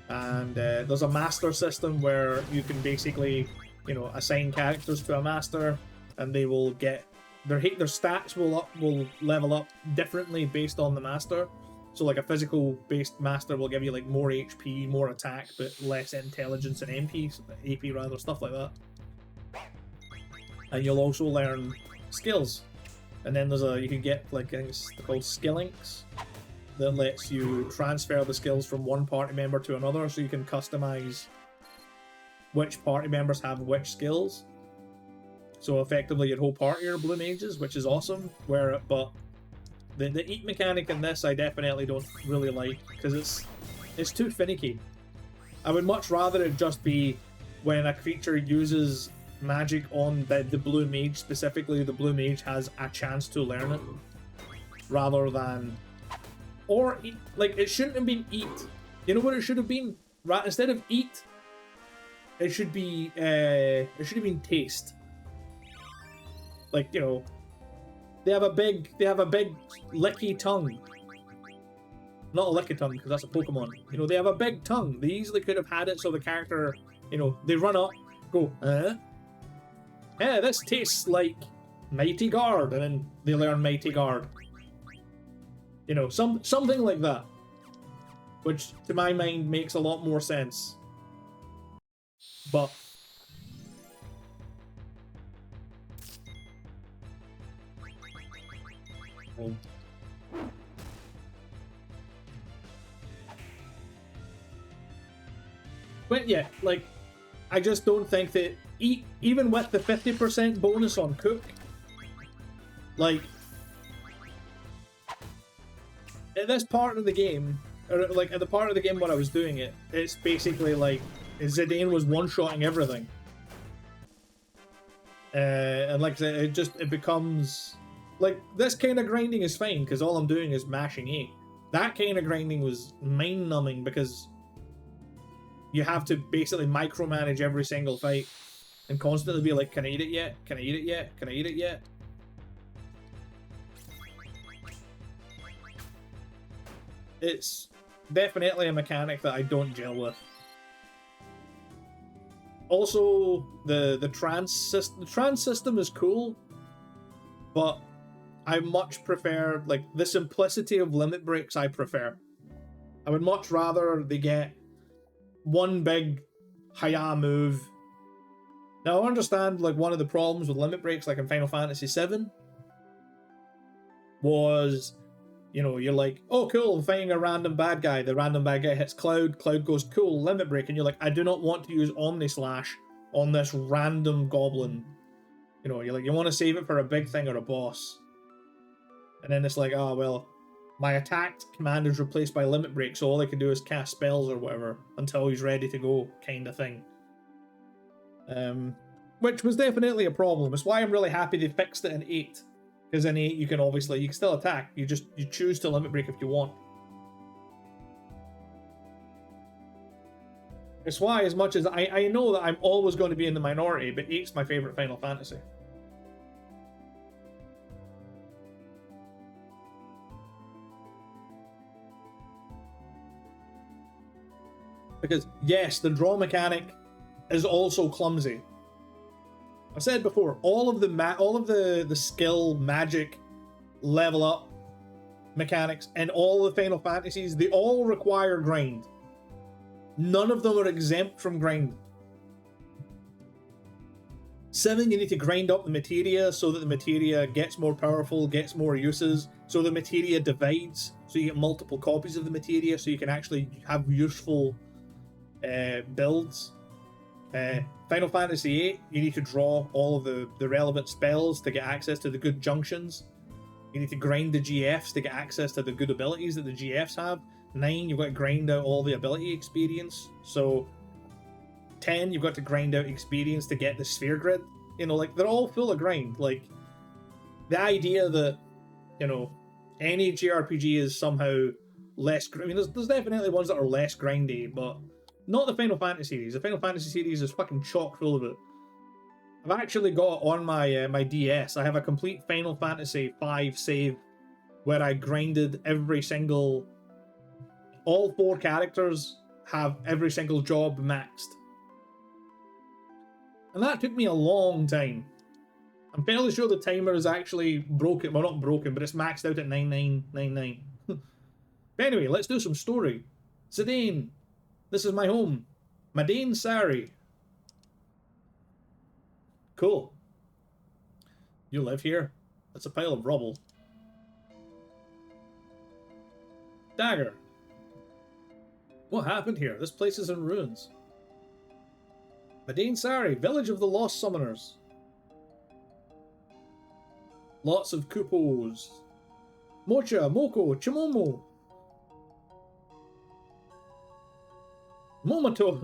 And there's a master system where you can basically, you know, assign characters to a master, and they will get their stats will level up differently based on the master. So like a physical based master will give you like more HP, more attack, but less intelligence and AP rather, stuff like that. And you'll also learn skills. And then there's you can get like things called skill links that lets you transfer the skills from one party member to another, so you can customize which party members have which skills. So effectively your whole party are blue mages, which is awesome. But the eat mechanic in this I definitely don't really like, because it's too finicky. I would much rather it just be when a creature uses magic on the blue mage specifically, the blue mage has a chance to learn it, rather than or eat. Like, it shouldn't have been eat. You know what it should have been? Right, instead of eat, it should be taste. Like, you know, they have a big licky tongue. Not a licky tongue, because that's a Pokemon. You know, they have a big tongue. They easily could have had it so the character, you know, they run up, go, yeah, this tastes like Mighty Guard, and then they learn Mighty Guard. You know, something like that. Which, to my mind, makes a lot more sense. But but yeah, like, I just don't think that even with the 50% bonus on Cook, like, at this part of the game, or like at the part of the game when I was doing it, it's basically like Zidane was one-shotting everything. And like I said, it becomes like, this kind of grinding is fine because all I'm doing is mashing A. That kind of grinding was mind-numbing because you have to basically micromanage every single fight and constantly be like, can I eat it yet? Can I eat it yet? Can I eat it yet? It's definitely a mechanic that I don't gel with. Also, the trans system is cool, but I much prefer, like, the simplicity of limit breaks I prefer. I would much rather they get one big Haya move. Now, I understand, like, one of the problems with limit breaks, like in Final Fantasy VII, was, you know, you're like, oh cool, I'm fighting a random bad guy. The random bad guy hits Cloud. Cloud goes, cool, limit break. And you're like, I do not want to use Omni Slash on this random goblin. You know, you're like, you want to save it for a big thing or a boss. And then it's like, oh, well, my attack command is replaced by limit break, so all I can do is cast spells or whatever until he's ready to go, kind of thing. Which was definitely a problem. It's why I'm really happy they fixed it in 8. Because in 8 you can still attack. You choose to limit break if you want. It's why, as much as I know that I'm always going to be in the minority, but 8's my favourite Final Fantasy. Because, yes, the draw mechanic is also clumsy. I've said before, all of the skill, magic, level up mechanics, and all the Final Fantasies, they all require grind. None of them are exempt from grind. 7, you need to grind up the materia so that the materia gets more powerful, gets more uses, so the materia divides, so you get multiple copies of the materia, so you can actually have useful builds. Final Fantasy VIII, you need to draw all of the relevant spells to get access to the good junctions. You need to grind the GFs to get access to the good abilities that the GFs have. 9, you've got to grind out all the ability experience. So 10, you've got to grind out experience to get the sphere grid. You know, like, they're all full of grind. Like, the idea that, you know, any JRPG is somehow less... I mean, there's definitely ones that are less grindy, but not the Final Fantasy series. The Final Fantasy series is fucking chock full of it. I've actually got on my my DS, I have a complete Final Fantasy V save where I grinded every single... All 4 characters have every single job maxed. And that took me a long time. I'm fairly sure the timer is actually broken. Well, not broken, but it's maxed out at 9999. But anyway, let's do some story. Zidane, this is my home. Madain Sari. Cool. You live here? That's a pile of rubble. Dagger. What happened here? This place is in ruins. Madain Sari, village of the lost summoners. Lots of kupos. Mocha, Moko, Chimomo. Momatos,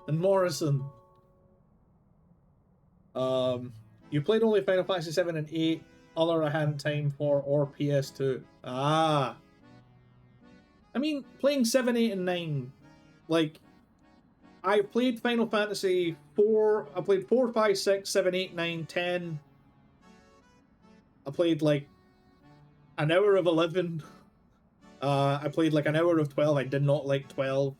and Morrison. You played only Final Fantasy 7 and 8, other I hadn't time for, or PS2. Ah. I mean, playing 7, 8, and 9, like, I played Final Fantasy 4, I played 4, 5, 6, 7, 8, 9, 10. I played, like, an hour of 11. I played, like, an hour of 12. I did not like 12.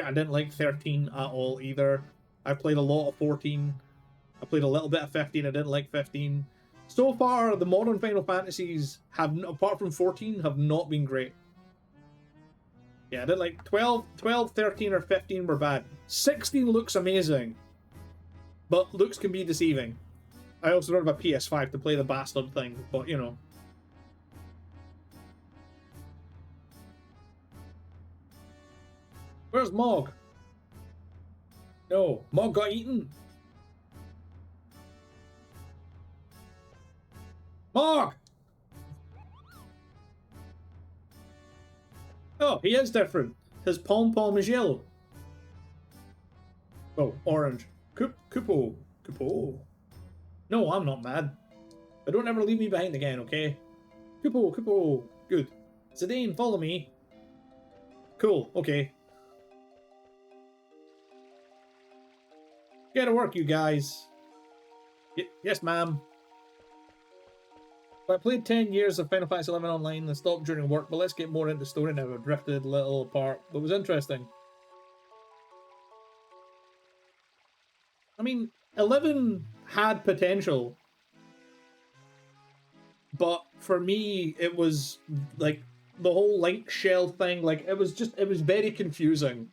I didn't like 13 at all, either. I played a lot of 14. I played a little bit of 15. I didn't like 15. So far, the modern Final Fantasies, have, apart from 14, have not been great. Yeah, I didn't like 12, 13, or 15 were bad. 16 looks amazing, but looks can be deceiving. I also don't have a PS5 to play the bastard thing, but you know. Where's Mog? No, Mog got eaten. Mog! Oh, he is different. His pom-pom is yellow. Oh, orange. Kupo. No, I'm not mad. But don't ever leave me behind again, okay? Kupo. Good. Zidane, follow me. Cool, okay. Get to work, you guys. Yes, ma'am. I played 10 years of Final Fantasy 11 online and stopped during work, but let's get more into the story now. I've drifted a little apart, but it was interesting. I mean, 11 had potential, but for me, it was like the whole Link shell thing, like it was very confusing.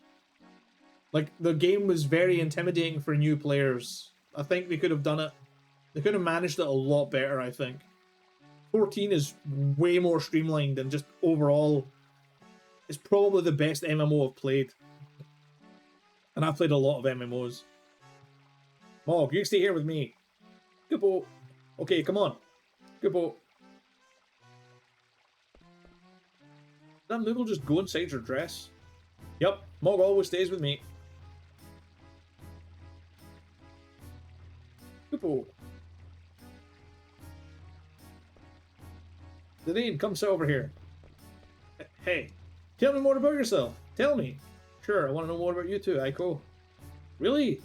Like the game was very intimidating for new players. I think they could have done it. They could have managed it a lot better, I think. 14 is way more streamlined and just overall is probably the best MMO I've played. And I've played a lot of MMOs. Mog, you stay here with me. Kupo. Okay, come on. Kupo. Did that noodle just go inside your dress? Yep, Mog always stays with me. Kupo. Zidane, come sit over here. Hey, tell me more about yourself. Tell me. Sure, I want to know more about you too, Aiko. Really?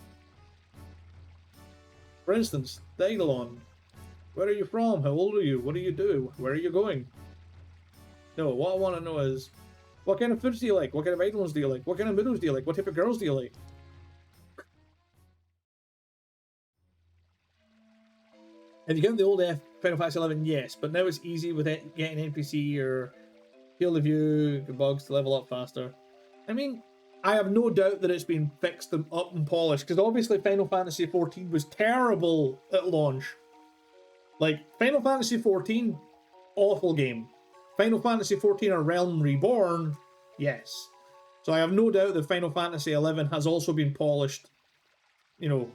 For instance, Daedalon. Where are you from? How old are you? What do you do? Where are you going? No, what I want to know is, what kind of foods do you like? What kind of items do you like? What kind of noodles do you like? What type of girls do you like? Have you gotten the old Final Fantasy 11? Yes, but now it's easy with getting NPC or field of view bugs to level up faster. I mean, I have no doubt that it's been fixed and up and polished, because obviously Final Fantasy 14 was terrible at launch. Like, Final Fantasy 14, awful game. Final Fantasy 14 A Realm Reborn, yes. So I have no doubt that Final Fantasy 11 has also been polished, you know,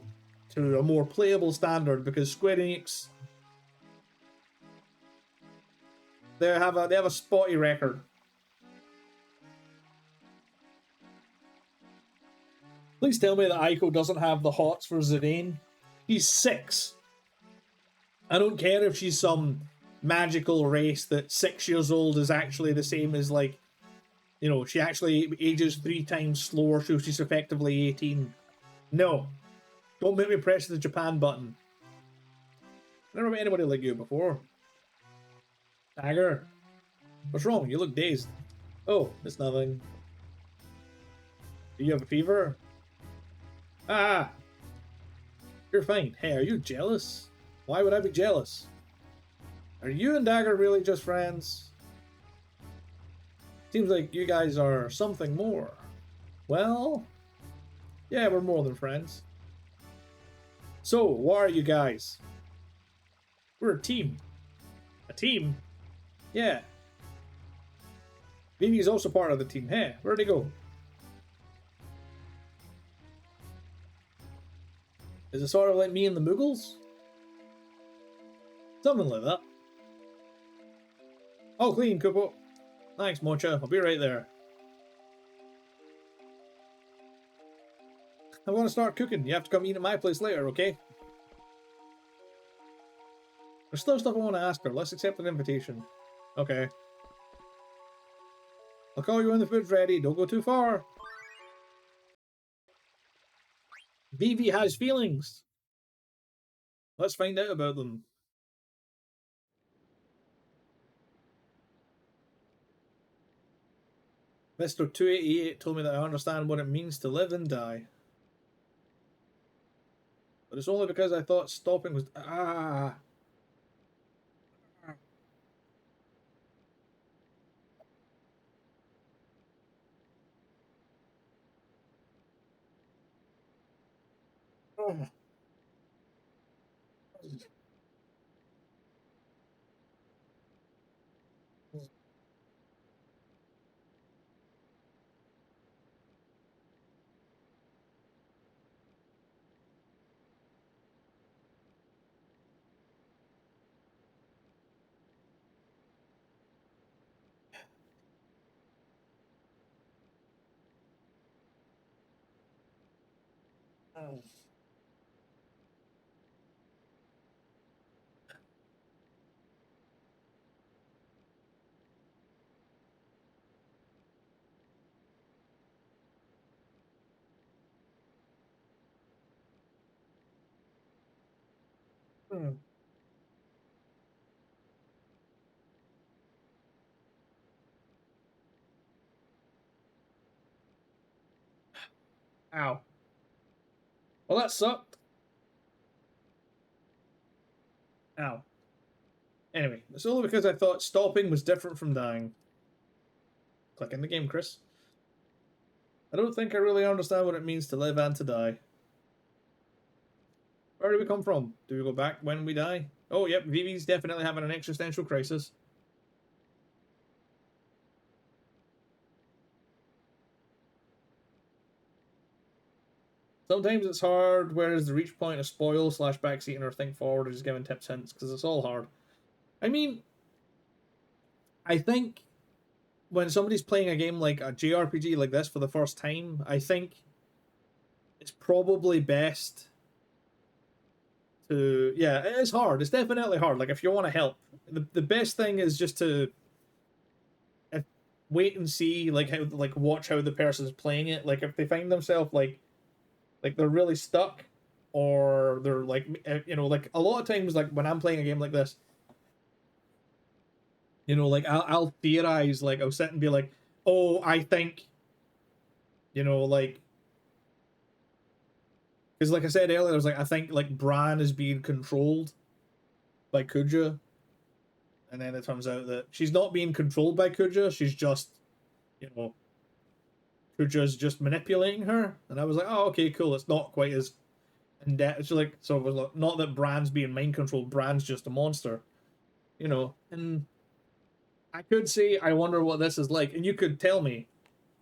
to a more playable standard, because Square Enix, they have a spotty record. Please tell me that Aiko doesn't have the hots for Zidane. He's 6. I don't care if she's some magical race that 6 years old is actually the same as, like, you know, she actually ages 3 times slower, so she's effectively 18. No. Don't make me press the Japan button. I've never met anybody like you before. Dagger. What's wrong? You look dazed. Oh, it's nothing. Do you have a fever? Ah, you're fine. Hey, are you jealous? Why would I be jealous? Are you and Dagger really just friends? Seems like you guys are something more. Well, yeah, we're more than friends. So, what are you guys? We're a team. A team? Yeah. Vivi's also part of the team. Hey, where'd he go? Is it sort of like me and the Muggles? Something like that. All clean, Kupo. Thanks, Mocha. I'll be right there. I'm going to start cooking. You have to come eat at my place later, okay? There's still stuff I want to ask her. Let's accept an invitation. Okay. I'll call you when the food's ready. Don't go too far. Vivi has feelings. Let's find out about them. Mr. 288 told me that I understand what it means to live and die. But it's only because I thought stopping was... Ah! Ow. Well, that sucked. Ow. Anyway, it's only because I thought stopping was different from dying. Click in the game, Chris. I don't think I really understand what it means to live and to die. Where do we come from? Do we go back when we die? Oh, yep, Vivi's definitely having an existential crisis. Sometimes it's hard, whereas the reach point of spoil slash backseating or think forward or just giving tips hints, because it's all hard. I mean, I think when somebody's playing a game like a JRPG like this for the first time, I think it's probably best to... Yeah, it is hard. It's definitely hard. Like, if you want to help, the best thing is just to wait and see, like, how, like, watch how the person's playing it. Like, if they find themselves, like they're really stuck, or they're like, like a lot of times, like when I'm playing a game like this, like I'll theorize, like I'll sit and be like, oh, I think, like, because like I said earlier, I was like, I think like Bran is being controlled by Kuja, and then it turns out that she's not being controlled by Kuja. She's just, you know, Kuja's just manipulating her, and I was like, oh, okay, cool. It's not quite as in depth. It's like, so it was like, not that Bran's being mind controlled. Bran's just a monster, and I could say, I wonder what this is like, and you could tell me,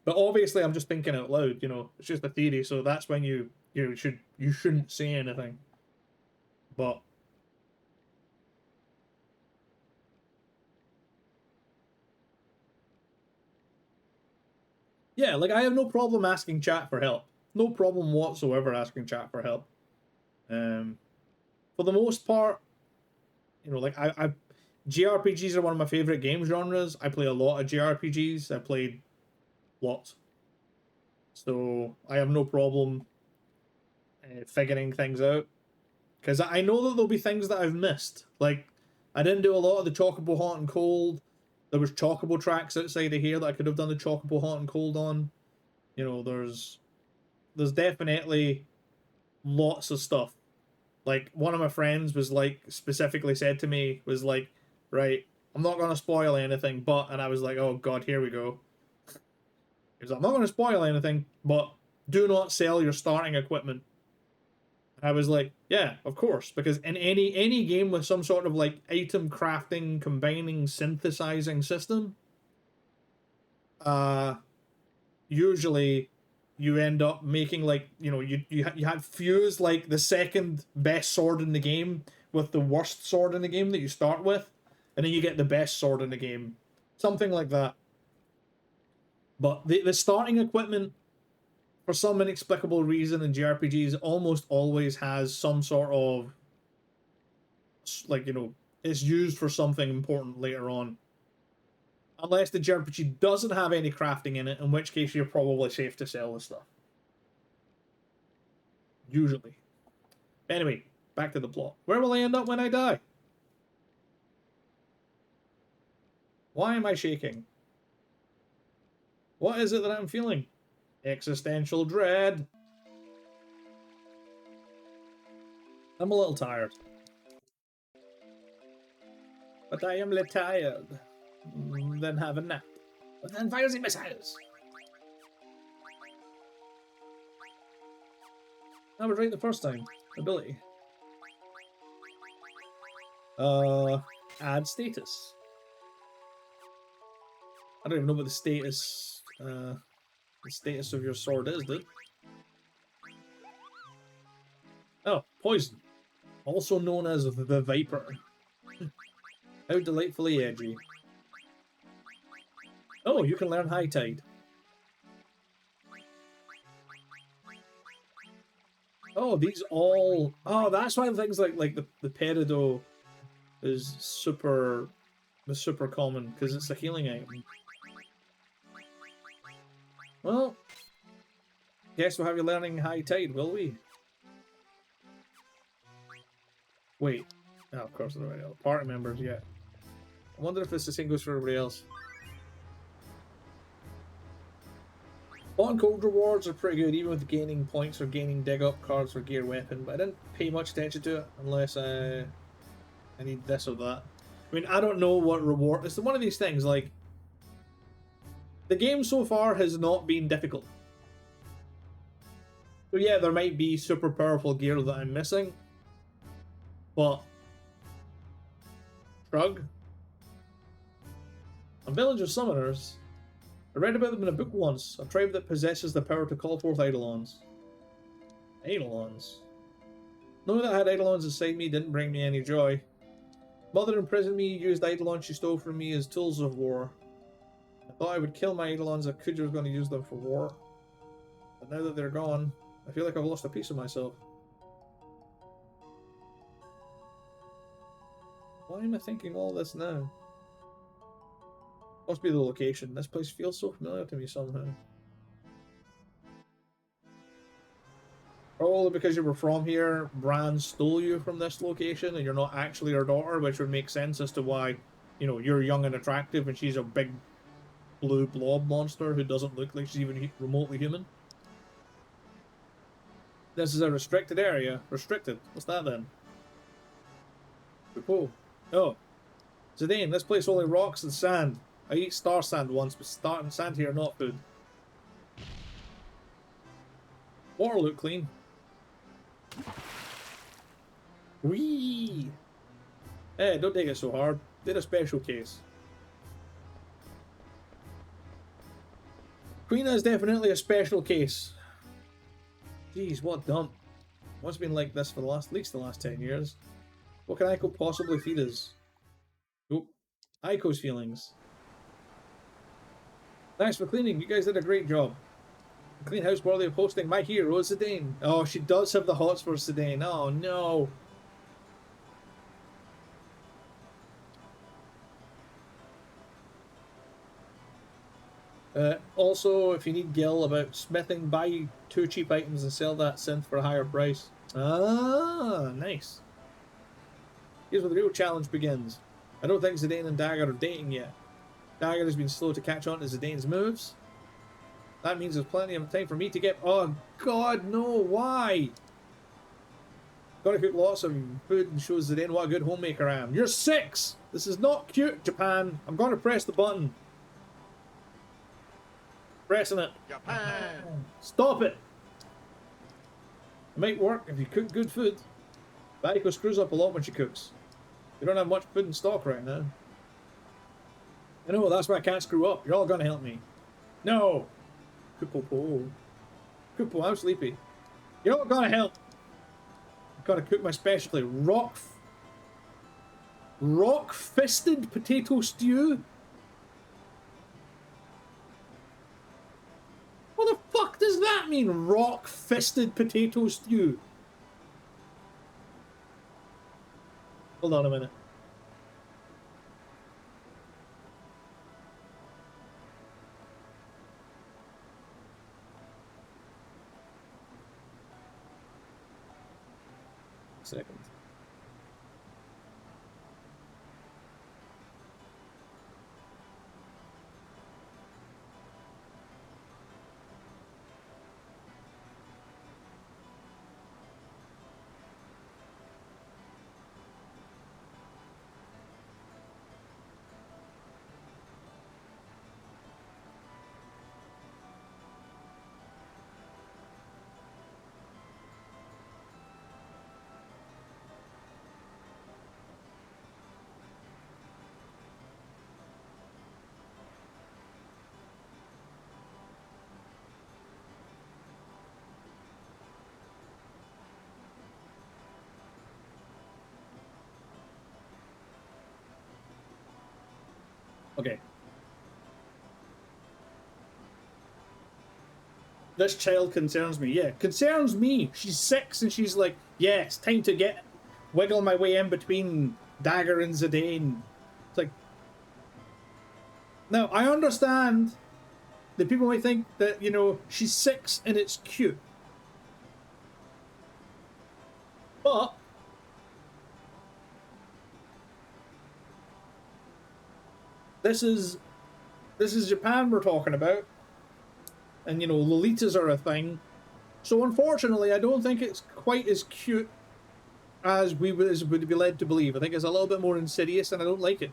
but obviously I'm just thinking out loud. It's just a theory, so that's when you shouldn't say anything. But yeah, like I have no problem asking chat for help. No problem whatsoever asking chat for help. Um, for the most part, like I JRPGs are one of my favorite game genres. I play a lot of JRPGs. I played lots, so I have no problem figuring things out. Because I know that there'll be things that I've missed. Like, I didn't do a lot of the Chocobo Hot and Cold. There was chocobo tracks outside of here that I could have done the chocobo hot and cold on. You know, there's definitely lots of stuff. Like, one of my friends was like, specifically said to me, was like, right, I'm not gonna spoil anything, but, and I was like, oh god, here we go. He was like, I'm not gonna spoil anything, but do not sell your starting equipment. I was like, yeah, of course, because in any game with some sort of like item crafting, combining, synthesizing system, uh, usually you end up making like, you know, you had fused like the second best sword in the game with the worst sword in the game that you start with, and then you get the best sword in the game, something like that. But the starting equipment, for some inexplicable reason in JRPGs, almost always has some sort of, like, you know, it's used for something important later on. Unless the JRPG doesn't have any crafting in it, in which case you're probably safe to sell the stuff. Usually. Anyway, back to the plot. Where will I end up when I die? Why am I shaking? What is it that I'm feeling? Existential dread. I'm a little tired. But I am little tired. Then have a nap. But then fires the missiles. I was right the first time. Ability. Add status. I don't even know what the status of your sword is, dude. Oh, poison. Also known as the Viper. How delightfully edgy. Oh, you can learn High Tide. Oh, these all... Oh, that's why things like the Peridot is super common, because it's a healing item. Well, guess we'll have you learning High Tide, will we? Wait. Oh, of course, there are party members yet. I wonder if this the same goes for everybody else. Hot and cold rewards are pretty good, even with gaining points or gaining dig up cards for gear weapon, but I didn't pay much attention to it unless I need this or that. I mean, I don't know what reward. It's one of these things, like, the game so far has not been difficult. So yeah, there might be super powerful gear that I'm missing, but shrug. A village of summoners. I read about them in a book once. A tribe that possesses the power to call forth Eidolons. Eidolons. Knowing that I had Eidolons inside me didn't bring me any joy. Mother imprisoned me, used Eidolons she stole from me as tools of war. I thought I would kill my Eidolons if Kuja was going to use them for war. But now that they're gone, I feel like I've lost a piece of myself. Why am I thinking all this now? Must be the location. This place feels so familiar to me somehow. Probably because you were from here, Bran stole you from this location and you're not actually her daughter, which would make sense as to why, you know, you're young and attractive and she's a big blue blob monster who doesn't look like she's even remotely human. This is a restricted area. Restricted? What's that then? Oh. Oh. Zidane, this place only rocks and sand. I eat star sand once, but sand here not food. Water look clean. Whee! Hey, don't take it so hard. Did a special case. Queen is definitely a special case. Jeez, what a dump. What's been like this for at least the last 10 years? What can Aiko possibly feed us? Oh, Aiko's feelings. Thanks for cleaning. You guys did a great job. Clean house worthy of hosting my hero, Zidane. Oh, she does have the hots for Zidane. Oh, no. Also, if you need Gil about smithing, buy 2 cheap items and sell that synth for a higher price. Ah, nice. Here's where the real challenge begins. I don't think Zidane and Dagger are dating yet. Dagger has been slow to catch on to Zidane's moves. That means there's plenty of time for me to get... Oh, God, no, why? Gotta cook lots of food and shows Zidane what a good homemaker I am. You're 6! This is not cute, Japan. I'm gonna press the button. Pressing it. Japan. Stop it! It might work if you cook good food. Baiko screws up a lot when she cooks. We don't have much food in stock right now. I know, that's why I can't screw up. You're all gonna help me. No! Kupo. Kupo, I'm sleepy. You're all gonna help. I've gotta cook my specialty. Rock-fisted potato stew? What the fuck does that mean? Rock-fisted potato stew? Hold on a minute. Second. Okay. This child concerns me. Yeah, concerns me. She's 6 and she's like, yeah, it's time to wiggle my way in between Dagger and Zidane. It's like, now, I understand that people might think that, you know, she's 6 and it's cute. But this is Japan we're talking about. And, you know, Lolitas are a thing. So, unfortunately, I don't think it's quite as cute as we would be led to believe. I think it's a little bit more insidious, and I don't like it.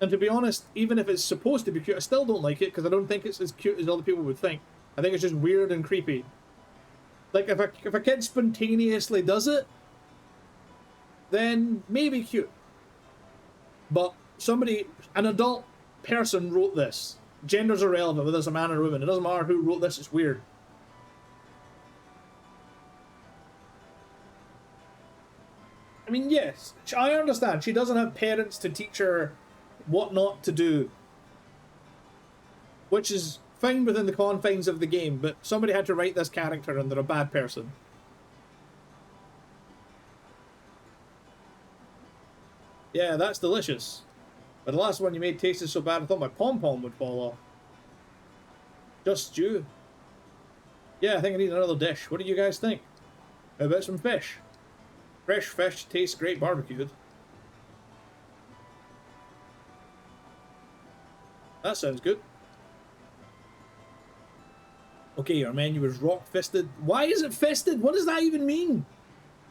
And to be honest, even if it's supposed to be cute, I still don't like it, because I don't think it's as cute as other people would think. I think it's just weird and creepy. Like, if a kid spontaneously does it, then maybe cute. But an adult person wrote this. Gender's irrelevant, whether it's a man or a woman. It doesn't matter who wrote this, it's weird. I mean, yes, I understand. She doesn't have parents to teach her what not to do. Which is fine within the confines of the game, but somebody had to write this character and they're a bad person. Yeah, that's delicious. But the last one you made tasted so bad I thought my pom-pom would fall off. Just stew. Yeah, I think I need another dish. What do you guys think? How about some fish? Fresh fish tastes great barbecued. That sounds good. Okay, our menu is rock-fisted. Why is it fisted? What does that even mean?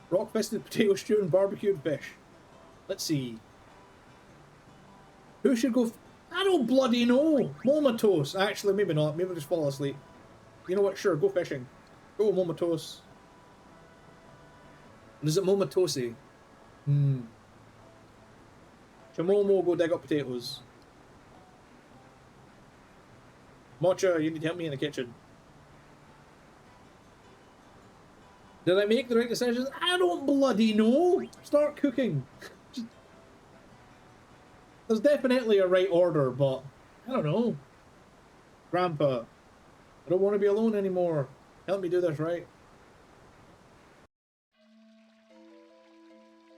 Rock-fisted potato stew and barbecued fish. Let's see. Who should go? I don't bloody know. Momatos. Actually, maybe not. Maybe I'll just fall asleep. You know what? Sure, go fishing. Go, Momatos. Is it Momatosi? Chamomo, go dig up potatoes. Mocha, you need to help me in the kitchen. Did I make the right decisions? I don't bloody know. Start cooking. There's definitely a right order, but I don't know. Grandpa, I don't want to be alone anymore. Help me do this right.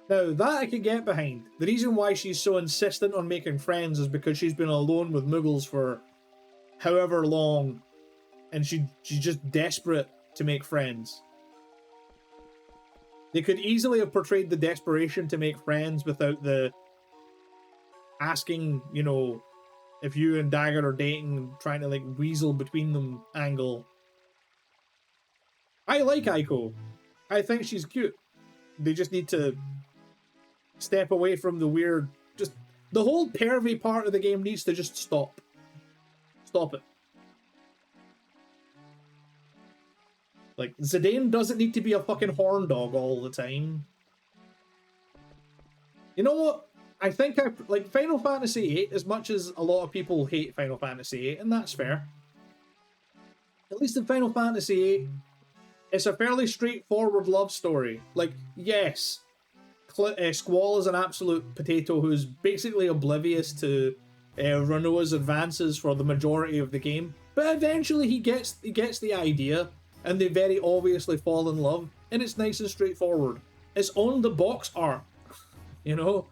Now, that I could get behind. The reason why she's so insistent on making friends is because she's been alone with Muggles for however long, and she's just desperate to make friends. They could easily have portrayed the desperation to make friends without the asking, you know, if you and Dagger are dating, trying to like weasel between them angle. I like Aiko. I think she's cute. They just need to step away from the weird. Just the whole pervy part of the game needs to just stop. Stop it. Like, Zidane doesn't need to be a fucking horn dog all the time. You know what? I think I like Final Fantasy VIII as much as a lot of people hate Final Fantasy VIII, and that's fair. At least in Final Fantasy VIII, it's a fairly straightforward love story. Like, yes, Squall is an absolute potato who's basically oblivious to Renoa's advances for the majority of the game, but eventually he gets the idea, and they very obviously fall in love, and it's nice and straightforward. It's on the box art, you know?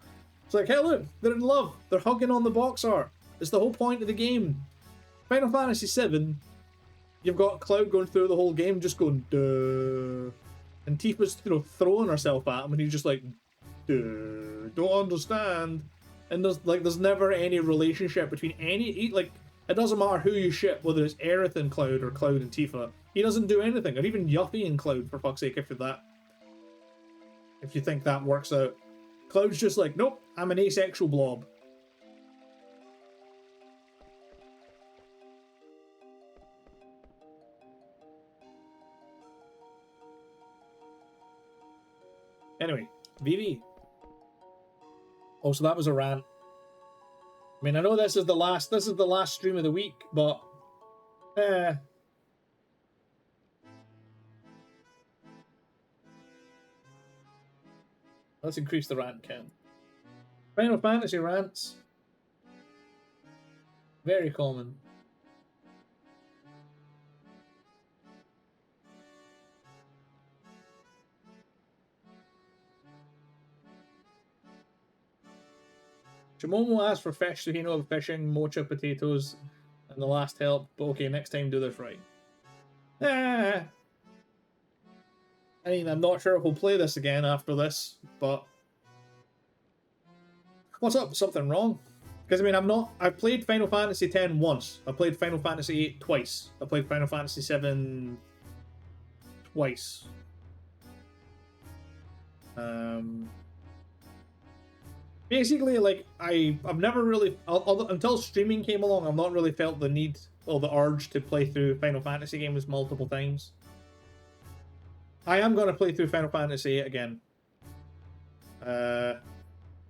It's like, hey look, they're in love, they're hugging on the box art. It's the whole point of the game. Final Fantasy VII, you've got Cloud going through the whole game just going, duh. And Tifa's, you know, throwing herself at him, and he's just like, duh, don't understand. And there's never any relationship between any, like, it doesn't matter who you ship, whether it's Aerith and Cloud or Cloud and Tifa. He doesn't do anything, or even Yuffie and Cloud, for fuck's sake, if you think that works out. Cloud's just like, nope, I'm an asexual blob. Anyway, VV. Oh, so that was a rant. I mean, I know this is the last stream of the week, but let's increase the rant count. Final Fantasy rants. Very common. Shimomo asked for fish, so he knows fishing, mocha potatoes, and the last help. But okay, next time do this right. I mean, I'm not sure if we'll play this again after this, but what's up? Something wrong? Because I mean, I've played Final Fantasy X once. I played Final Fantasy VIII twice. I played Final Fantasy VII twice. Basically, like, I've never really, until streaming came along, I've not really felt the need or the urge to play through Final Fantasy games multiple times. I am going to play through Final Fantasy VIII again.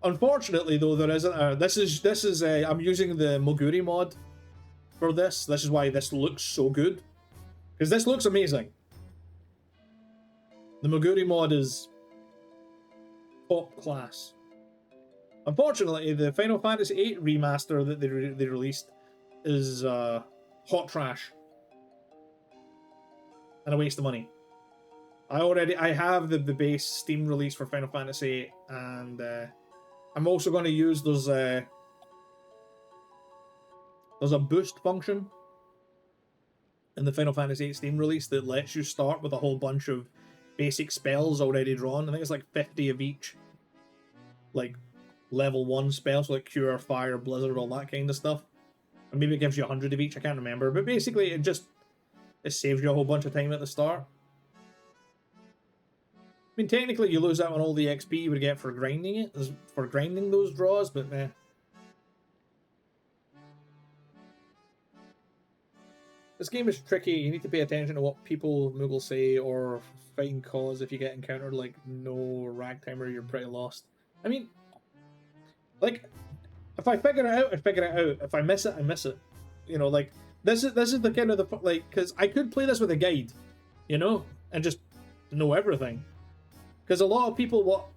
Unfortunately, though, there isn't a, this is I'm using the Moguri mod for this. This is why this looks so good. Because this looks amazing. The Moguri mod is top class. Unfortunately, the Final Fantasy VIII remaster that they released is hot trash and a waste of money. I have the base Steam release for Final Fantasy VIII, and I'm also going to use there's a boost function in the Final Fantasy VIII Steam release that lets you start with a whole bunch of basic spells already drawn. I think it's like 50 of each, like level 1 spells, so like Cure, Fire, Blizzard, all that kind of stuff. And maybe it gives you 100 of each, I can't remember. But basically, it saves you a whole bunch of time at the start. I mean, technically, you lose out on all the XP you would get for grinding those draws, but meh. This game is tricky. You need to pay attention to what people will say or fighting cause if you get encountered like no ragtimer, you're pretty lost. I mean, like, if I figure it out, I figure it out. If I miss it, I miss it. You know, like, this is the kind of the, like, because I could play this with a guide, you know, and just know everything. Because a lot of people,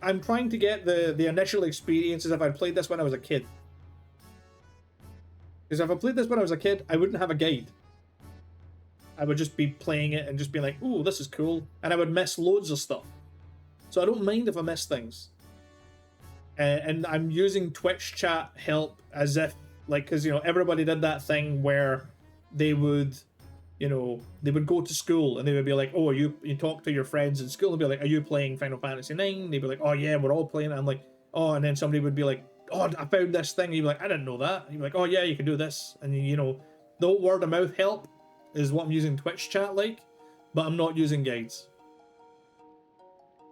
I'm trying to get the initial experience is if I'd played this when I was a kid. Because if I played this when I was a kid, I wouldn't have a guide. I would just be playing it and just be like, ooh, this is cool. And I would miss loads of stuff. So I don't mind if I miss things. And I'm using Twitch chat help as if, like, because, you know, everybody did that thing where they would, you know, they would go to school and they would be like, oh, you talk to your friends in school and be like, are you playing Final Fantasy IX? And they'd be like, oh yeah, we're all playing it. I'm like, oh, and then somebody would be like, oh, I found this thing. You'd be like, I didn't know that. You'd be like, oh yeah, you can do this. And you know, the word of mouth help is what I'm using Twitch chat like, but I'm not using guides.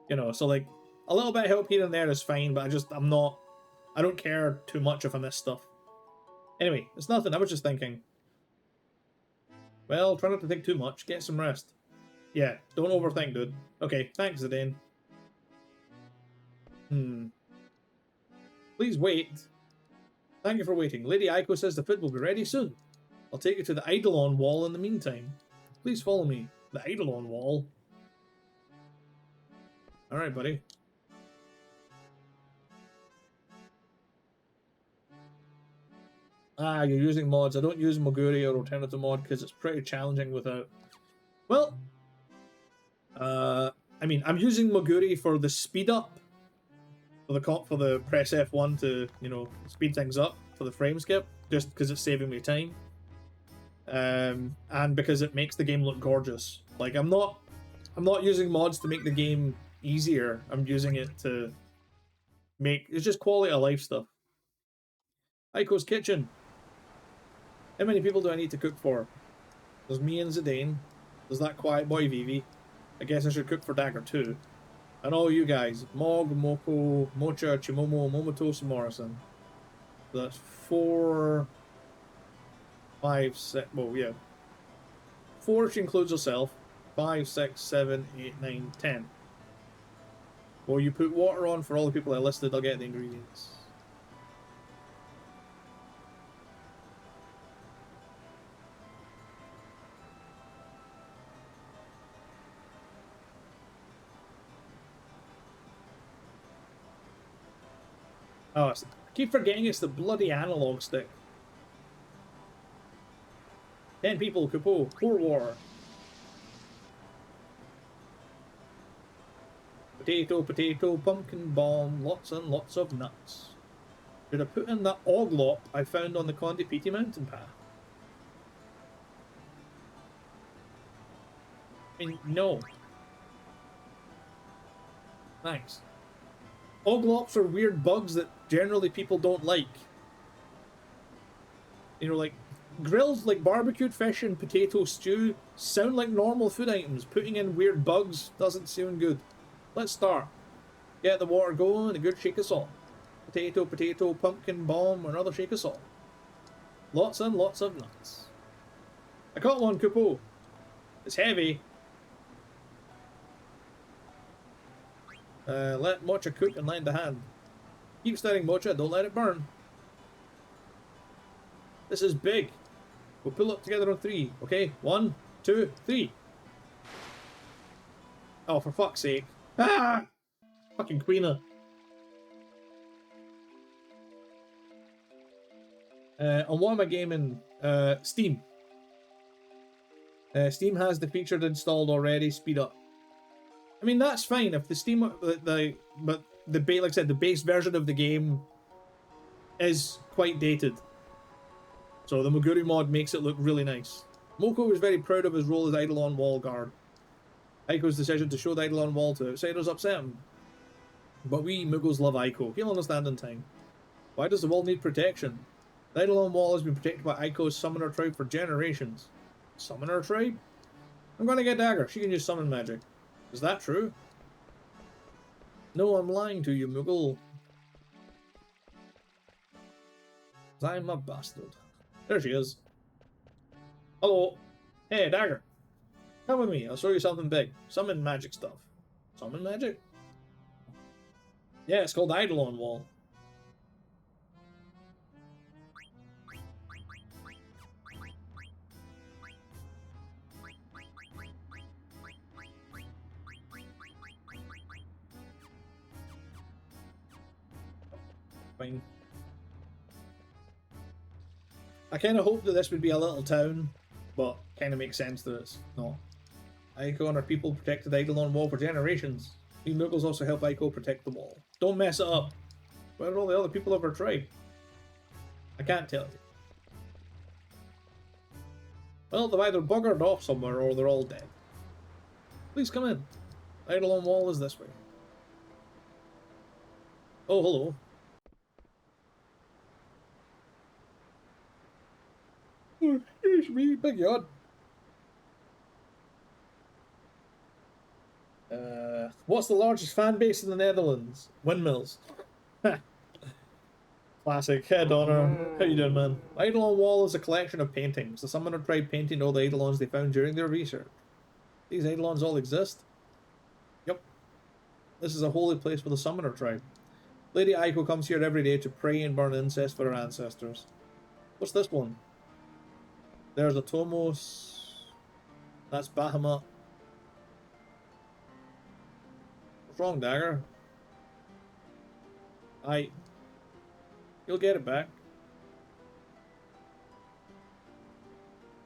You know, so like a little bit of help here and there is fine, but I don't care too much if I miss stuff. Anyway, it's nothing. I was just thinking. Well, try not to think too much. Get some rest. Yeah, don't overthink, dude. Okay, thanks, Zidane. Please wait. Thank you for waiting. Lady Aiko says the food will be ready soon. I'll take you to the Eidolon wall in the meantime. Please follow me. The Eidolon wall? Alright, buddy. Ah, you're using mods. I don't use Moguri or Alternative Mod because it's pretty challenging without... Well... I mean, I'm using Moguri for the speed up. For the press F1 to, you know, speed things up for the frame skip. Just because it's saving me time. And because it makes the game look gorgeous. Like, I'm not using mods to make the game easier. I'm using it to make... It's just quality of life stuff. Aiko's kitchen. How many people do I need to cook for? There's me and Zidane. There's that quiet boy Vivi. I guess I should cook for Dagger too. And all you guys. Mog, Moko, Mocha, Chimomo, Momotosa, Morrison. So that's 4... 5, 6... Well, yeah. 4 if she includes herself. 5, 6, 7, 8, 9, 10. Well, you put water on for all the people I listed, I'll get the ingredients. Oh, I keep forgetting it's the bloody analog stick. 10 people, Kupo, pour war. Potato, potato, pumpkin bomb, lots and lots of nuts. Should I put in that oglop I found on the Condipiti mountain path? I mean, no. Thanks. Oglops are weird bugs that generally people don't like. You know, like, grilled, like barbecued fish and potato stew sound like normal food items. Putting in weird bugs doesn't sound good. Let's start. Get the water going, a good shake of salt. Potato, potato, pumpkin bomb, another shake of salt. Lots and lots of nuts. I caught one, Kupo. It's heavy. Let Mocha cook and lend a hand. Keep stirring, Mocha, don't let it burn. This is big. We'll pull up together on 3, okay? 1, 2, 3. Oh, for fuck's sake. Ah! Fucking Queener. On what am I gaming? Steam. Steam has the feature installed already, speed up. I mean, that's fine if the Steam, but like I said, the base version of the game is quite dated. So the Moguri mod makes it look really nice. Moko was very proud of his role as Eidolon Wall guard. Aiko's decision to show the Eidolon Wall to outsiders upset him. But we Muggles love Aiko. He'll understand in time. Why does the wall need protection? The Eidolon Wall has been protected by Aiko's summoner tribe for generations. Summoner tribe? I'm gonna get Dagger. She can use summon magic. Is that true? No, I'm lying to you, Muggle. I'm a bastard. There she is. Hello. Hey, Dagger. Come with me. I'll show you something big. Summon magic stuff. Summon magic? Yeah, it's called Eidolon Wall. Fine. I kind of hoped that this would be a little town, but kind of makes sense that it's not. Aiko and her people protected the Eidolon Wall for generations. We Muggles also help Aiko protect the wall. Don't mess it up. Where are all the other people of her tribe? I can't tell you. Well, they've either buggered off somewhere or they're all dead. Please come in. Eidolon Wall is this way. Oh, hello. wee, big yawn. What's the largest fan base in the Netherlands? Windmills. Classic. Hey, Donner. How you doing, man? Eidolon Wall is a collection of paintings. The summoner tribe painting all the Eidolons they found during their research. These Eidolons all exist? Yep. This is a holy place for the summoner tribe. Lady Aiko comes here every day to pray and burn incense for her ancestors. What's this one? There's a Tomos. That's Bahamut. What's wrong, Dagger? You'll get it back.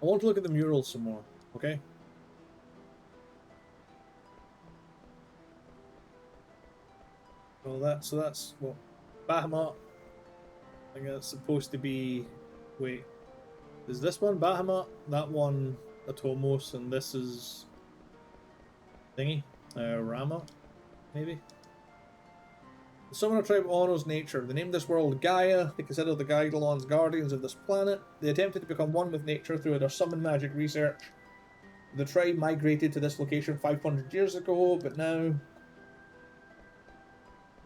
I want to look at the murals some more, okay? Well, that's well, Bahamut. I think that's supposed to be. Wait, is this one Bahamut? That one Atomos, and this is thingy, Rama, maybe. The Summoner tribe honors nature. They named this world Gaia. They consider the Eidolons guardians of this planet. They attempted to become one with nature through their summon magic research. The tribe migrated to this location 500 years ago, but now...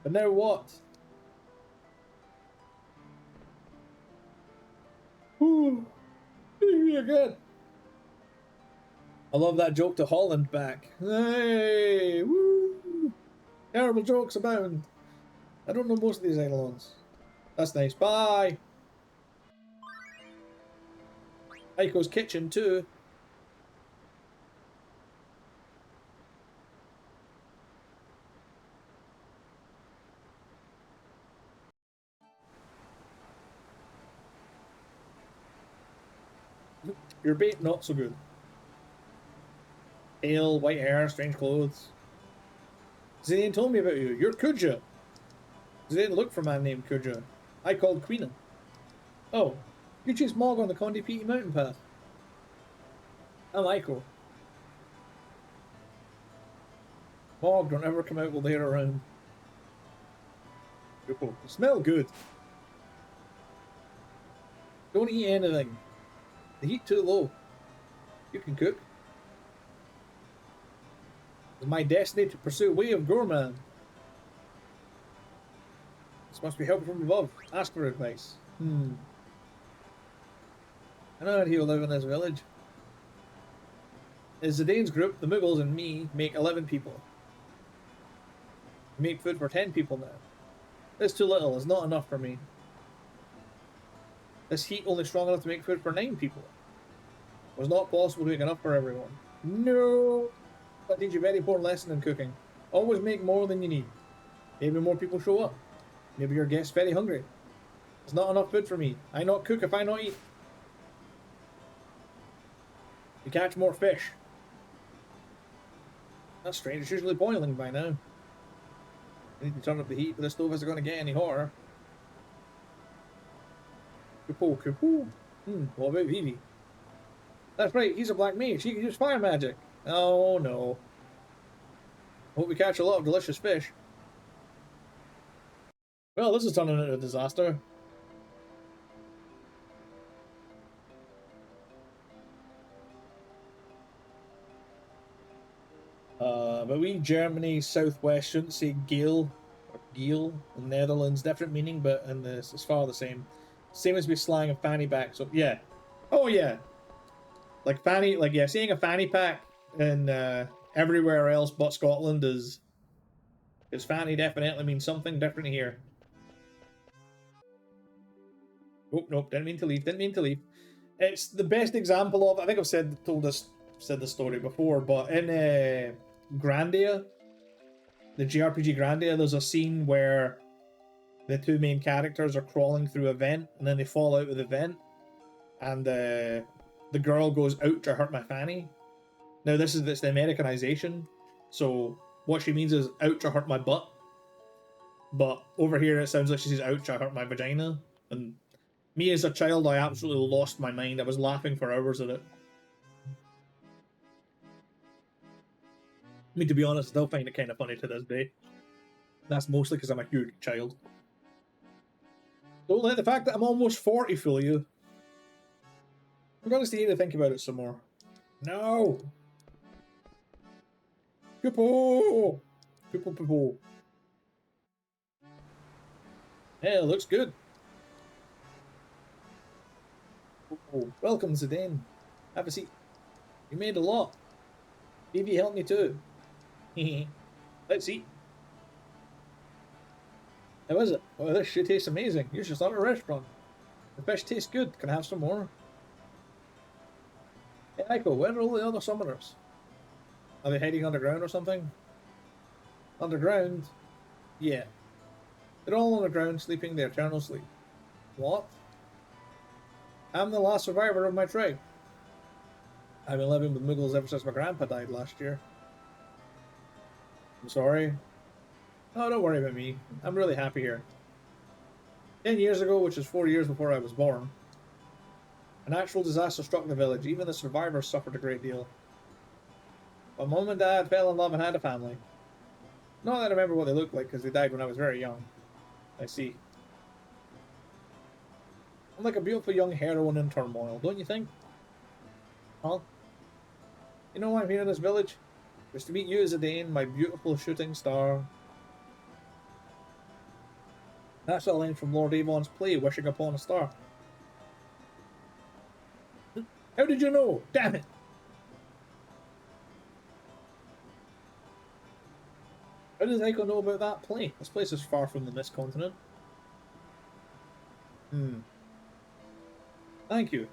But now what? Ooh, you're good. I love that joke to Holland back. Hey, woo! Terrible jokes abound. I don't know most of these Eidolons. That's nice. Bye! Aiko's kitchen, too. Your bait, not so good. Pale, white hair, strange clothes. Zane told me about you. You're Kuja. Zane looked for a man named Kuja. I called Queena. Oh, you chased Mog on the Condi Piti mountain path. I'm Aiko. Mog, don't ever come out while they're around. You smell good. Don't eat anything. The heat too low. You can cook. It's my destiny to pursue way of gourmand. This must be help from above. Ask for advice. I know how he'll live in this village. In Zidane's group, the Muggles and me make 11 people. We make food for 10 people now. It's too little. It's not enough for me. This heat only strong enough to make food for 9 people. It was not possible to make enough for everyone. No! That teaches you a very important lesson in cooking. Always make more than you need. Maybe more people show up. Maybe your guest's very hungry. There's not enough food for me. I not cook if I not eat. You catch more fish. That's strange. It's usually boiling by now. I need to turn up the heat, but the stove isn't going to get any hotter. Kupo. What about Vivi? That's right, he's a black mage. He can use fire magic. Oh no. Hope we catch a lot of delicious fish. Well, this is turning into a disaster. But we Germany, Southwest, shouldn't say Gale or Geel in the Netherlands. Different meaning, but in this it's far the same. Same as we slang a fanny pack. So yeah. Oh yeah. Like fanny, like yeah, seeing a fanny pack in everywhere else but Scotland is fanny definitely means something different here. Oh nope, didn't mean to leave. It's the best example of, I think I've said the story before, but in Grandia, the JRPG Grandia, there's a scene where the two main characters are crawling through a vent and then they fall out of the vent and the girl goes, "Ouch, I hurt my fanny." Now this is the Americanization, so what she means is, "Ouch, I hurt my butt." But over here it sounds like she says, "Ouch, I hurt my vagina." And me as a child, I absolutely lost my mind. I was laughing for hours at it. I mean, to be honest, I still find it kind of funny to this day. That's mostly because I'm a huge child. Don't let the fact that I'm almost 40 fool you. I'm gonna stay to think about it some more. No! People! People. Yeah, it looks good. Oh, welcome, Zidane. Have a seat. You made a lot. Maybe help me too. Let's eat. How is it? Oh, this shit tastes amazing. You should start a restaurant. The fish tastes good. Can I have some more? Hey, Aiko, where are all the other summoners? Are they hiding underground or something? Underground? Yeah. They're all underground, sleeping their eternal sleep. What? I'm the last survivor of my tribe. I've been living with Muggles ever since my grandpa died last year. I'm sorry. Oh, don't worry about me. I'm really happy here. 10 years ago, which is 4 years before I was born, a natural disaster struck the village. Even the survivors suffered a great deal. But Mum and Dad fell in love and had a family. Not that I remember what they looked like, because they died when I was very young. I see. I'm like a beautiful young heroine in turmoil, don't you think? Huh? You know why I'm here in this village? Just to meet you, Zidane, my beautiful shooting star. That's a line from Lord Avon's play, Wishing Upon a Star. How did you know? Damn it! How does Aiko know about that play? This place is far from the Mist Continent. Thank you.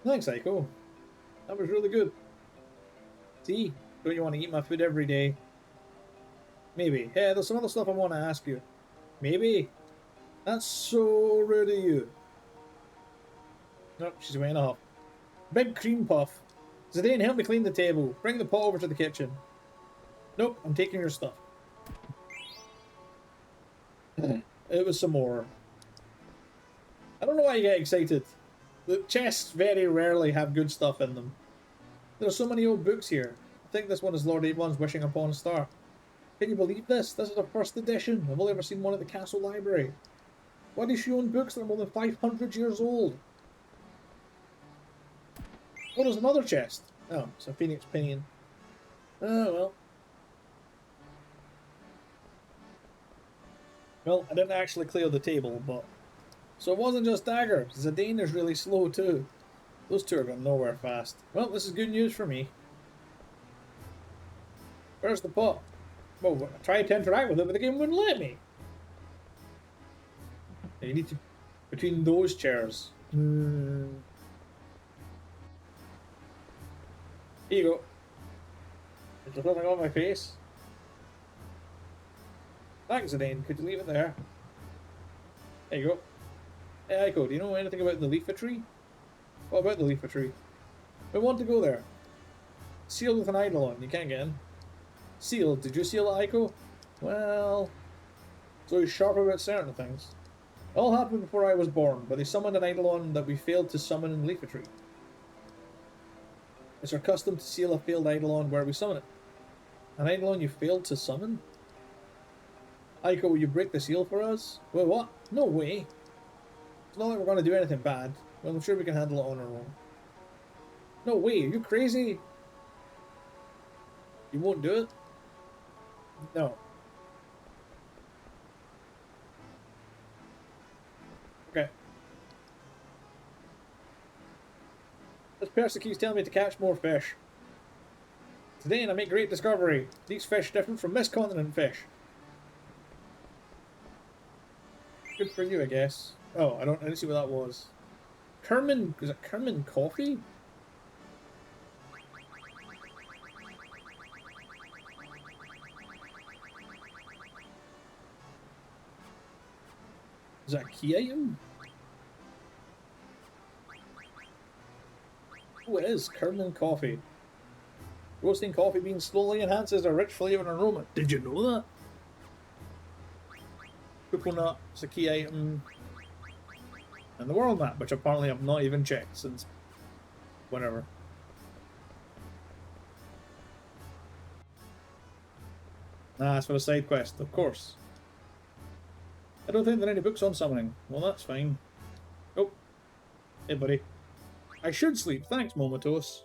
Thanks, Aiko. That was really good. See? Don't you want to eat my food every day? Maybe. Hey, there's some other stuff I want to ask you. Maybe? That's so rude of you. Nope, she's went off. Big cream puff. Zidane, help me clean the table. Bring the pot over to the kitchen. Nope, I'm taking your stuff. It was some more. I don't know why you get excited. The chests very rarely have good stuff in them. There are so many old books here. I think this one is Lord Avon's Wishing Upon a Star. Can you believe this? This is a first edition. I've only ever seen one at the castle library. Why does she own books that are more than 500 years old? Oh, there's another chest. Oh, it's a Phoenix Pinion. Oh, well. Well, I didn't actually clear the table, but... So it wasn't just daggers. Zidane is really slow too. Those two are going nowhere fast. Well, this is good news for me. Where's the pot? Well, I tried to interact with it, but the game wouldn't let me. You need to... Between those chairs. Here you go. Is there something on my face? Thanks, Zidane. Could you leave it there? There you go. Hey, Aiko, do you know anything about the Leafa Tree? What about the Leafa Tree? I want to go there. Sealed with an Eidolon. You can't get in. Sealed. Did you seal it, Aiko? Well... So he's sharp about certain things. It all happened before I was born, but they summoned an Eidolon that we failed to summon in Leafa Tree. It's our custom to seal a failed Eidolon where we summon it. An Eidolon you failed to summon? Aiko, will you break the seal for us? Well, what? No way. It's not like we're going to do anything bad. Well, I'm sure we can handle it on our own. No way, are you crazy? You won't do it? No. Okay. This person keeps telling me to catch more fish. Today I make great discovery. These fish different from Mist Continent fish. Good for you, I guess. Oh, I didn't see what that was. Kerman, is it Kerman coffee? Is that a key item? Oh, it is. Kerman coffee. Roasting coffee beans slowly enhances a rich flavour and aroma. Did you know that? Coconut is a key item. And the world map, which apparently I've not even checked since whenever. Ah, that's for a side quest, of course. I don't think there are any books on summoning. Well, that's fine. Oh. Hey, buddy. I should sleep. Thanks, Momatos.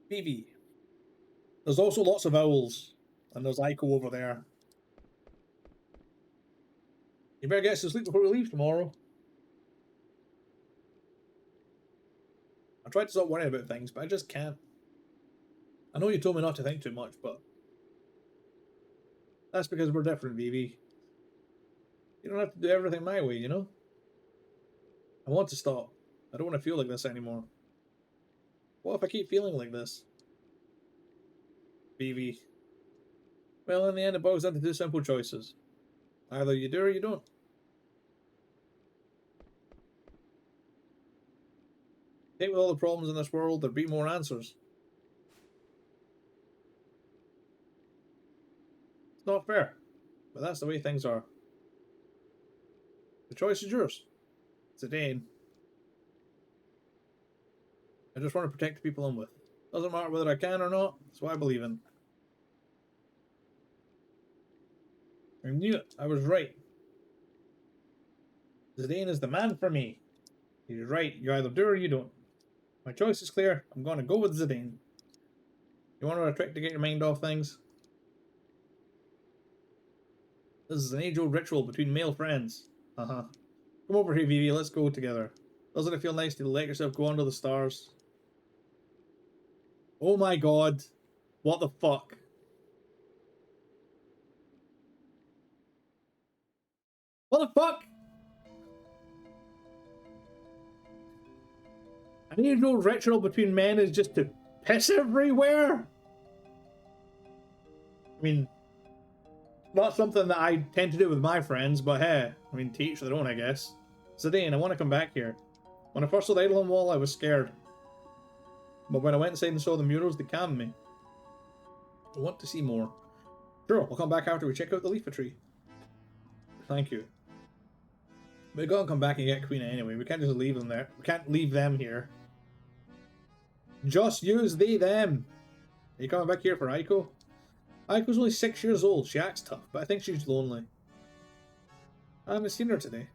Vivi. There's also lots of owls. And there's Aiko over there. You better get some sleep before we leave tomorrow. I tried to stop worrying about things, but I just can't. I know you told me not to think too much, but that's because we're different, Vivi. You don't have to do everything my way, you know? I want to stop. I don't want to feel like this anymore. What if I keep feeling like this? Vivi. Well, in the end, it boils down to two simple choices. Either you do or you don't. I think with all the problems in this world, there'd be more answers. It's not fair, but that's the way things are. The choice is yours. Zidane. I just want to protect the people I'm with. Doesn't matter whether I can or not, that's what I believe in. I knew it. I was right. Zidane is the man for me. He's right. You either do or you don't. My choice is clear. I'm going to go with Zidane. You want a trick to get your mind off things? This is an age-old ritual between male friends. Uh-huh. Come over here, Vivi. Let's go together. Doesn't it feel nice to let yourself go under the stars? Oh my god. What the fuck? What the fuck? An age-old ritual between men is just to piss everywhere? I mean, not something that I tend to do with my friends, but hey, I mean, to each their own, I guess. Zidane, I want to come back here. When I first saw the Eidolon Wall, I was scared. But when I went inside and saw the murals, they calmed me. I want to see more. Sure, we'll come back after we check out the leafy tree. Thank you. We gotta come back and get Queen anyway. We can't just leave them there. We can't leave them here. Just use they, them. Are you coming back here for Aiko? Aiko's only 6 years old. She acts tough, but I think she's lonely. I haven't seen her today.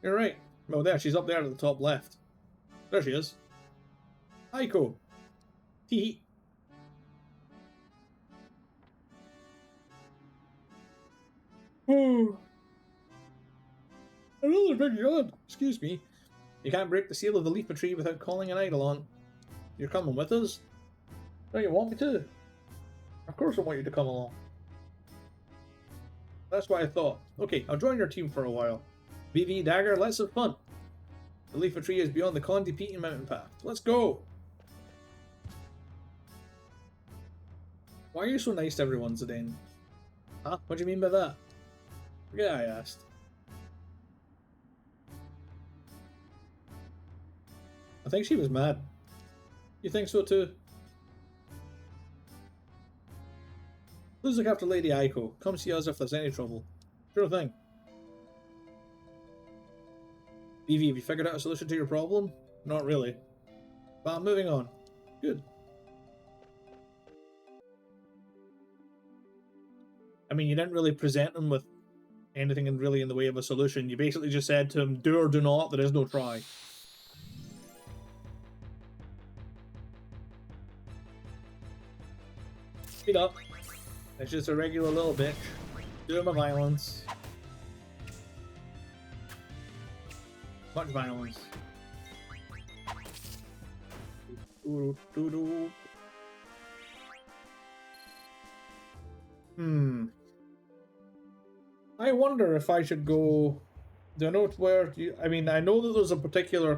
You're right. Oh, there, she's up there at the top left. There she is. Aiko. Tee. Oh. Another big yawn. Excuse me. You can't break the seal of the leafy tree without calling an Eidolon. You're coming with us? Don't you want me to? Of course I want you to come along. That's what I thought. Okay, I'll join your team for a while. VV Dagger, let's have fun. The leafy tree is beyond the Condi Peating mountain path. Let's go! Why are you so nice to everyone, Zidane? Huh? What do you mean by that? Yeah, I asked. I think she was mad. You think so too? Please look after Lady Aiko. Come see us if there's any trouble. Sure thing. Vivi, have you figured out a solution to your problem? Not really. But I'm moving on. Good. I mean, you didn't really present him with anything really in the way of a solution. You basically just said to him, do or do not, there is no try. Speed up. It's just a regular little bitch. Doing my violence. Much violence. I wonder if I should go. Do I know where? I mean, I know that there's a particular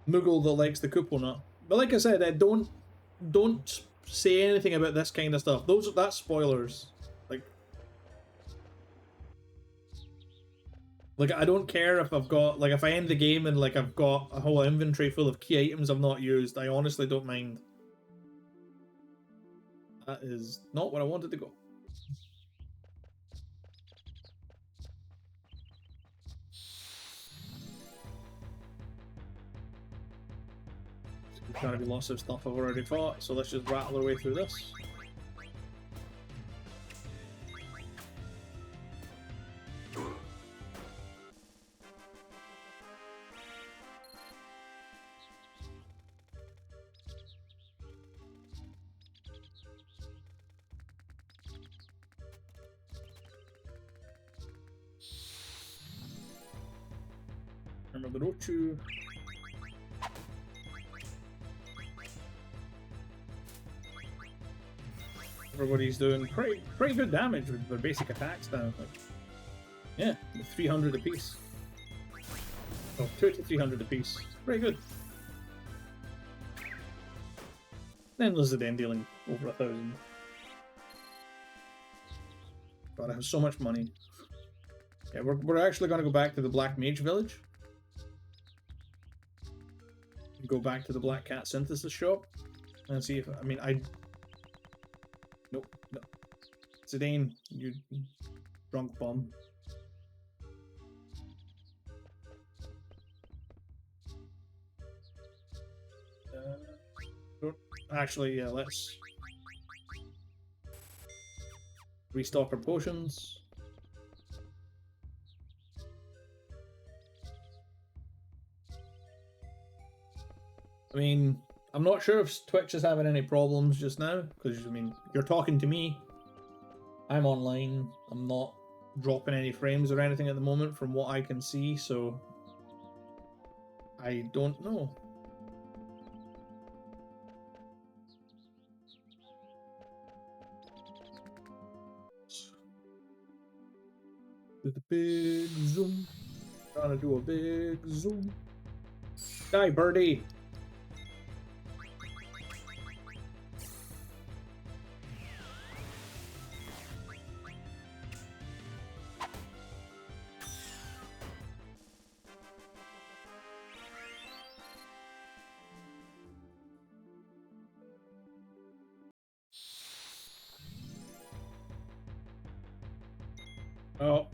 Moogle that likes the Kupo nut, but like I said, I don't say anything about this kind of stuff. That's spoilers. Like I don't care if I've got if I end the game and I've got a whole inventory full of key items I've not used. I honestly don't mind. That is not where I wanted to go. Gotta be lots of stuff I've already fought, so let's just rattle our way through this. Remember the Rochu. Everybody's doing pretty good damage with their basic attacks now. Like, yeah, 300 apiece. Oh, 2 to 300 apiece. Pretty good. Then there's the Den dealing over 1,000. God, I have so much money. Yeah, we're actually going to go back to the Black Mage Village. Go back to the Black Cat Synthesis shop. And see if, I mean, Nope, no. Zidane, you drunk bum. Actually, yeah, let's restock our potions. I mean, I'm not sure if Twitch is having any problems just now, because, I mean, you're talking to me. I'm online. I'm not dropping any frames or anything at the moment from what I can see, so I don't know. Do the big zoom. Trying to do a big zoom. Die, birdie! Oh.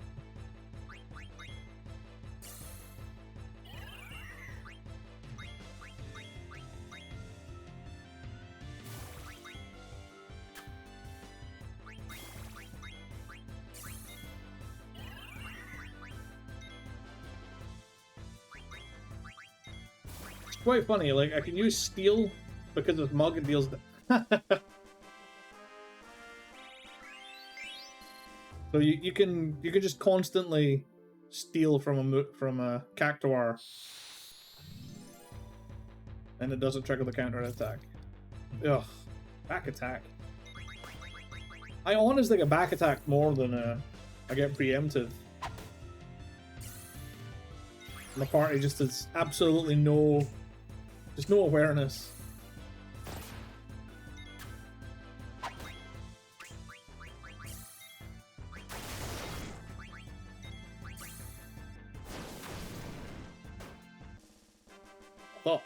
It's quite funny, like, I can use steel because of Mug and deals So you can just constantly steal from a Cactuar, and it doesn't trigger the counter attack. Ugh, back attack. I honestly get back attack more than I get preemptive. My party just has absolutely no awareness. Oh.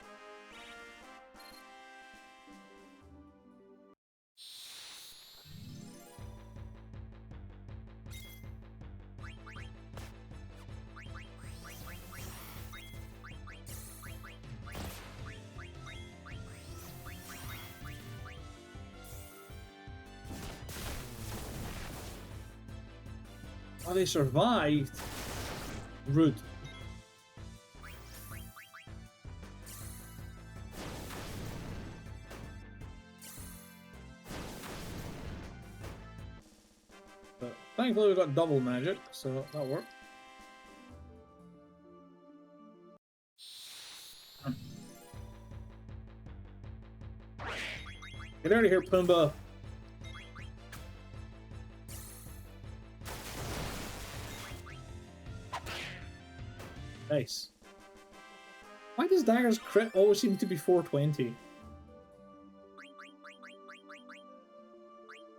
Oh, they survived. Rude. But thankfully we got double magic, so that worked. Get out of here, Pumbaa. Nice. Why does Dagger's crit always seem to be 420?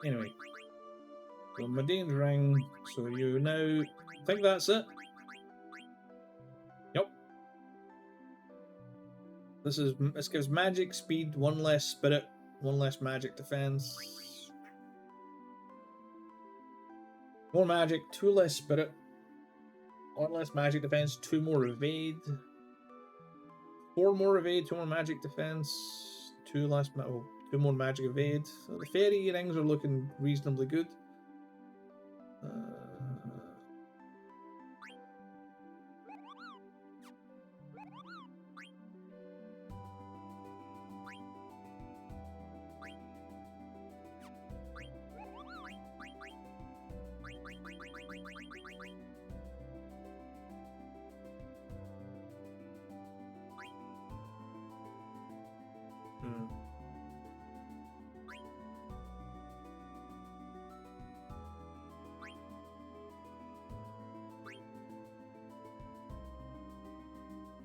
Anyway. So Madine's ring, so you now think that's it? Yep. This gives magic, speed, 1 less spirit, 1 less magic defense. 1 magic, 2 less spirit, 1 less magic defense, 2 more evade, 4 more evade, 2 more magic defense, 2 less, 2 more magic evade. So the fairy rings are looking reasonably good.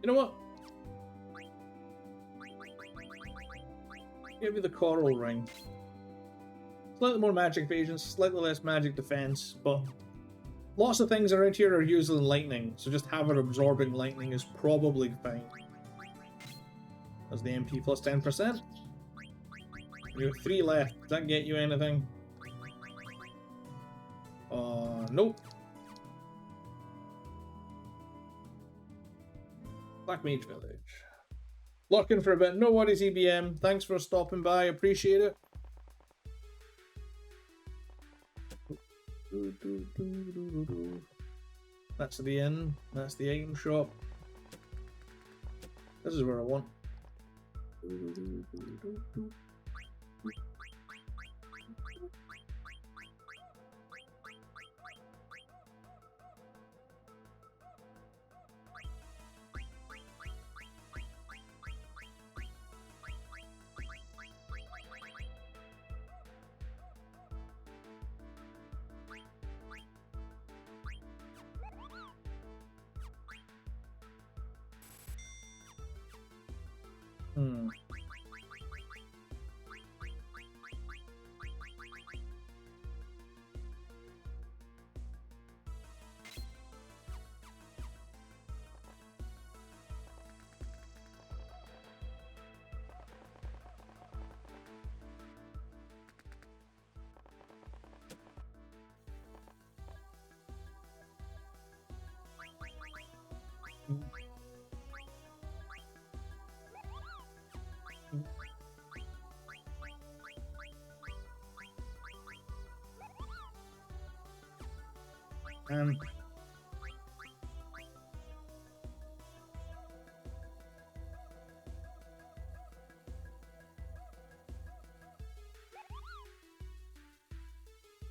You know what? Give me the coral ring. Slightly more magic evasion, slightly less magic defense, but lots of things around here are using lightning, so just have her absorbing lightning is probably fine. That's the MP plus 10%. You have 3 left. Does that get you anything? Nope. Black Mage Village. Lurking for a bit. No worries, EBM. Thanks for stopping by. Appreciate it. That's the inn. That's the item shop. This is where I want.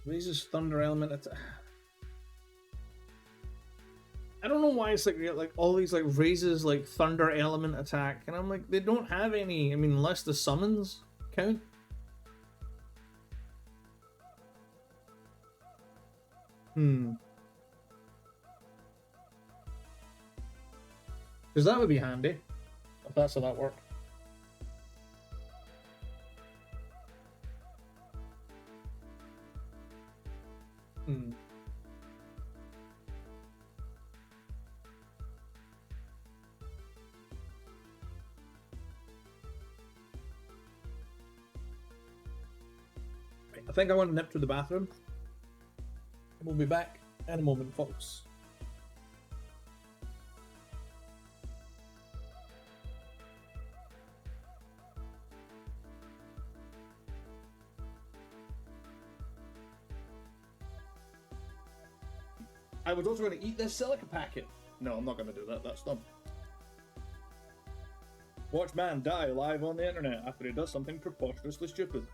Raises thunder element attack. I don't know why it's like all these like raises like thunder element attack, and I'm like, they don't have any. I mean, unless the summons count. Because that would be handy if that's how that worked. I think I want to nip to the bathroom. We'll be back in a moment, folks. I was also going to eat this silica packet. No, I'm not going to do that. That's dumb. Watch man die live on the internet after he does something preposterously stupid.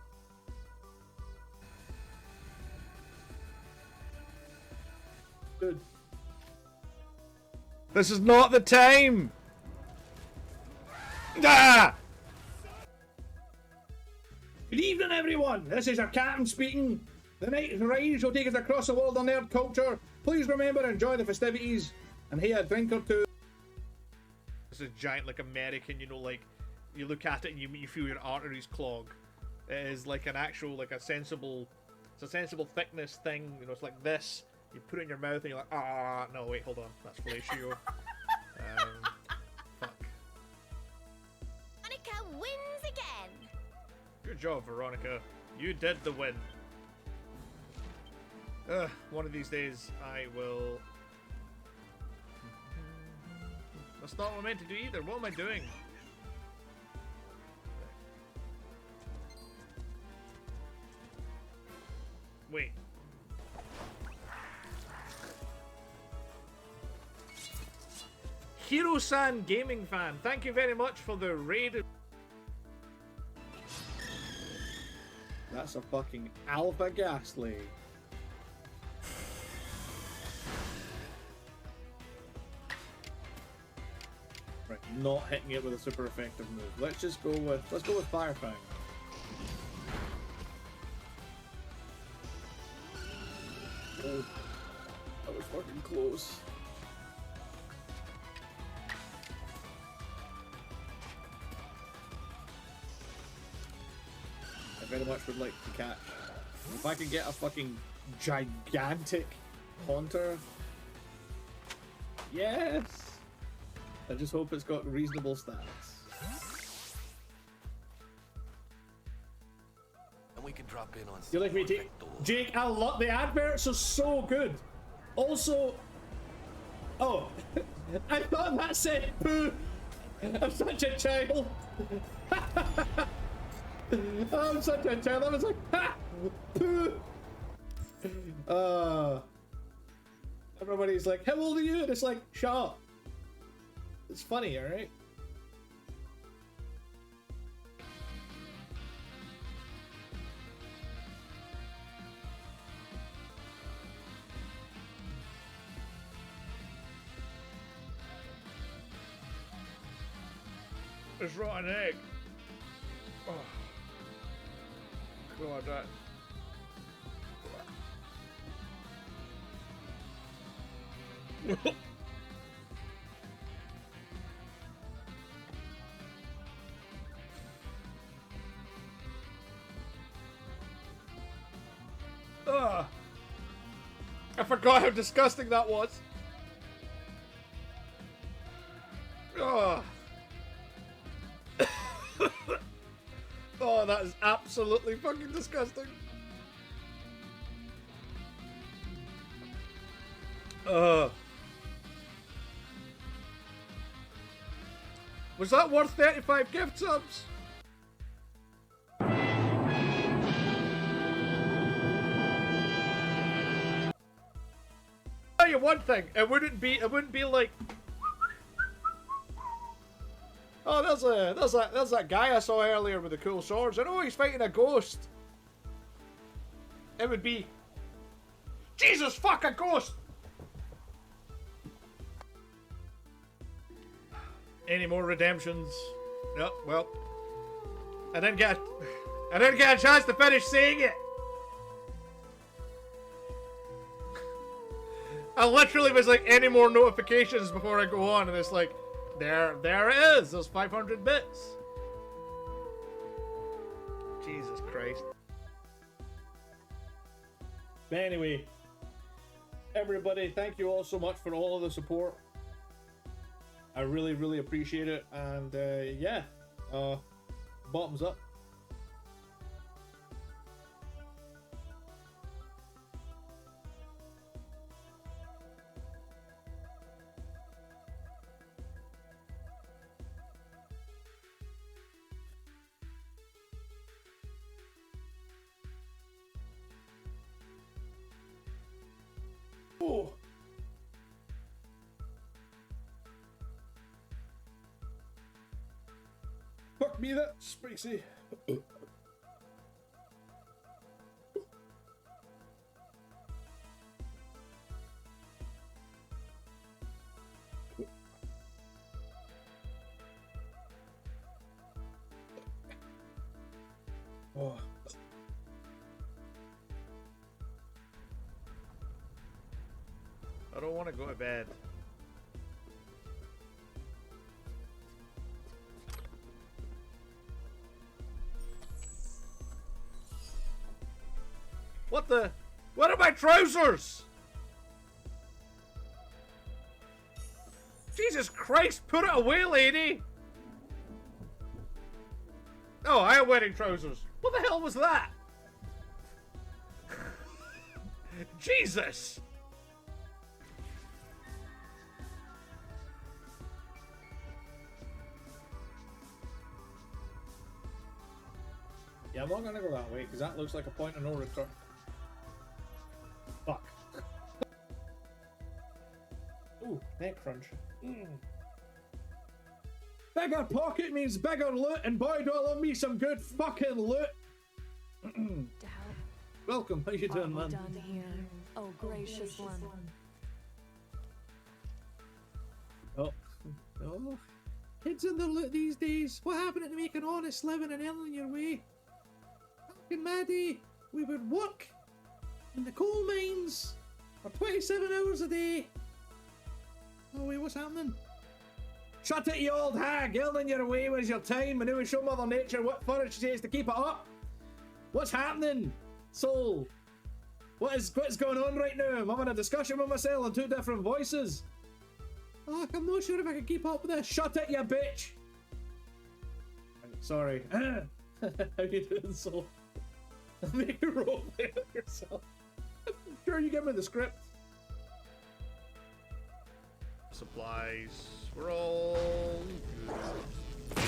Dude. This is not the time! Ah! Good evening, everyone! This is our captain speaking. The night ride will take us across the world on nerd culture. Please remember to enjoy the festivities and hey, a drink or two. This is giant, like American, you know, like you look at it and you feel your arteries clog. It is like an actual, like a sensible, it's a sensible thickness thing. You know, it's like this. You put it in your mouth and you're like, ah, no, wait, hold on, that's fellatio. Fuck. Veronica wins again. Good job, Veronica. You did the win. One of these days I will... That's not what I'm meant to do either. What am I doing? Hiro-san Gaming Fan, thank you very much for the raid. That's a fucking alpha ghastly. Right, not hitting it with a super effective move. Let's go with Fire Fang. Oh, that was fucking close. I very much would like to catch. If I could get a fucking gigantic Haunter. Yes! I just hope it's got reasonable stats. And we can drop in on You like me, Jake? I love the adverts are so good. Also, oh, I thought that said poo. I'm such a child. I'm such a child. I was like, ha, poo. Everybody's like, how old are you? And it's like, shut up. It's funny, alright? It's rotten egg. Oh. God, that. Ugh. I forgot how disgusting that was. Ugh. Oh, that is absolutely fucking disgusting. Was that worth 35 gift subs? Tell you one thing, it wouldn't be like, oh, there's that guy I saw earlier with the cool swords. I know he's fighting a ghost. It would be, Jesus fuck, a ghost. Any more redemptions? No, well, I didn't get a chance to finish saying it. I literally was like, any more notifications before I go on, and it's like, there it is. Those 500 bits. Jesus Christ. But anyway, everybody, thank you all so much for all of the support. I really, really appreciate it. And yeah, bottoms up. Oh. Fuck me, that's spicy. Oh. I don't want to go to bed. What the? What are my trousers? Jesus Christ, put it away, lady! Oh, I am wearing trousers. What the hell was that? Jesus! Yeah, I'm not gonna go that way because that looks like a point of no return. Fuck. Ooh, neck crunch. Bigger pocket means bigger loot, and boy, do I love me some good fucking loot. Welcome, how you doing, man? Done here. Oh, gracious one. Oh. Oh. Kids in the loot these days. What happened to make an honest living and earning your way? Back in my day, we would work in the coal mines for 27 hours a day. Oh wait, what's happening? Shut it, you old hag! Earning your way was your time, and now we show Mother Nature what furniture she has to keep it up. What's happening, soul? What's going on right now? I'm having a discussion with myself in two different voices. Oh, I'm not sure if I can keep up with this. Shut it, you bitch! Sorry. How you doing, soul? Make a roleplay of yourself. Sure, you give me the script. Supplies. We're all good.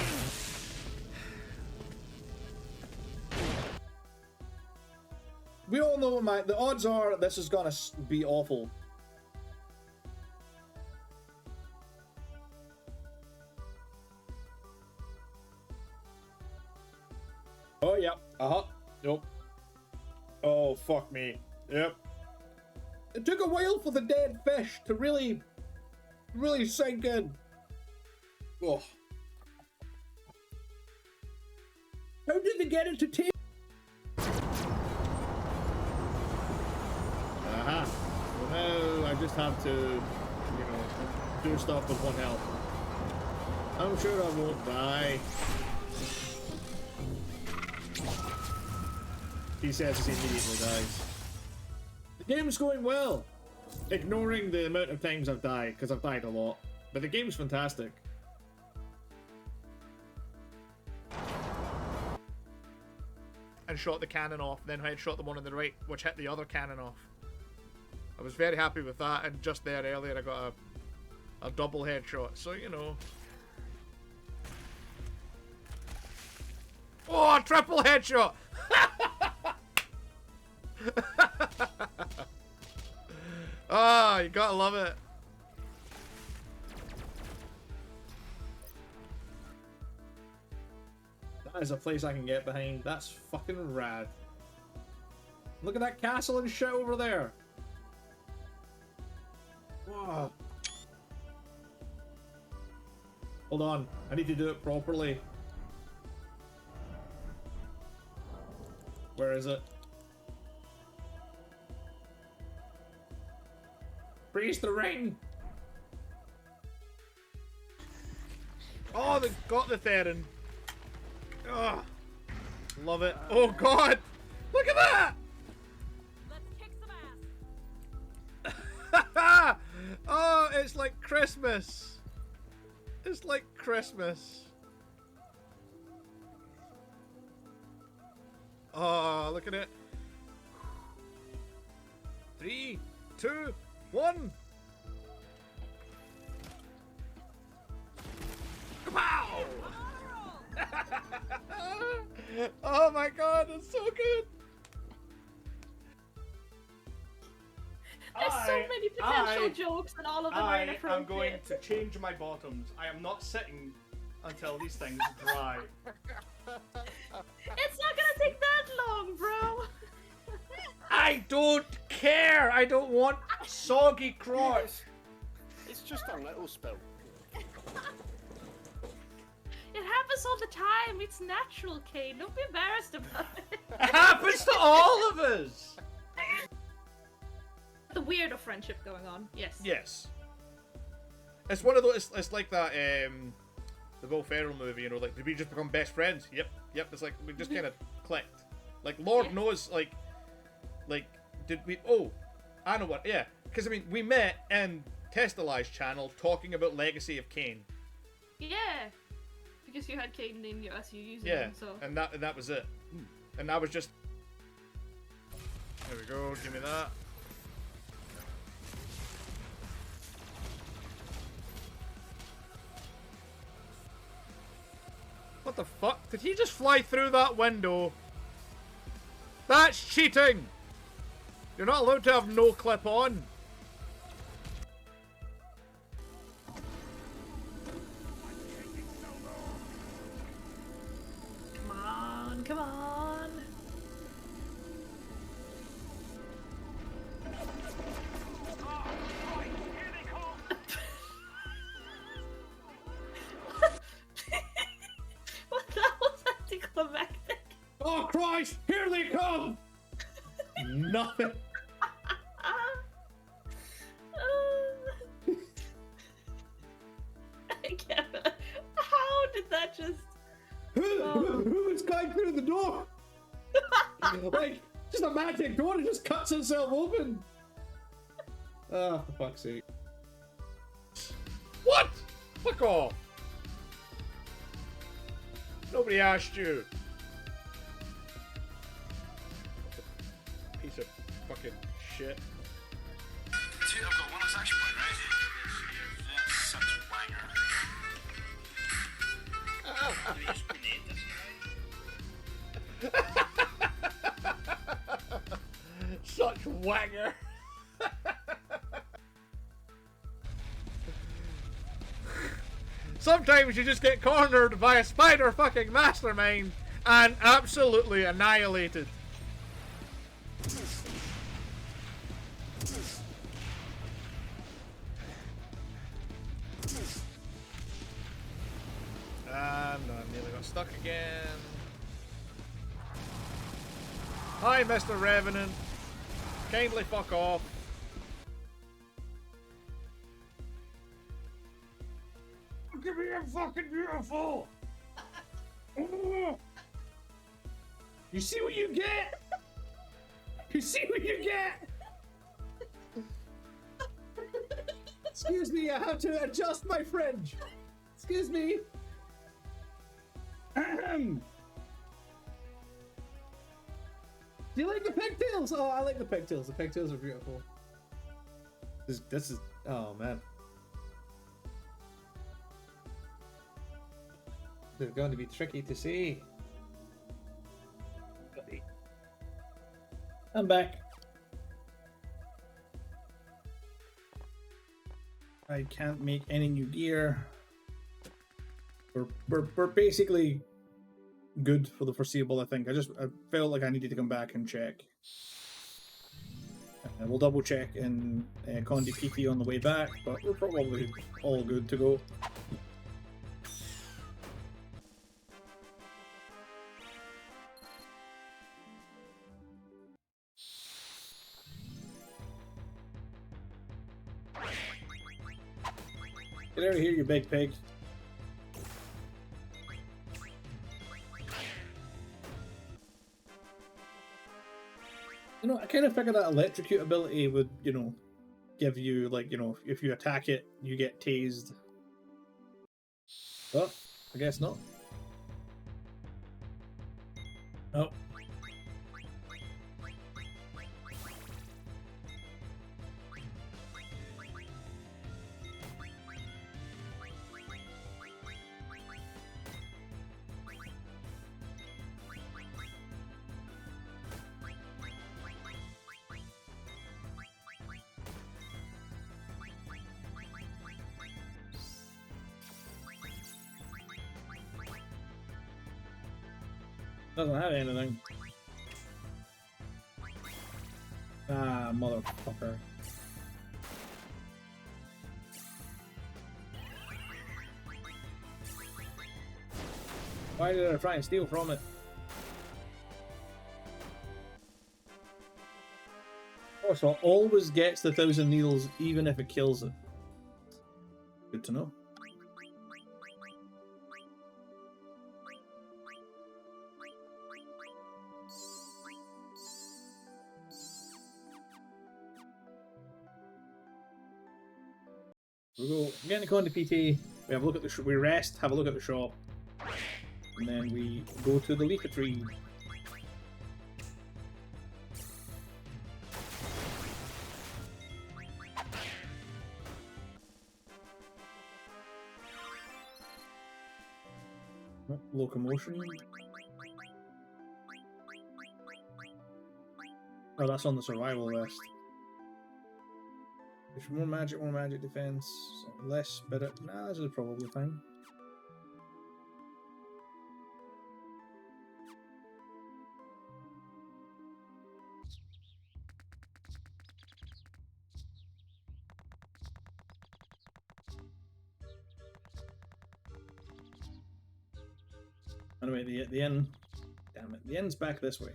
We all know the odds are this is gonna be awful. Oh, yep. Uh-huh. Nope. Oh, fuck me. Yep. It took a while for the dead fish to really sink in. Oh. How did they get into tape? Aha. Well, now I just have to, you know, do stuff with one health. I'm sure I won't die. He says he immediately dies. The game's going well, ignoring the amount of times I've died, because I've died a lot. But the game's fantastic. And shot the cannon off, then I shot the one on the right, which hit the other cannon off. I was very happy with that, and just there earlier I got a double headshot, so you know. Oh, a triple headshot! Ah, you gotta love it. That is a place I can get behind. That's fucking rad. Look at that castle and shit over there. Wow. Hold on, I need to do it properly. Where is it? Freeze the ring! Oh, they got the Theron. Oh, love it. Oh god! Look at that! Let's kick some ass. Oh, it's like Christmas. It's like Christmas. Oh, look at it. 3, 2, 1. Kapow! Oh my god, that's so good. There's so many potential jokes, and all of them are I inappropriate. am going to change my bottoms. I am not sitting until these things dry. It's not gonna take that long, bro. I don't care. I don't want soggy crotch. It's just a little spill. It happens all the time. It's natural, Kain. Don't be embarrassed about it. It happens to all of us. The weirdo friendship going on. Yes. Yes. It's one of those. It's like that. The Will Ferrell movie. You know, like, did we just become best friends? Yep. Yep. It's like we just kind of clicked. Like Lord knows. Like, did we? Oh, I know what. Yeah. Because I mean, we met in Testali's channel talking about Legacy of Kain. Yeah. Because you had Kain in your SU using Yeah. him, so. And that was it. And that was just. There we go. Give me that. What the fuck? Did he just fly through that window? That's cheating! You're not allowed to have no clip on. Come on. What, that was anticlimactic. Oh Christ! Here they come! Nothing. I can't. How did that just? Who is going through the door? Like, just a magic door, it just cuts itself open. Ah, for fuck's sake. What? Fuck off. Nobody asked you. Piece of fucking shit. Dude, I've got one that's actually quite right. Yeah, such a wanger. Did you just grenade this guy? Such wanger. Sometimes you just get cornered by a spider fucking mastermind and absolutely annihilated. And I nearly got stuck again. Hi, Mr. Revenant. Kindly fuck off. Look at me, I'm fucking beautiful. You see what you get? You see what you get? Excuse me, I have to adjust my fringe. Excuse me. Ahem. Do you like the pigtails? Oh, I like the pigtails. The pigtails are beautiful. This is, oh man. They're going to be tricky to see. I'm back. I can't make any new gear. We're basically good for the foreseeable, I think. I felt like I needed to come back and check. We'll double check in Condi PT on the way back, but we're probably all good to go. Get out of here, you big pig. You know, I kind of figured that electrocute ability would, you know, give you, like, you know, if you attack it, you get tased. But, I guess not. Oh. Doesn't have anything. Ah, motherfucker. Why did I try and steal from it? Oh, so it always gets the 1,000 needles even if it kills it. Good to know. We go get in the Condi PT. We have a look at the we rest, have a look at the shop, and then we go to the leafy tree. Locomotion. Oh, that's on the survival list. There's more magic defense, less spirit. Nah, this is probably fine. Anyway, the inn. Damn it, the inn's back this way.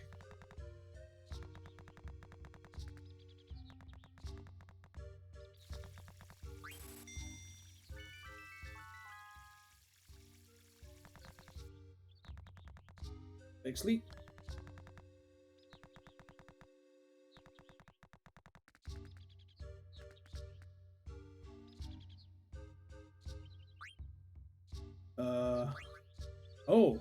Big sleep. Oh.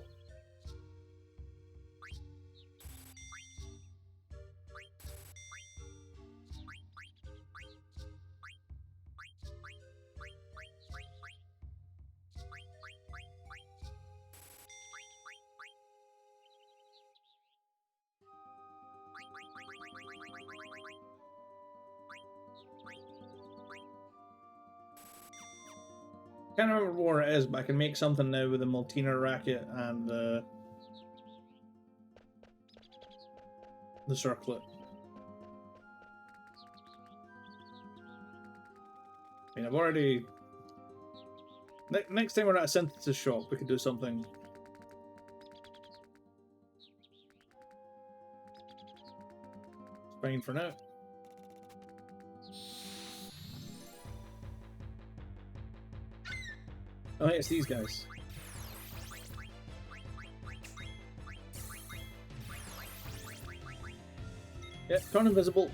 Can't remember where it is, but I can make something now with the Maltina racket and the circlet. I mean, I've already... Next time we're at a synthesis shop, we could do something. It's fine for now. Oh, hey, it's these guys. Yep, turn invisible.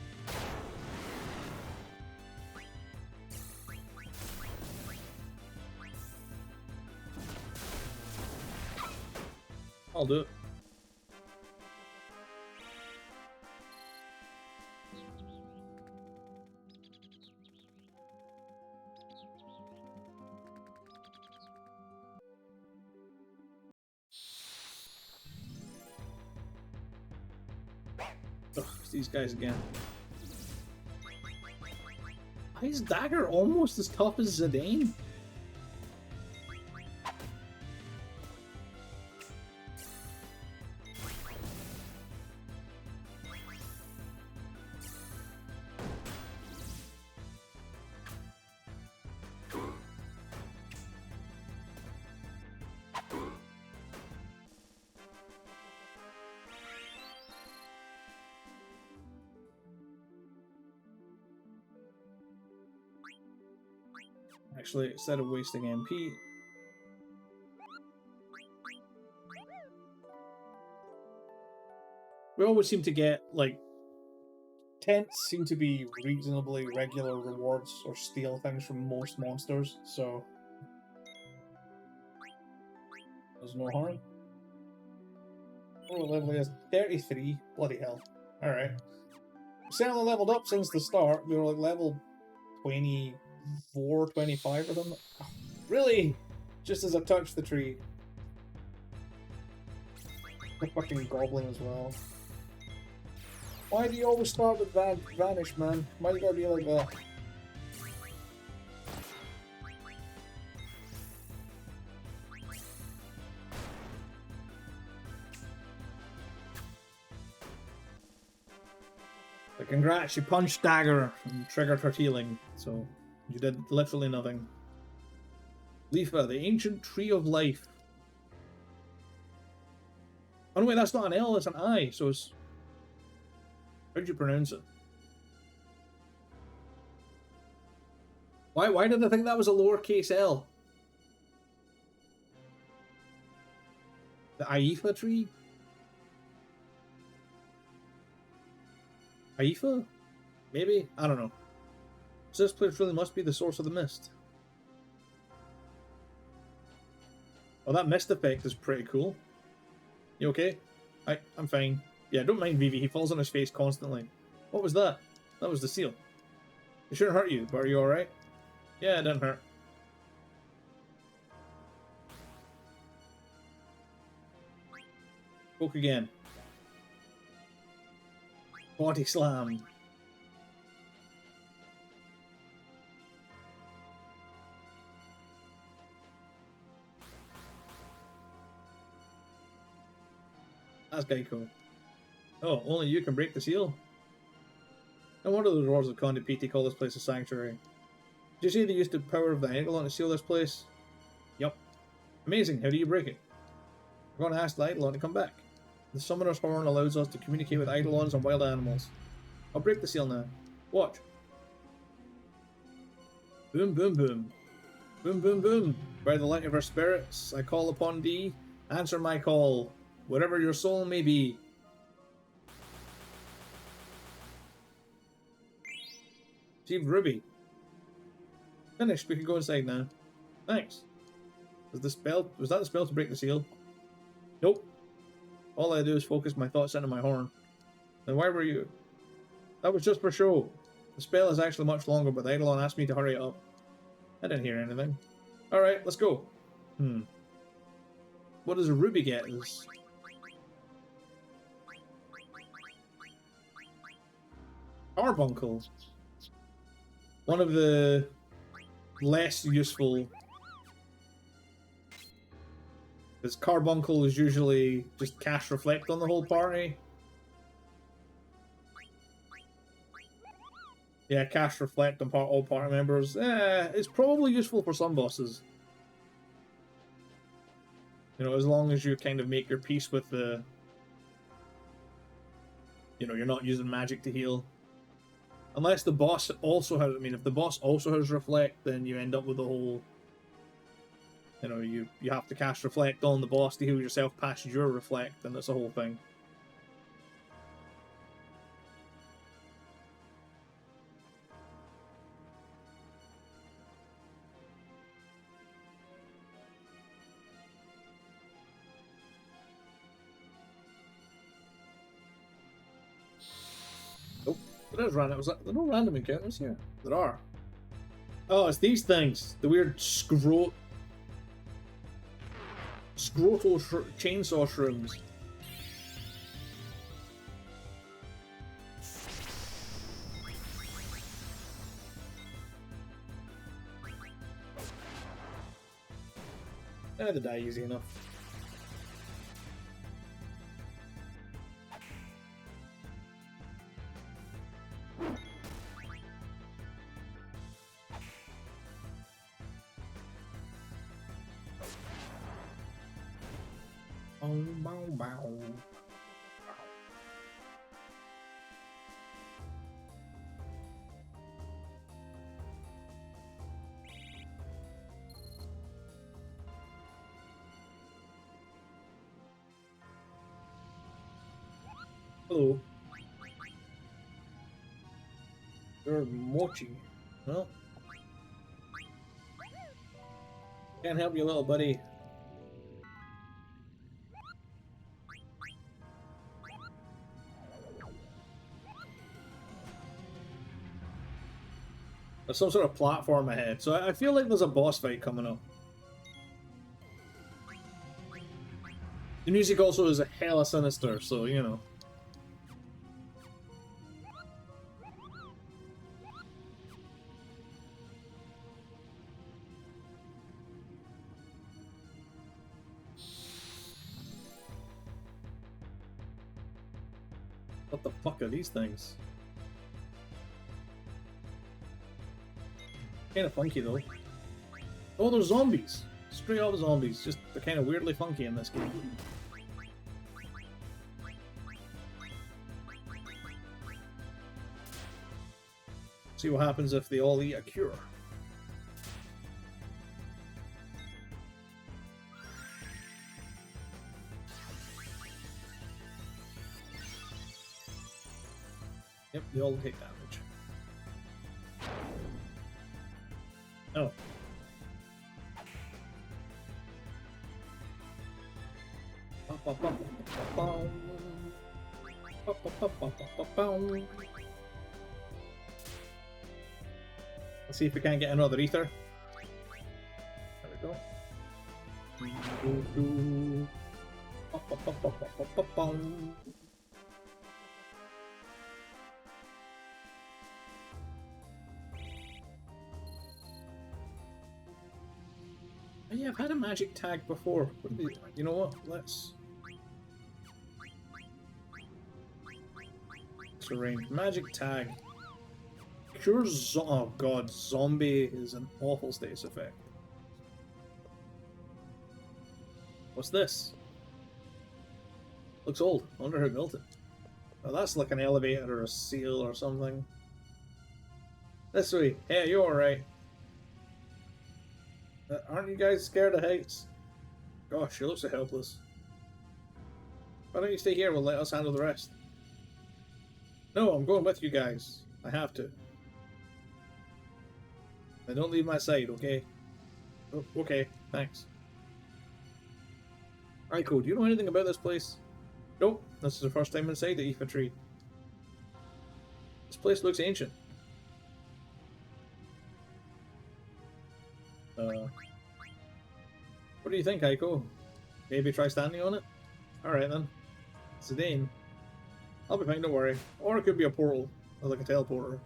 I'll do it. Ugh, it's these guys again. Why is Dagger almost as tough as Zidane? Actually, instead of wasting MP, we always seem to get, like, tents seem to be reasonably regular rewards or steal things from most monsters, so there's no harm. Oh, level is 33. Bloody hell. Alright. We certainly leveled up since the start. We were like level 24, 25 or something. Oh, really? Just as I touched the tree. The fucking goblin as well. Why do you always start with Vanish, man? Why you gotta be like that? But congrats, you punched Dagger and triggered her healing, so you did literally nothing. Leafa, the ancient tree of life. Oh no, wait, that's not an L, it's an I, so it's... How'd you pronounce it? Why did I think that was a lowercase L? The Aifa tree? Aifa? Maybe? I don't know. So this place really must be the source of the mist. Oh, that mist effect is pretty cool. You okay? I'm fine. Yeah, don't mind Vivi, he falls on his face constantly. What was that? That was the seal. It shouldn't hurt you, but are you alright? Yeah, it didn't hurt. Poke again. Body slam. That's Geico. Oh, only you can break the seal? No wonder the Dwarves of Conde Piti call this place a sanctuary. Did you see they used the power of the Eidolon to seal this place? Yup. Amazing, how do you break it? We're going to ask the Eidolon to come back. The Summoner's Horn allows us to communicate with Eidolons and wild animals. I'll break the seal now. Watch. Boom, boom, boom. Boom, boom, boom. By the light of our spirits, I call upon thee. Answer my call, wherever your soul may be. Achieved Ruby. Finished. We can go inside now. Thanks. Was that the spell to break the seal? Nope. All I do is focus my thoughts into my horn. Then why were you? That was just for show. The spell is actually much longer, but the Eidolon asked me to hurry it up. I didn't hear anything. Alright, let's go. What does a ruby get? Carbuncle. One of the less useful. Because Carbuncle is usually just cast reflect on the whole party. Yeah, cast reflect on all party members. It's probably useful for some bosses. You know, as long as you kind of make your peace with the... You know, you're not using magic to heal. Unless the boss also has... I mean, if the boss also has reflect, then you end up with the whole... You know, you have to cast reflect on the boss to heal yourself past your reflect, and it's a whole thing. Nope. There is random. There are no random encounters here. There are. Oh, it's these things. The weird scrotal chainsaw shrooms. They die easy enough. Bow, bow. Hello. You're Mochi. Well, can't help you, little buddy. There's some sort of platform ahead, so I feel like there's a boss fight coming up. The music also is a hella sinister, so you know. What the fuck are these things? Kind of funky though. Oh, they're zombies! Straight up zombies. Just they're kind of weirdly funky in this game. See what happens if they all eat a cure. Yep, they all take damage. Oh. Let's see if we can't get another ether. There we go. Yeah, I've had a magic tag before. You know what? Let's arrange magic tag. Cures. Oh god, zombie is an awful status effect. What's this? Looks old. I wonder who built it. Oh, that's like an elevator or a seal or something. This way. Hey, you alright? Aren't you guys scared of heights? Gosh, you look so helpless. Why don't you stay here? We'll let us handle the rest. No, I'm going with you guys. I have to. Now don't leave my side, okay? Oh, okay, thanks. Aiko, do you know anything about this place? Nope, this is the first time inside the Aoife tree. This place looks ancient. What do you think, Aiko? Maybe try standing on it? Alright then. Zidane. I'll be fine, don't worry. Or it could be a portal, or like a teleporter.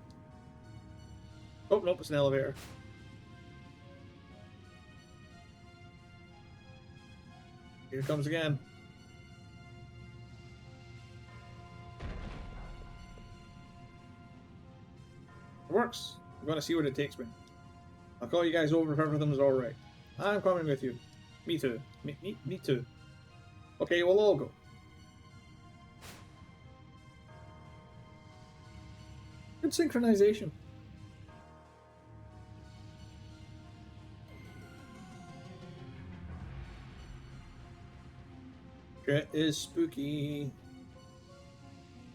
Oh, nope, it's an elevator. Here it comes again. It works. I'm gonna see what it takes me. I'll call you guys over if everything's alright. I'm coming with you. Me too. Me too. Okay, we'll all go. Good synchronization. It is spooky.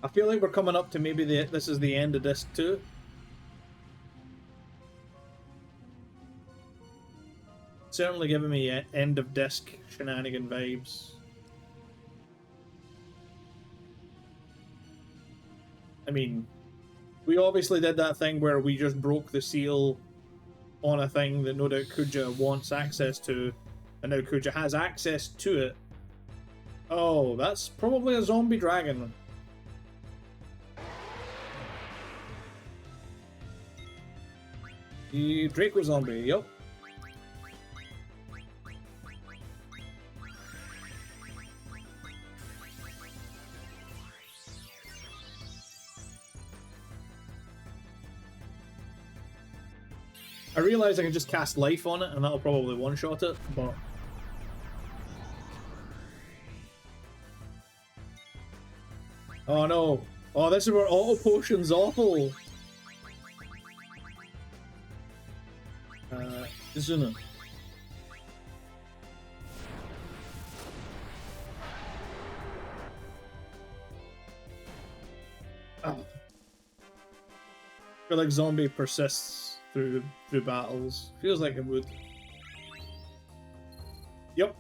I feel like we're coming up to maybe this is the end of disc 2. Certainly giving me end of disc shenanigan vibes. I mean, we obviously did that thing where we just broke the seal on a thing that no doubt Kuja wants access to, and now Kuja has access to it. Oh, that's probably a zombie dragon. The Draco zombie, yep. I realise I can just cast life on it and that'll probably one-shot it, but... Oh no! Oh, this is where auto potion's awful! Zuna. Oh. I feel like zombie persists through battles. Feels like it would. Yep.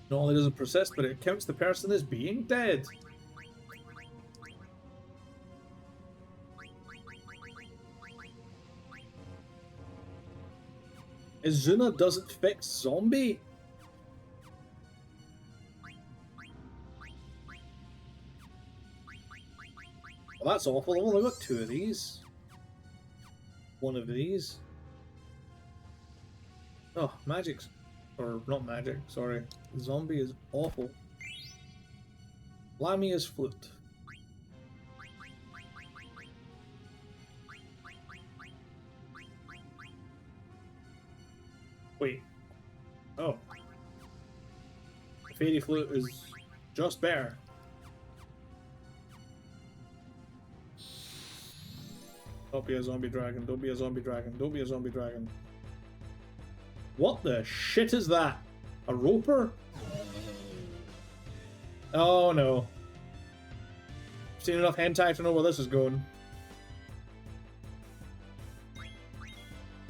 Not only does it persist, but it counts the person as being dead. Izuna doesn't fix zombie? Well, that's awful. I've only got 2 of these. 1 of these. Oh, magic's... Or, not magic, sorry. Zombie is awful. Lamia's flute. Wait. Oh. The Fairy Flute is just better. Don't be a zombie dragon, don't be a zombie dragon, don't be a zombie dragon. What the shit is that? A roper? Oh no. I've seen enough hentai to know where this is going.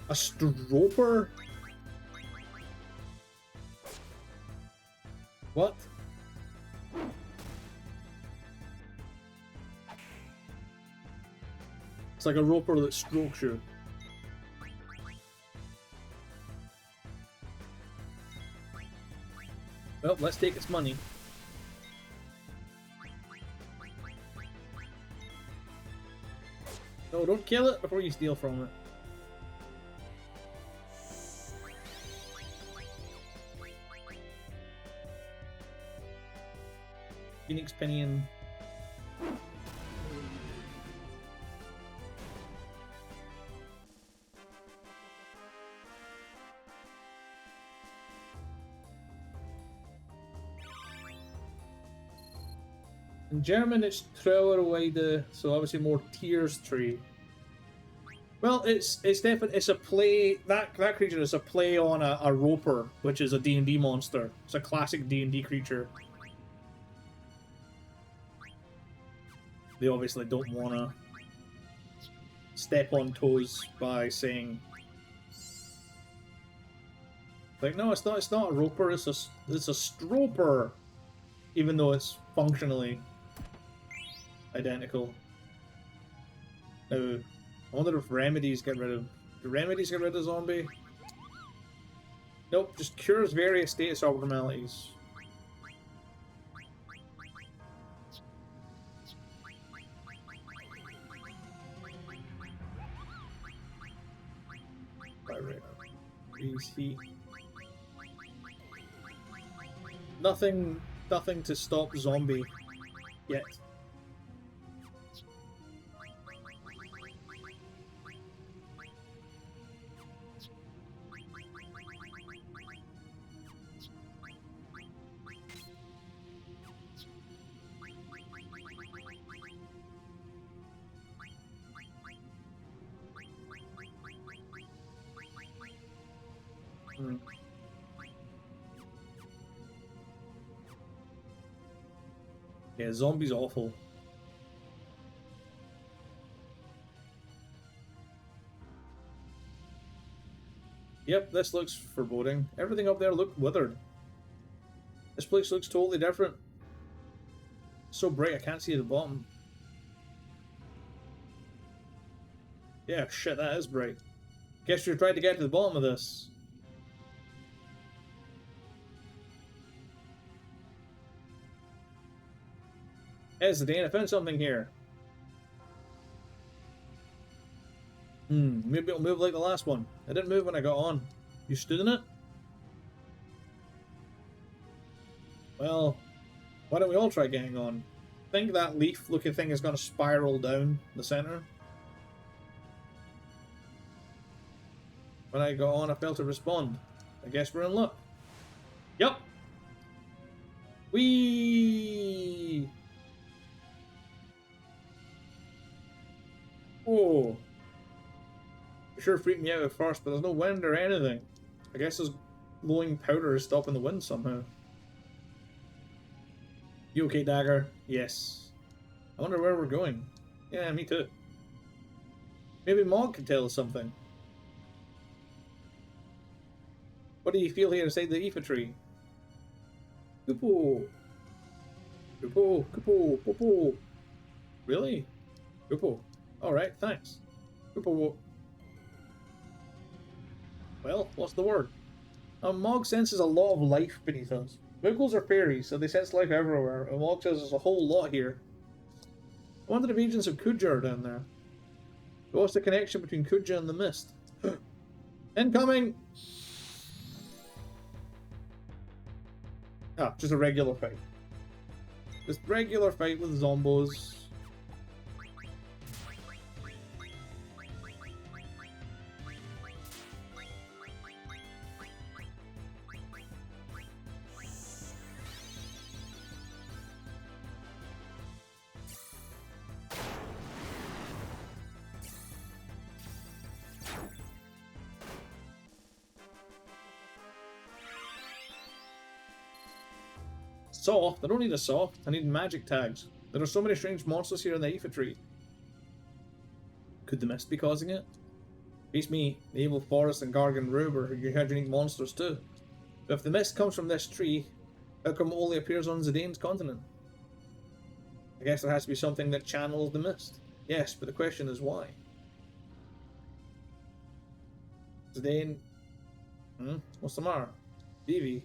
A stroper? What? It's like a roper that strokes you. Well, let's take its money. No, don't kill it before you steal from it. Phoenix Pinion. In German, it's Trauerweide, so obviously more tears tree. Well, it's definitely it's a play that creature is a play on a roper, which is a D&D monster. It's a classic D&D creature. They obviously don't want to step on toes by saying like, no, it's not a roper, it's a stroper, even though it's functionally identical. Now, I wonder if remedies get rid of... Do remedies get rid of zombie? Nope, just cures various status abnormalities. Heat. Nothing to stop zombie yet. Yeah, zombies awful. Yep, this looks foreboding. Everything up there looked withered. This place looks totally different. So bright I can't see the bottom. Yeah, shit, that is bright. Guess you're trying to get to the bottom of this. Zidane, I found something here. Maybe it'll move like the last one. I didn't move when I got on. You stood in it? Well, why don't we all try getting on? I think that leaf-looking thing is going to spiral down the center. When I got on, I failed to respond. I guess we're in luck. Yup! Whee! Oh! It sure freaked me out at first, but there's no wind or anything. I guess this glowing powder is stopping the wind somehow. You okay, Dagger? Yes. I wonder where we're going. Yeah, me too. Maybe Mog can tell us something. What do you feel here inside the Aoife tree? Kupo! Kupo! Kupo! Kupo! Really? Kupo. Alright, thanks. Kupo. Well, what's the word? Mog senses a lot of life beneath us. Moogles are fairies, so they sense life everywhere, and Mog says there's a whole lot here. I wonder if agents of Kuja are down there. But what's the connection between Kuja and the mist? Incoming! Ah, just a regular fight. Just regular fight with zombos. Soft? I don't need a soft. I need magic tags. There are so many strange monsters here in the Aoife tree. Could the mist be causing it? Face me, the evil forest and Gargan Rube are unique monsters too. But if the mist comes from this tree, how come it only appears on Zidane's continent? I guess there has to be something that channels the mist. Yes, but the question is why? Zidane... What's the matter? Vivi?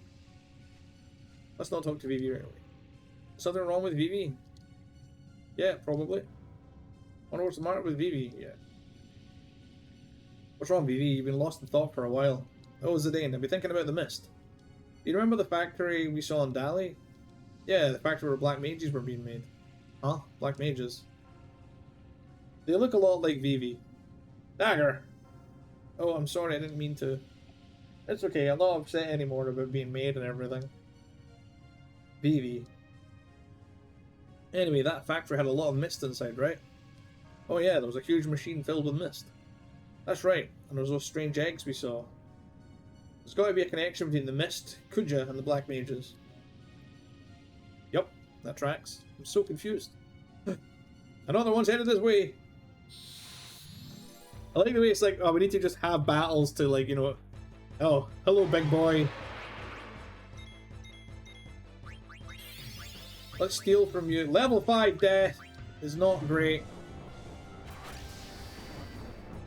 Let's not talk to Vivi right away. Something wrong with Vivi? Yeah, probably. Wonder what's the matter with Vivi? Yeah. What's wrong, Vivi? You've been lost in thought for a while. Oh, Zidane, I've been thinking about the mist. Do you remember the factory we saw in Dali? Yeah, the factory where black mages were being made. Huh? Black mages? They look a lot like Vivi. Dagger! Oh, I'm sorry, I didn't mean to. It's okay, I'm not upset anymore about being made and everything. Vivi. Anyway, that factory had a lot of mist inside, right? Oh yeah, there was a huge machine filled with mist. That's right, and there was those strange eggs we saw. There's got to be a connection between the mist, Kuja, and the black mages. Yup, that tracks. I'm so confused. Another one's headed this way. I like the way it's like, oh, we need to just have battles to, like, you know... Oh, hello, big boy. Let's steal from you. Level 5 death is not great.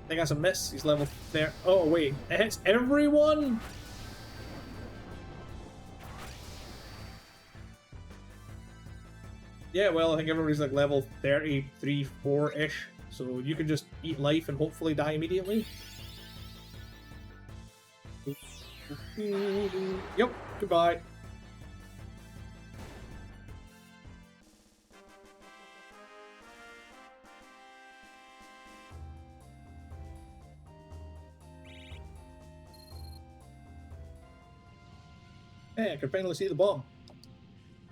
I think that's a miss. He's level there. Oh, wait. It hits everyone? Yeah, well, I think everybody's like level 33, 4-ish. So you can just eat life and hopefully die immediately. Yep, goodbye. Hey, I can finally see the bottom.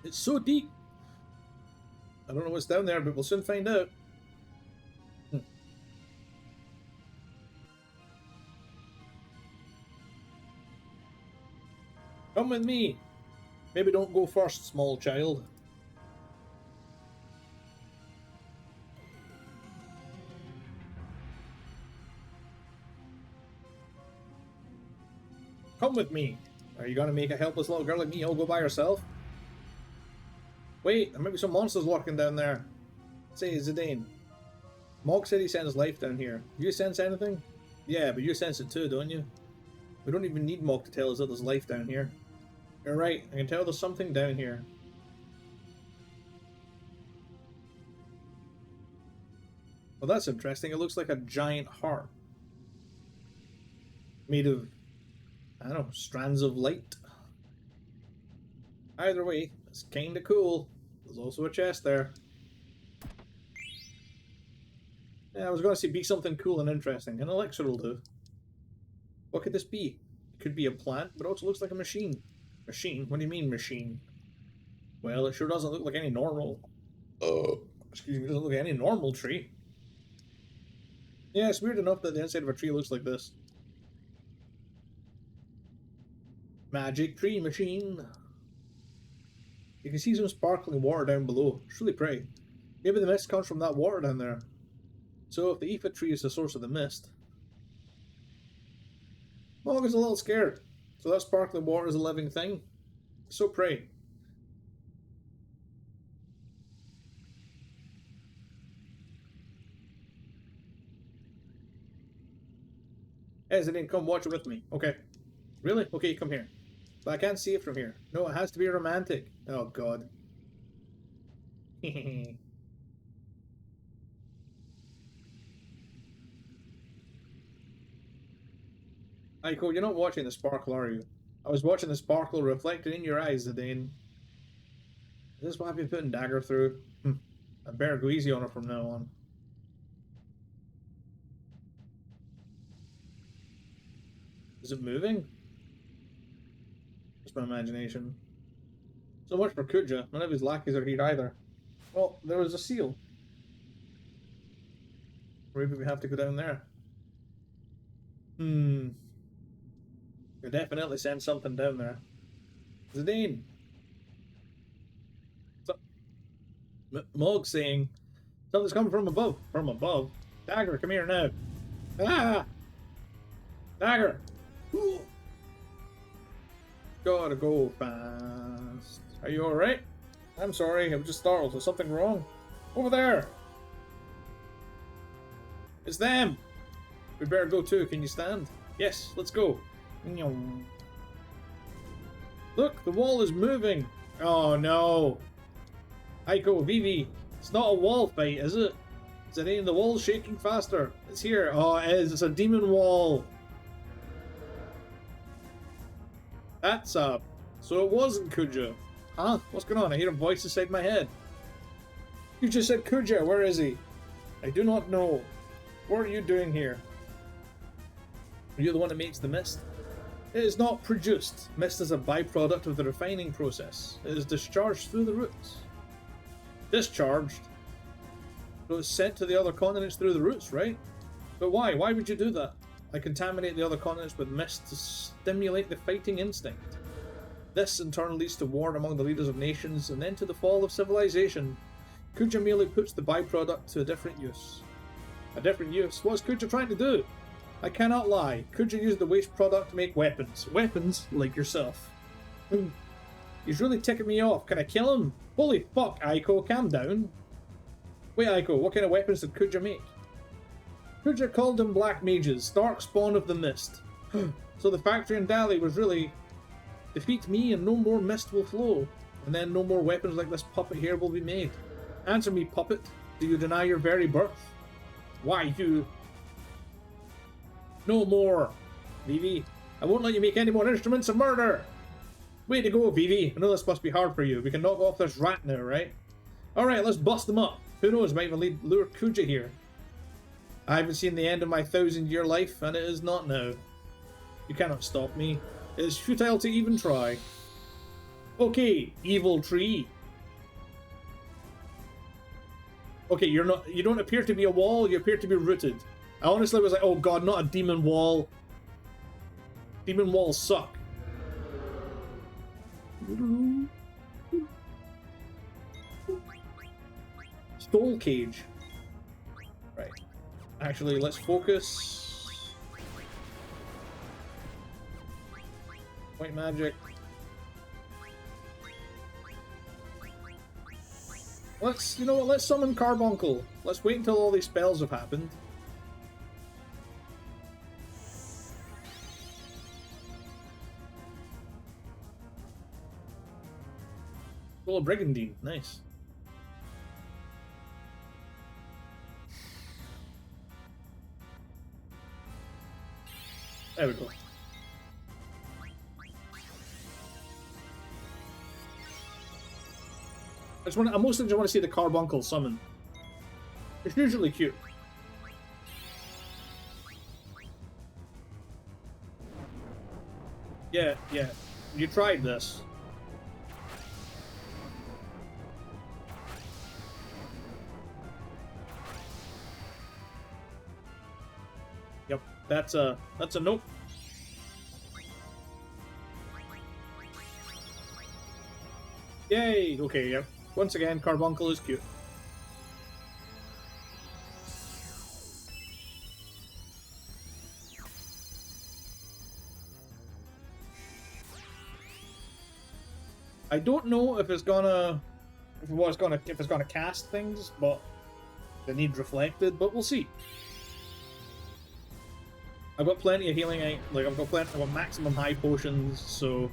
It's so deep. I don't know what's down there, but we'll soon find out. Come with me. Maybe don't go first, small child. Come with me. Are you gonna make a helpless little girl like me all go by herself? Wait, there might be some monsters lurking down there. Say, Zidane. Mog said he sent his life down here. Do you sense anything? Yeah, but you sense it too, don't you? We don't even need Mog to tell us that there's life down here. You're right, I can tell there's something down here. Well, that's interesting. It looks like a giant heart. Made of, I don't know, strands of light. Either way, it's kinda cool. There's also a chest there. Yeah, I was gonna say be something cool and interesting. An elixir will do. What could this be? It could be a plant, but it also looks like a machine. Machine? What do you mean, machine? Well, it sure doesn't look like any normal... excuse me, it doesn't look like any normal tree. Yeah, it's weird enough that the inside of a tree looks like this. Magic tree machine. You can see some sparkling water down below. It's really pretty. Maybe the mist comes from that water down there. So if the Aphid tree is the source of the mist... Mog is a little scared. So that sparkling water is a living thing. So pretty. Hey, Zidane, come watch it with me. Okay. Really? Okay, come here. But I can't see it from here. No, it has to be romantic. Oh, God. Aiko, you're not watching the sparkle, are you? I was watching the sparkle reflected in your eyes, Zidane. Is this what I've been putting dagger through? I better go easy on her from now on. Is it moving? Just my imagination. So much for Kuja. None of his lackeys are here either. Well, there was a seal. Maybe we have to go down there. We definitely send something down there. Zidane! Mog saying, something's coming from above. From above? Dagger, come here now. Ah! Dagger! Ooh. Gotta go fast. Are you alright? I'm sorry, I was just startled. There's something wrong. Over there! It's them! We better go too. Can you stand? Yes, let's go. Look, the wall is moving. Oh no. Aiko, Vivi, it's not a wall fight, is it? Zidane, the wall's shaking faster. It's here. Oh, it is. It's a demon wall. That's up. So it wasn't Kuja. Huh? What's going on? I hear a voice inside my head. You just said Kuja. Where is he? I do not know. What are you doing here? Are you the one that makes the mist? It is not produced. Mist is a byproduct of the refining process. It is discharged through the roots. Discharged. So it's sent to the other continents through the roots, right? But why? Why would you do that? I contaminate the other continents with mist to stimulate the fighting instinct. This in turn leads to war among the leaders of nations and then to the fall of civilization. Kuja merely puts the byproduct to a different use. A different use? What's Kuja trying to do? I cannot lie. Kuja used the waste product to make weapons. Weapons like yourself. He's really ticking me off. Can I kill him? Holy fuck, Aiko, calm down. Wait, Aiko, what kind of weapons did Kuja make? Kuja called them black mages, dark spawn of the mist. So the factory in Dali was really... Defeat me and no more mist will flow. And then no more weapons like this puppet here will be made. Answer me, puppet. Do you deny your very birth? Why, you... No more, Vivi. I won't let you make any more instruments of murder. Way to go, Vivi. I know this must be hard for you. We can knock off this rat now, right? Alright, let's bust them up. Who knows, might even lure Kuja here. I haven't seen the end of my 1,000-year life, and it is not now. You cannot stop me. It is futile to even try. Okay, evil tree. Okay, you don't appear to be a wall, you appear to be rooted. I honestly was like, oh god, not a demon wall. Demon walls suck. Soul cage. Right. Actually, let's focus. White magic. Let's, you know what, let's summon Carbuncle. Let's wait until all these spells have happened. Oh, a Brigandine, nice. There we go. I mostly just want to see the Carbuncle summon. It's usually cute. Yeah, yeah. You tried this. Yep, that's a nope. Yay! Okay, yeah. Once again, Carbuncle is cute. I don't know if it's gonna cast things, but they need reflected, but we'll see. I've got plenty of healing, I've got maximum high potions, so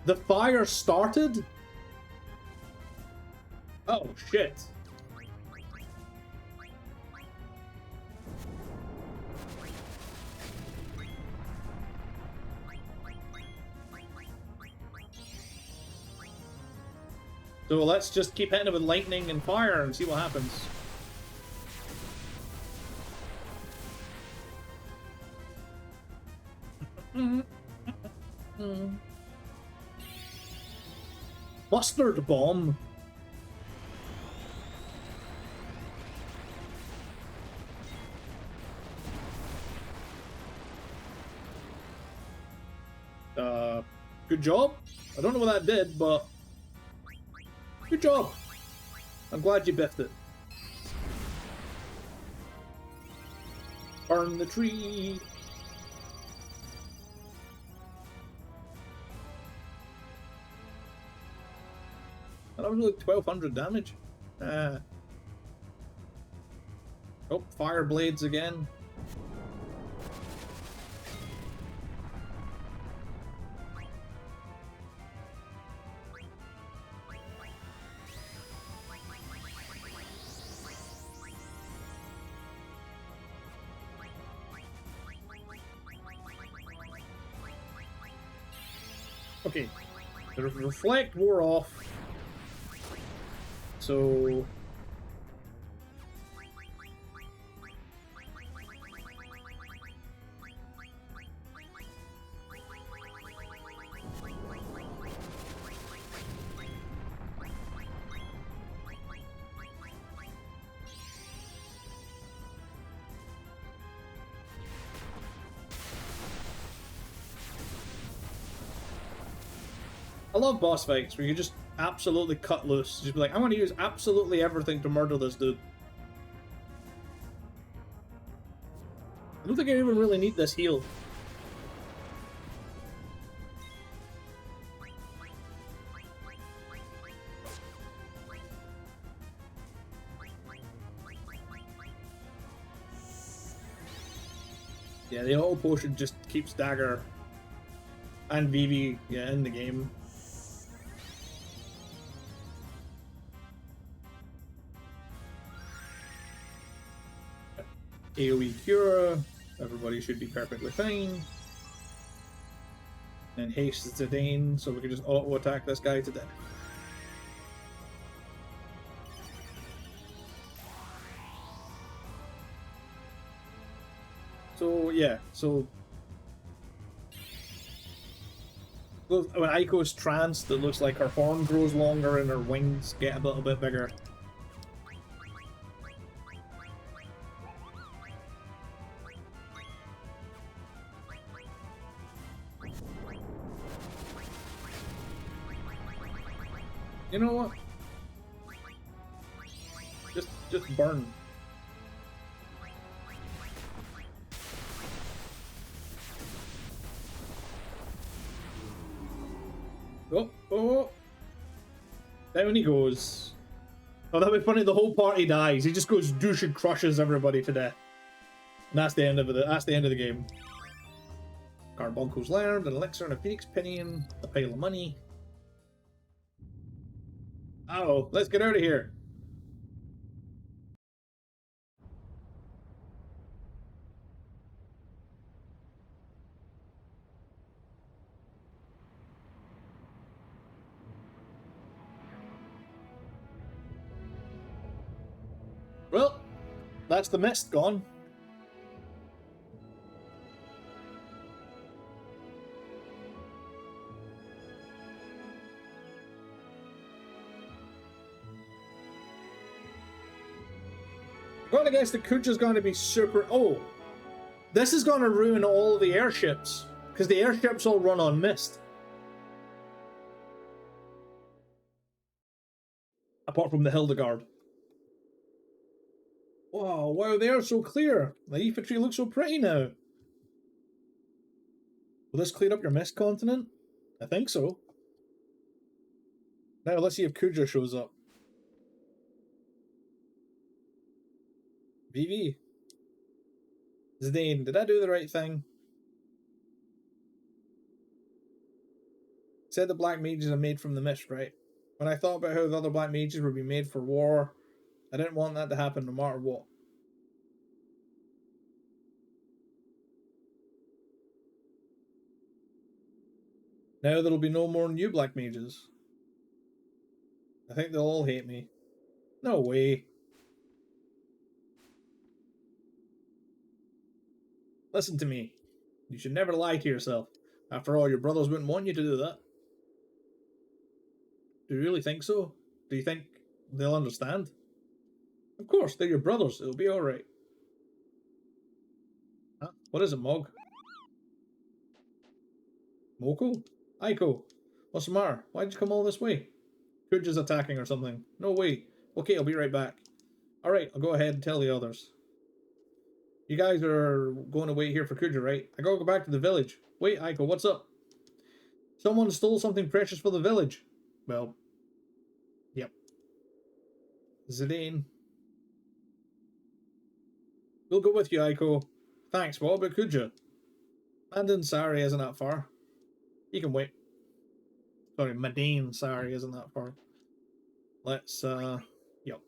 the fire started? Oh shit. So let's just keep hitting it with lightning and fire and see what happens. Mustard bomb. Good job. I don't know what that did, but good job. I'm glad you biffed it. Burn the tree. That was like 1,200 damage. Oh, fire blades again. Okay, the reflect wore off, so I love boss fights where you just absolutely cut loose. Just be like, I'm going to use absolutely everything to murder this dude. I don't think I even really need this heal. Yeah, the auto potion just keeps Dagger and Vivi in the game. AoE cure, everybody should be perfectly fine. And haste Zidane, so we can just auto attack this guy to death. So yeah, so when Aiko's tranced, it looks like her horn grows longer and her wings get a little bit bigger. You know what? Just burn. Oh! Down he goes. Oh, that'd be funny. The whole party dies. He just goes douche and crushes everybody to death. And that's the end of it. That's the end of the game. Carbuncle learned, an elixir and a phoenix pinion, a pile of money. Oh, let's get out of here. Well, that's the mist gone. I'm going to guess the Kuja's going to be super... Oh! This is going to ruin all the airships. Because the airships all run on mist. Apart from the Hildegard. Wow, they are so clear. The Aoife tree looks so pretty now. Will this clear up your mist continent? I think so. Now let's see if Kuja shows up. Vivi. Zidane, did I do the right thing? Said the black mages are made from the mist, right? When I thought about how the other black mages would be made for war, I didn't want that to happen no matter what. Now there'll be no more new black mages. I think they'll all hate me. No way. Listen to me. You should never lie to yourself. After all, your brothers wouldn't want you to do that. Do you really think so? Do you think they'll understand? Of course, they're your brothers. It'll be alright. Huh? What is it, Mog? Moko? Aiko? What's the matter? Why'd you come all this way? Kuja's attacking or something. No way. Okay, I'll be right back. Alright, I'll go ahead and tell the others. You guys are going to wait here for Kuja, right? I gotta go back to the village. Wait, Aiko, what's up? Someone stole something precious for the village. Well, yep. Zidane. We'll go with you, Aiko. Thanks, what about Kuja? Mandan Sari isn't that far. You can wait. Sorry, Madane Sari isn't that far. Let's, yep.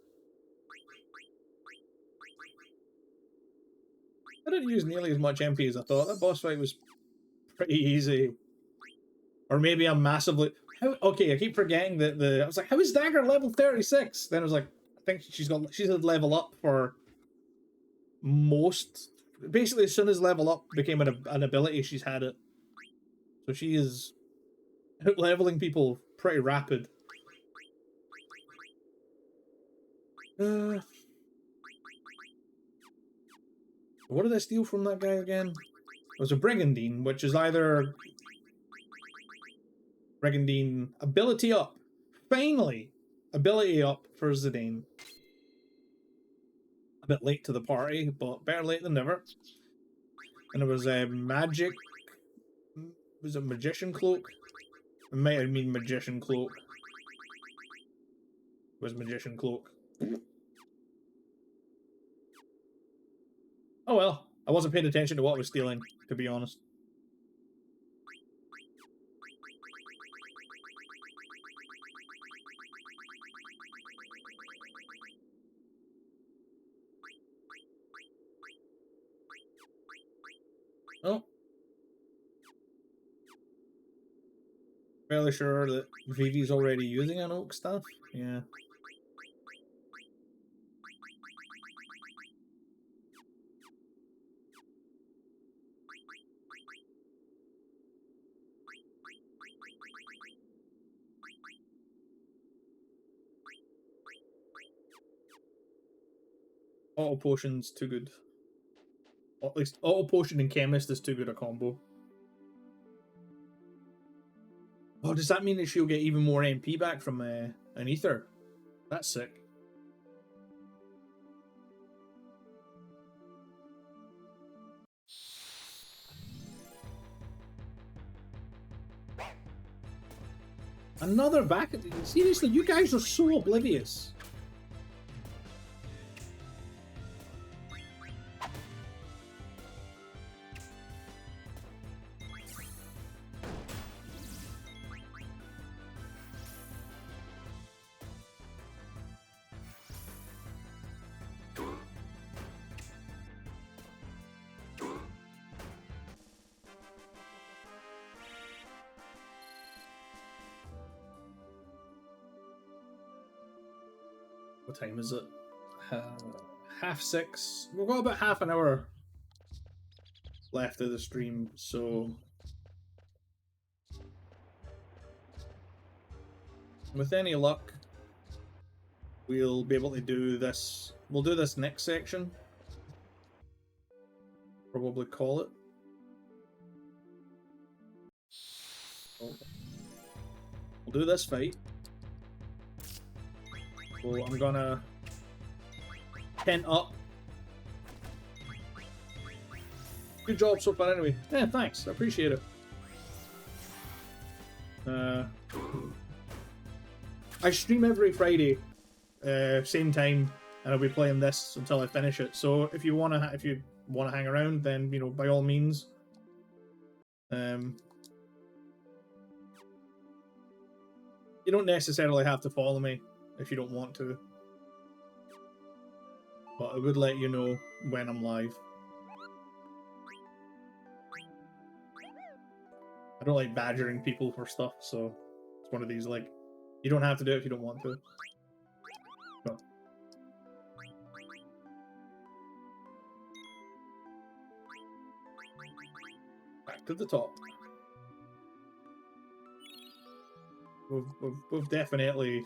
I didn't use nearly as much MP as I thought. That boss fight was pretty easy. Or maybe I'm massively... Okay, I keep forgetting that I was like, how is Dagger level 36? Then I was like, I think she's had level up for most... Basically, as soon as level up became an ability, she's had it. So she is out-leveling people pretty rapid. What did I steal from that guy again? It was a Brigandine, which is either Brigandine ability up. Finally, ability up for Zidane. A bit late to the party, but better late than never. And it was a magic. Was it magician cloak? It might have been magician cloak. It was magician cloak. Oh well, I wasn't paying attention to what I was stealing, to be honest. Oh. Fairly sure that Vivi's already using an oak staff. Yeah. Auto potion's too good. Or at least auto potion and chemist is too good a combo. Oh, does that mean that she'll get even more MP back from an ether? That's sick. Another back. Seriously, you guys are so oblivious. What time is it? 6:30. We've got about half an hour left of the stream, so with any luck, we'll be able to do this. We'll do this next section. Probably call it. We'll do this fight. So I'm gonna tent up. Good job so far anyway. Yeah, thanks. I appreciate it. I stream every Friday, same time, and I'll be playing this until I finish it. So if you wanna hang around, then by all means. You don't necessarily have to follow me if you don't want to, but I would let you know when I'm live. I don't like badgering people for stuff, so it's one of these, like, you don't have to do it if you don't want to. But back to the top. We've definitely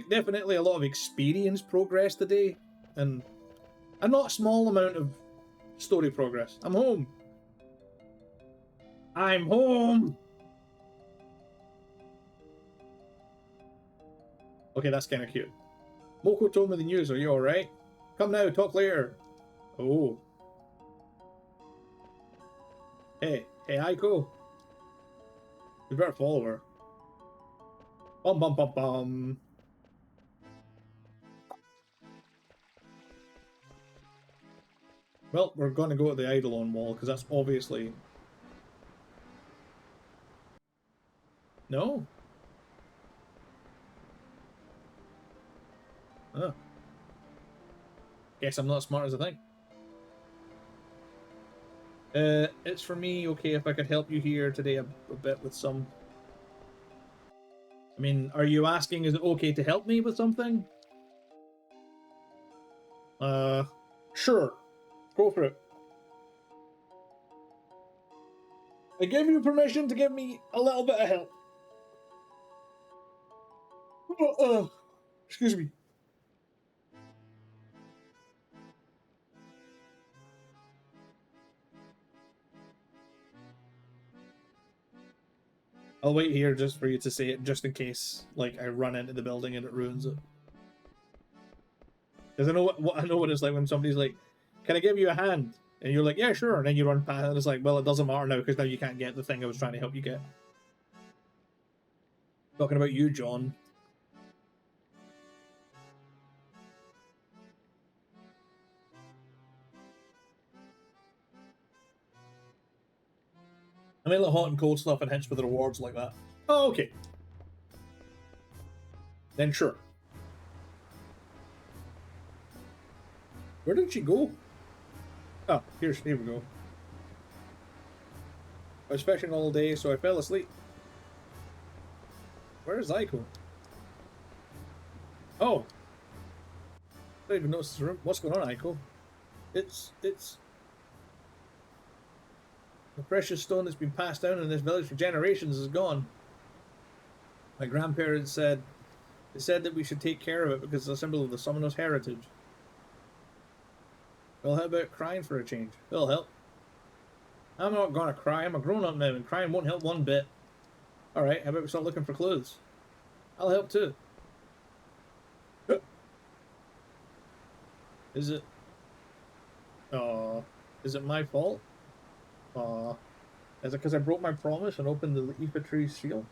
definitely a lot of experience progress today, and a not small amount of story progress. I'm home. I'm home. Okay, that's kind of cute. Moko told me the news. Are you all right? Come now. Talk later. Oh. Hey, Aiko. We better follow her. Bum bum bum bum. Well, we're going to go to the Eidolon wall, because that's obviously... No? Oh. Guess I'm not as smart as I think. It's for me, okay, if I could help you here today a bit with some... I mean, are you asking, is it okay to help me with something? Sure. Go for it. I give you permission to give me a little bit of help. Excuse me. I'll wait here just for you to say it, just in case, like, I run into the building and it ruins it. Because I know I know what it's like when somebody's like, "Can I give you a hand?" And you're like, "Yeah, sure." And then you run past, and it's like, "Well, it doesn't matter now because now you can't get the thing I was trying to help you get." Talking about you, John. I mean, like hot and cold stuff and hints with the rewards like that. Oh, okay. Then sure. Where did she go? Oh, here we go. I was fishing all day, so I fell asleep. Where's Aiko? Oh. I didn't even notice the room. What's going on, Aiko? It's... The precious stone that's been passed down in this village for generations is gone. My grandparents said... They said that we should take care of it because it's a symbol of the summoner's heritage. Well, how about crying for a change? It'll help. I'm not gonna cry. I'm a grown-up now, and crying won't help one bit. Alright, how about we start looking for clues? I'll help too. Is it... Is it my fault? Is it because I broke my promise and opened the Aoife tree seal?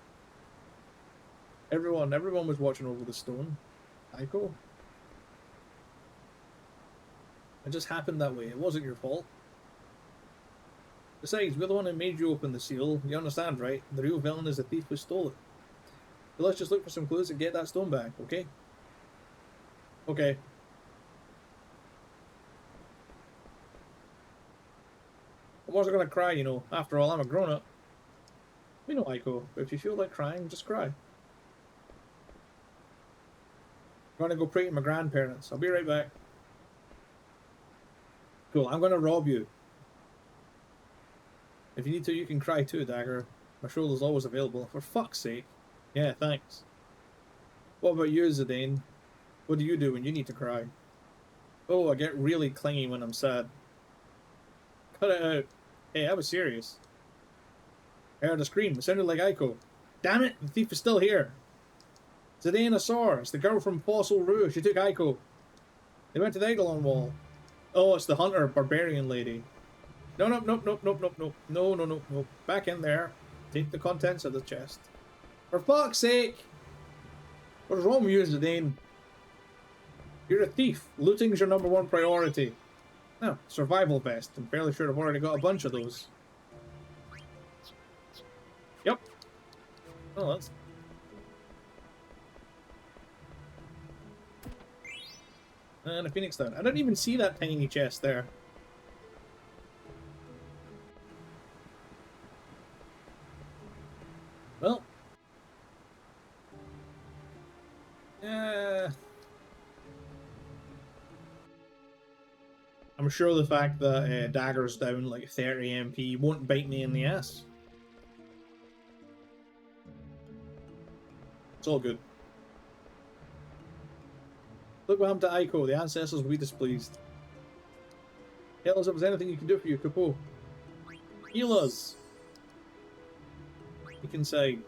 Everyone was watching over the stone. Aiko? It just happened that way. It wasn't your fault. Besides, we're the one who made you open the seal. You understand, right? The real villain is the thief who stole it. So let's just look for some clues and get that stone back, okay? Okay. I wasn't gonna cry, you know. After all, I'm a grown-up. We know, Aiko, but if you feel like crying, just cry. I'm gonna go pray to my grandparents. I'll be right back. Cool, I'm gonna rob you. If you need to, you can cry too, Dagger. My shoulder's always available. For fuck's sake. Yeah, thanks. What about you, Zidane? What do you do when you need to cry? Oh, I get really clingy when I'm sad. Cut it out. Hey, I was serious. I heard a scream. It sounded like Aiko. Damn it! The thief is still here. Zidane saw her. It's the girl from Fossil Rue. She took Aiko. They went to the Eidolon Wall. Oh, it's the hunter barbarian lady. No. No. Back in there. Take the contents of the chest. For fuck's sake! What's wrong with you, Zidane? You're a thief. Looting's your number one priority. No, survival vest. I'm fairly sure I've already got a bunch of those. Yep. Oh, that's... And a phoenix down. I didn't even see that tiny chest there. Well. I'm sure the fact that Dagger's down like 30 MP won't bite me in the ass. It's all good. Look what happened to Aiko. The ancestors will be displeased. Tell us if there's anything you can do for you, Kupo. Heal us. You can say,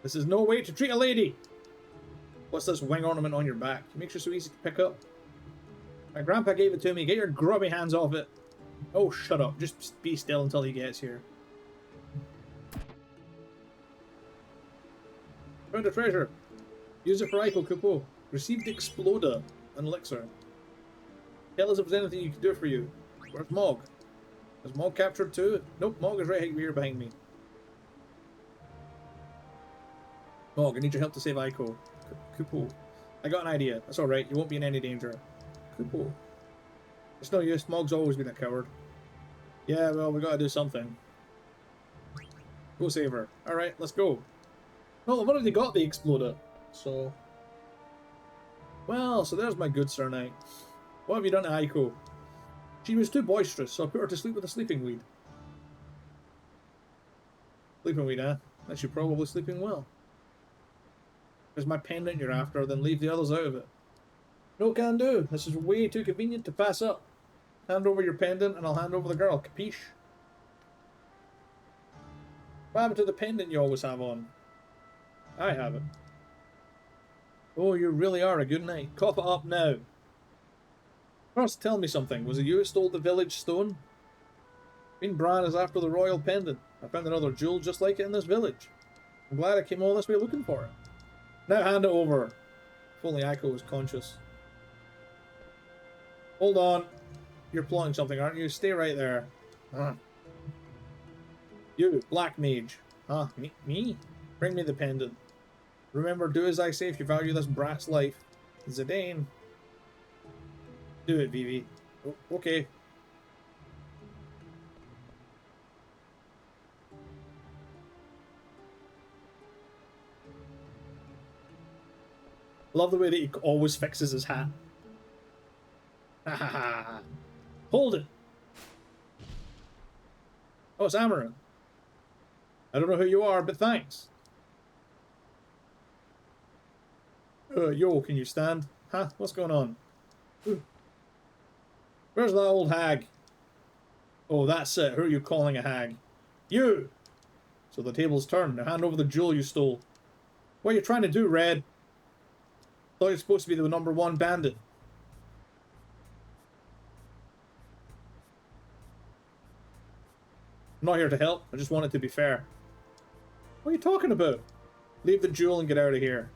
this is no way to treat a lady. What's this wing ornament on your back? It makes you so easy to pick up. My grandpa gave it to me. Get your grubby hands off it. Oh, shut up. Just be still until he gets here. Found a treasure. Use it for Aiko, Kupo. Received Exploder. An elixir. Tell us if there's anything you can do for you. Where's Mog? Is Mog captured too? Nope, Mog is right here behind me. Mog, I need your help to save Aiko. Kupo. I got an idea. That's alright, you won't be in any danger. Kupo. It's no use, Mog's always been a coward. Yeah, well, we gotta do something. Go save her. Alright, let's go. Well, I've already got the Exploder, so... Well, so there's my good Sir Knight. What have you done to Aiko? She was too boisterous, so I put her to sleep with a sleeping weed. Sleeping weed, eh? Then she's probably sleeping well. There's my pendant you're after, then leave the others out of it. No can do. This is way too convenient to pass up. Hand over your pendant and I'll hand over the girl. Capiche? What happened to the pendant you always have on? I have it. Oh, you really are a good knight. Cough it up now. First, tell me something. Was it you who stole the village stone? Queen Bran is after the royal pendant. I found another jewel just like it in this village. I'm glad I came all this way looking for it. Now hand it over. If only Echo was conscious. Hold on. You're plotting something, aren't you? Stay right there. You, Black Mage. Me? Bring me the pendant. Remember, do as I say if you value this brass life. Zidane. Do it, Vivi. Okay. Love the way that he always fixes his hat. Ha ha ha. Hold it. Oh, it's Amaranth. I don't know who you are, but thanks. Yo, can you stand? Huh? What's going on? Where's that old hag? Oh, that's it. Who are you calling a hag? You! So the tables turned. Now hand over the jewel you stole. What are you trying to do, Red? Thought you're supposed to be the #1 bandit. I'm not here to help. I just want it to be fair. What are you talking about? Leave the jewel and get out of here.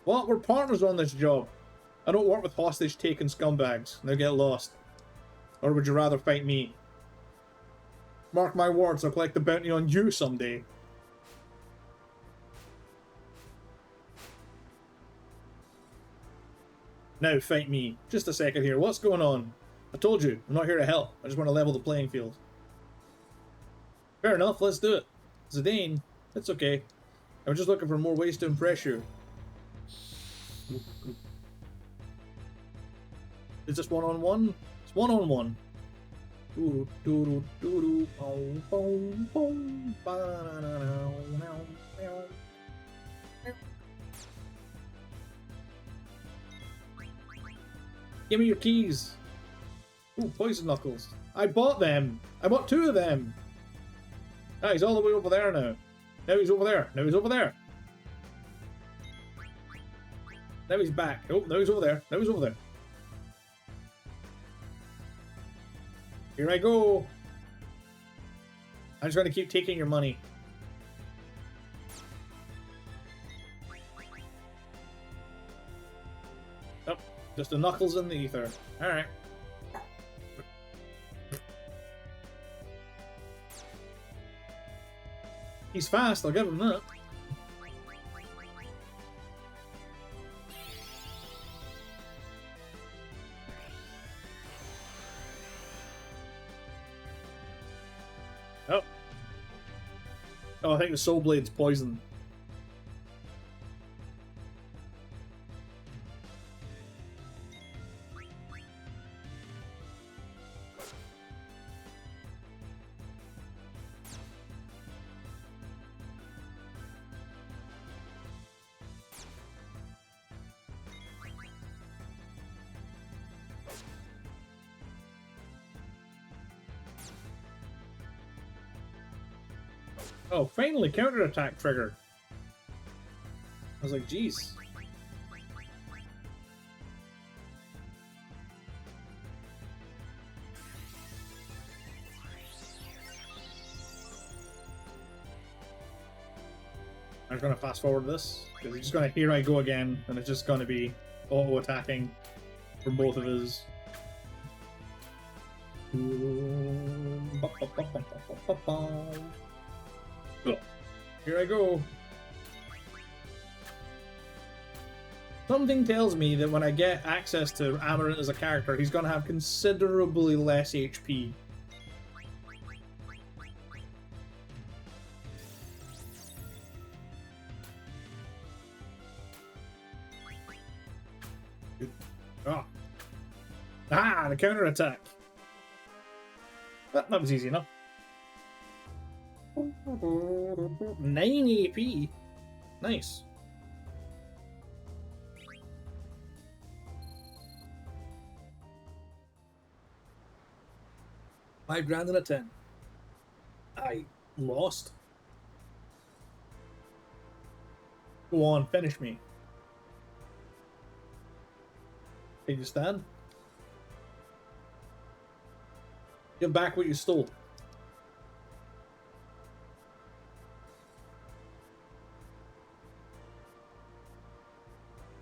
What? We're partners on this job. I don't work with hostage-taking scumbags. Now get lost. Or would you rather fight me? Mark my words, I'll collect the bounty on you someday. Now fight me. Just a second here. What's going on? I told you, I'm not here to help. I just want to level the playing field. Fair enough, let's do it. Zidane, it's okay. I was just looking for more ways to impress you. Is this one-on-one? It's one-on-one. Give me your keys. Ooh, poison knuckles. I bought them. I bought 2 of them. Ah, he's all the way over there now. Now he's over there. Now he's over there. Now he's back. Oh, now he's over there. Now he's over there. Here I go. I'm just going to keep taking your money. Oh, just the knuckles in the ether. Alright. He's fast, I'll give him that. Oh. Oh, I think the Soul Blade's poison. Oh, finally, counterattack triggered. I was like, jeez. I'm gonna fast forward this, because he's just gonna here I go again, and it's just gonna be auto-attacking from both of his. Here I go. Something tells me that when I get access to Amaranth as a character, he's going to have considerably less HP. Oh. Ah, the counterattack. That was easy enough. 9 AP. Nice. $5 grand and a 10. I lost. Go on, finish me. Can you stand? Give back what you stole.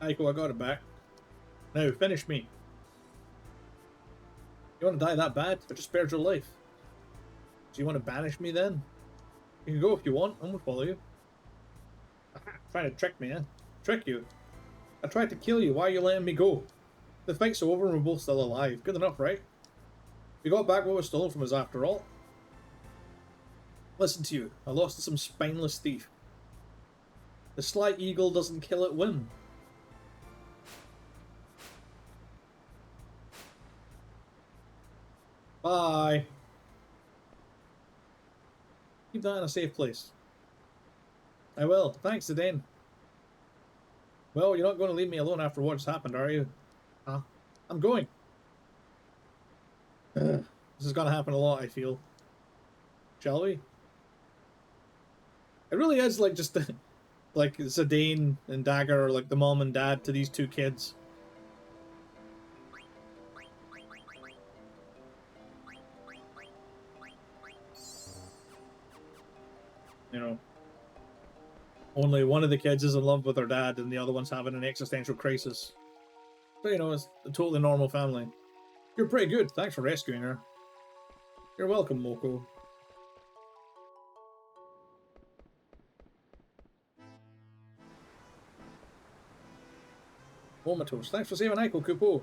Aiko, I got it back. Now, finish me. You want to die that bad? I just spared your life. Do you want to banish me then? You can go if you want. I'm gonna follow you. Trying to trick me, eh? Trick you? I tried to kill you. Why are you letting me go? The fight's over and we're both still alive. Good enough, right? We got back what was stolen from us after all. Listen to you. I lost to some spineless thief. The sly eagle doesn't kill at whim. Bye. Keep that in a safe place. I will. Thanks, Zidane. Well, you're not going to leave me alone after what's happened, are you? Huh? I'm going. This is going to happen a lot, I feel. Shall we? It really is like just like Zidane and Dagger are like the mom and dad to these two kids. You know, only one of the kids is in love with her dad and the other one's having an existential crisis. So, you know, it's a totally normal family. You're pretty good. Thanks for rescuing her. You're welcome, Moko. Momatos. Thanks for saving Aiko, Kupo.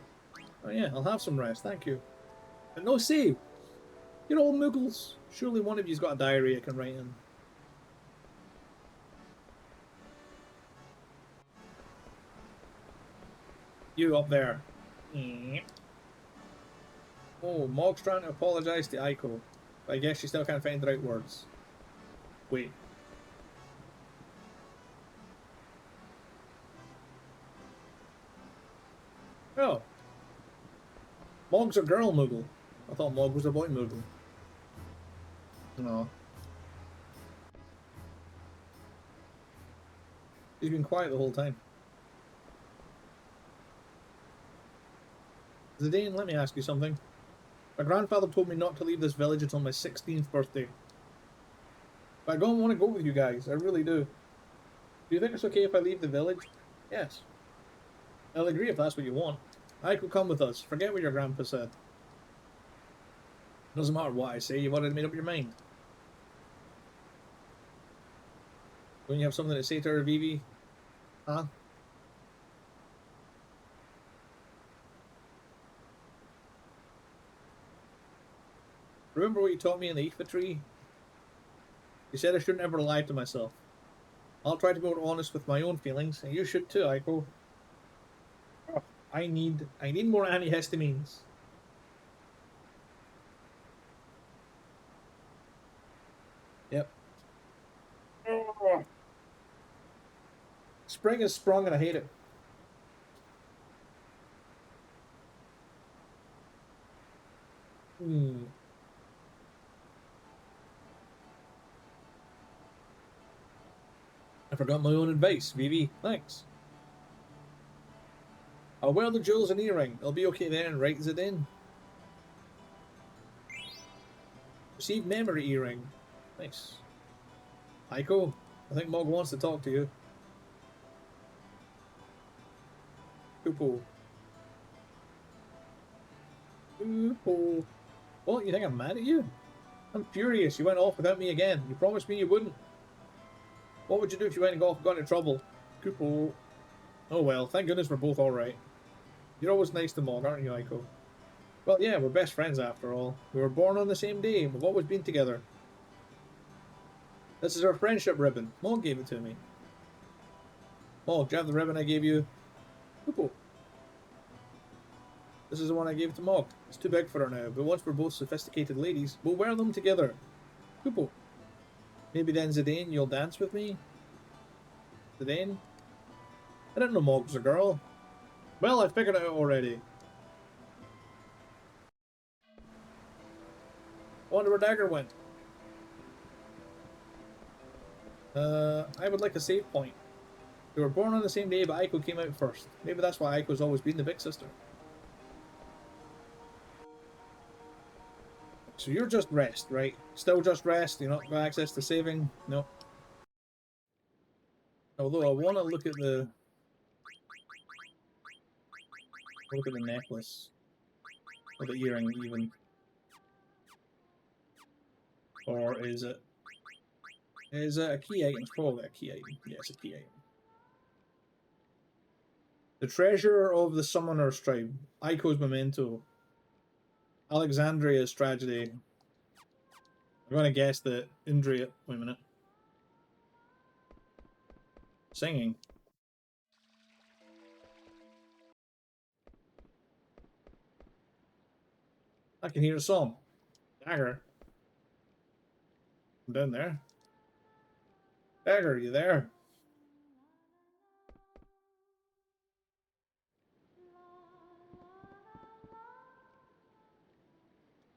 Oh yeah, I'll have some rest. Thank you. But no save. You're all muggles. Surely one of you's got a diary I can write in. You up there. Oh, Mog's trying to apologise to Aiko. But I guess she still can't find the right words. Wait. Oh. Mog's a girl Moogle. I thought Mog was a boy Moogle. No. He's been quiet the whole time. Zidane, let me ask you something. My grandfather told me not to leave this village until my 16th birthday. But I don't want to go with you guys, I really do. Do you think it's okay if I leave the village? Yes. I'll agree if that's what you want. I could come with us. Forget what your grandpa said. Doesn't matter what I say, you've already made up your mind. Don't you have something to say to her, Vivi? Huh? Remember what you taught me in the Aoife tree? You said I shouldn't ever lie to myself. I'll try to be more honest with my own feelings, and you should too, Aiko. Oh, I need more antihistamines. Yep. Spring is sprung and I hate it. I forgot my own advice, Vivi. Thanks. I'll wear the jewels and earring. It'll be okay then, right, Zidane? Receive memory earring. Nice. Aiko, I think Mog wants to talk to you. Kupo. Kupo. What, you think I'm mad at you? I'm furious. You went off without me again. You promised me you wouldn't. What would you do if you went and got into trouble? Kupo. Oh well, thank goodness we're both alright. You're always nice to Mog, aren't you, Aiko? Well, yeah, we're best friends after all. We were born on the same day and we've always been together. This is our friendship ribbon. Mog gave it to me. Mog, do you have the ribbon I gave you? Kupo. This is the one I gave to Mog. It's too big for her now, but once we're both sophisticated ladies, we'll wear them together. Kupo. Maybe then, Zidane, you'll dance with me? Zidane? I didn't know Mog was a girl. Well, I figured it out already. I wonder where Dagger went. I would like a save point. They were born on the same day, but Aiko came out first. Maybe that's why Aiko's always been the big sister. So you're just rest, right? Still just rest? You're not got access to saving? No. Although I want to look at the... Look at the necklace. Or the earring, even. Or is it... Is it a key item? It's probably a key item. Yeah, it's a key item. The treasure of the Summoner's Tribe. Aiko's memento. Alexandria's tragedy. I'm going to guess that Indria... Wait a minute. Singing. I can hear a song. Dagger. I'm down there. Dagger, are you there?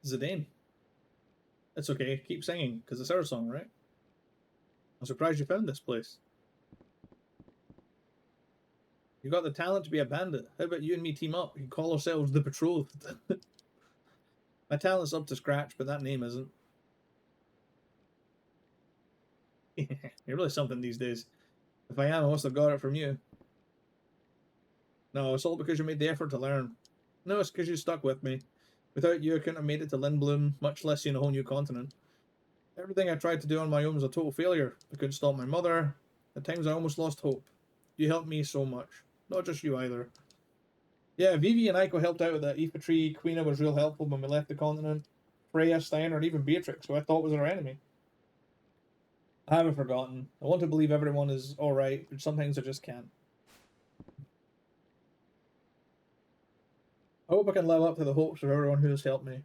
Zidane. It's okay, keep singing, because it's our song, right? I'm surprised you found this place. You got the talent to be a bandit. How about you and me team up? We can call ourselves the Betrothed. My talent's up to scratch, but that name isn't. You're really something these days. If I am, I must have got it from you. No, it's all because you made the effort to learn. No, it's because you stuck with me. Without you, I couldn't have made it to Lindblum, much less seen a whole new continent. Everything I tried to do on my own was a total failure. I couldn't stop my mother. At times I almost lost hope. You helped me so much. Not just you either. Yeah, Vivi and Aiko helped out with that Aoife tree. Queena was real helpful when we left the continent. Freya, Steiner, and even Beatrix, who I thought was our enemy. I haven't forgotten. I want to believe everyone is alright, but sometimes I just can't. I hope I can live up to the hopes of everyone who has helped me.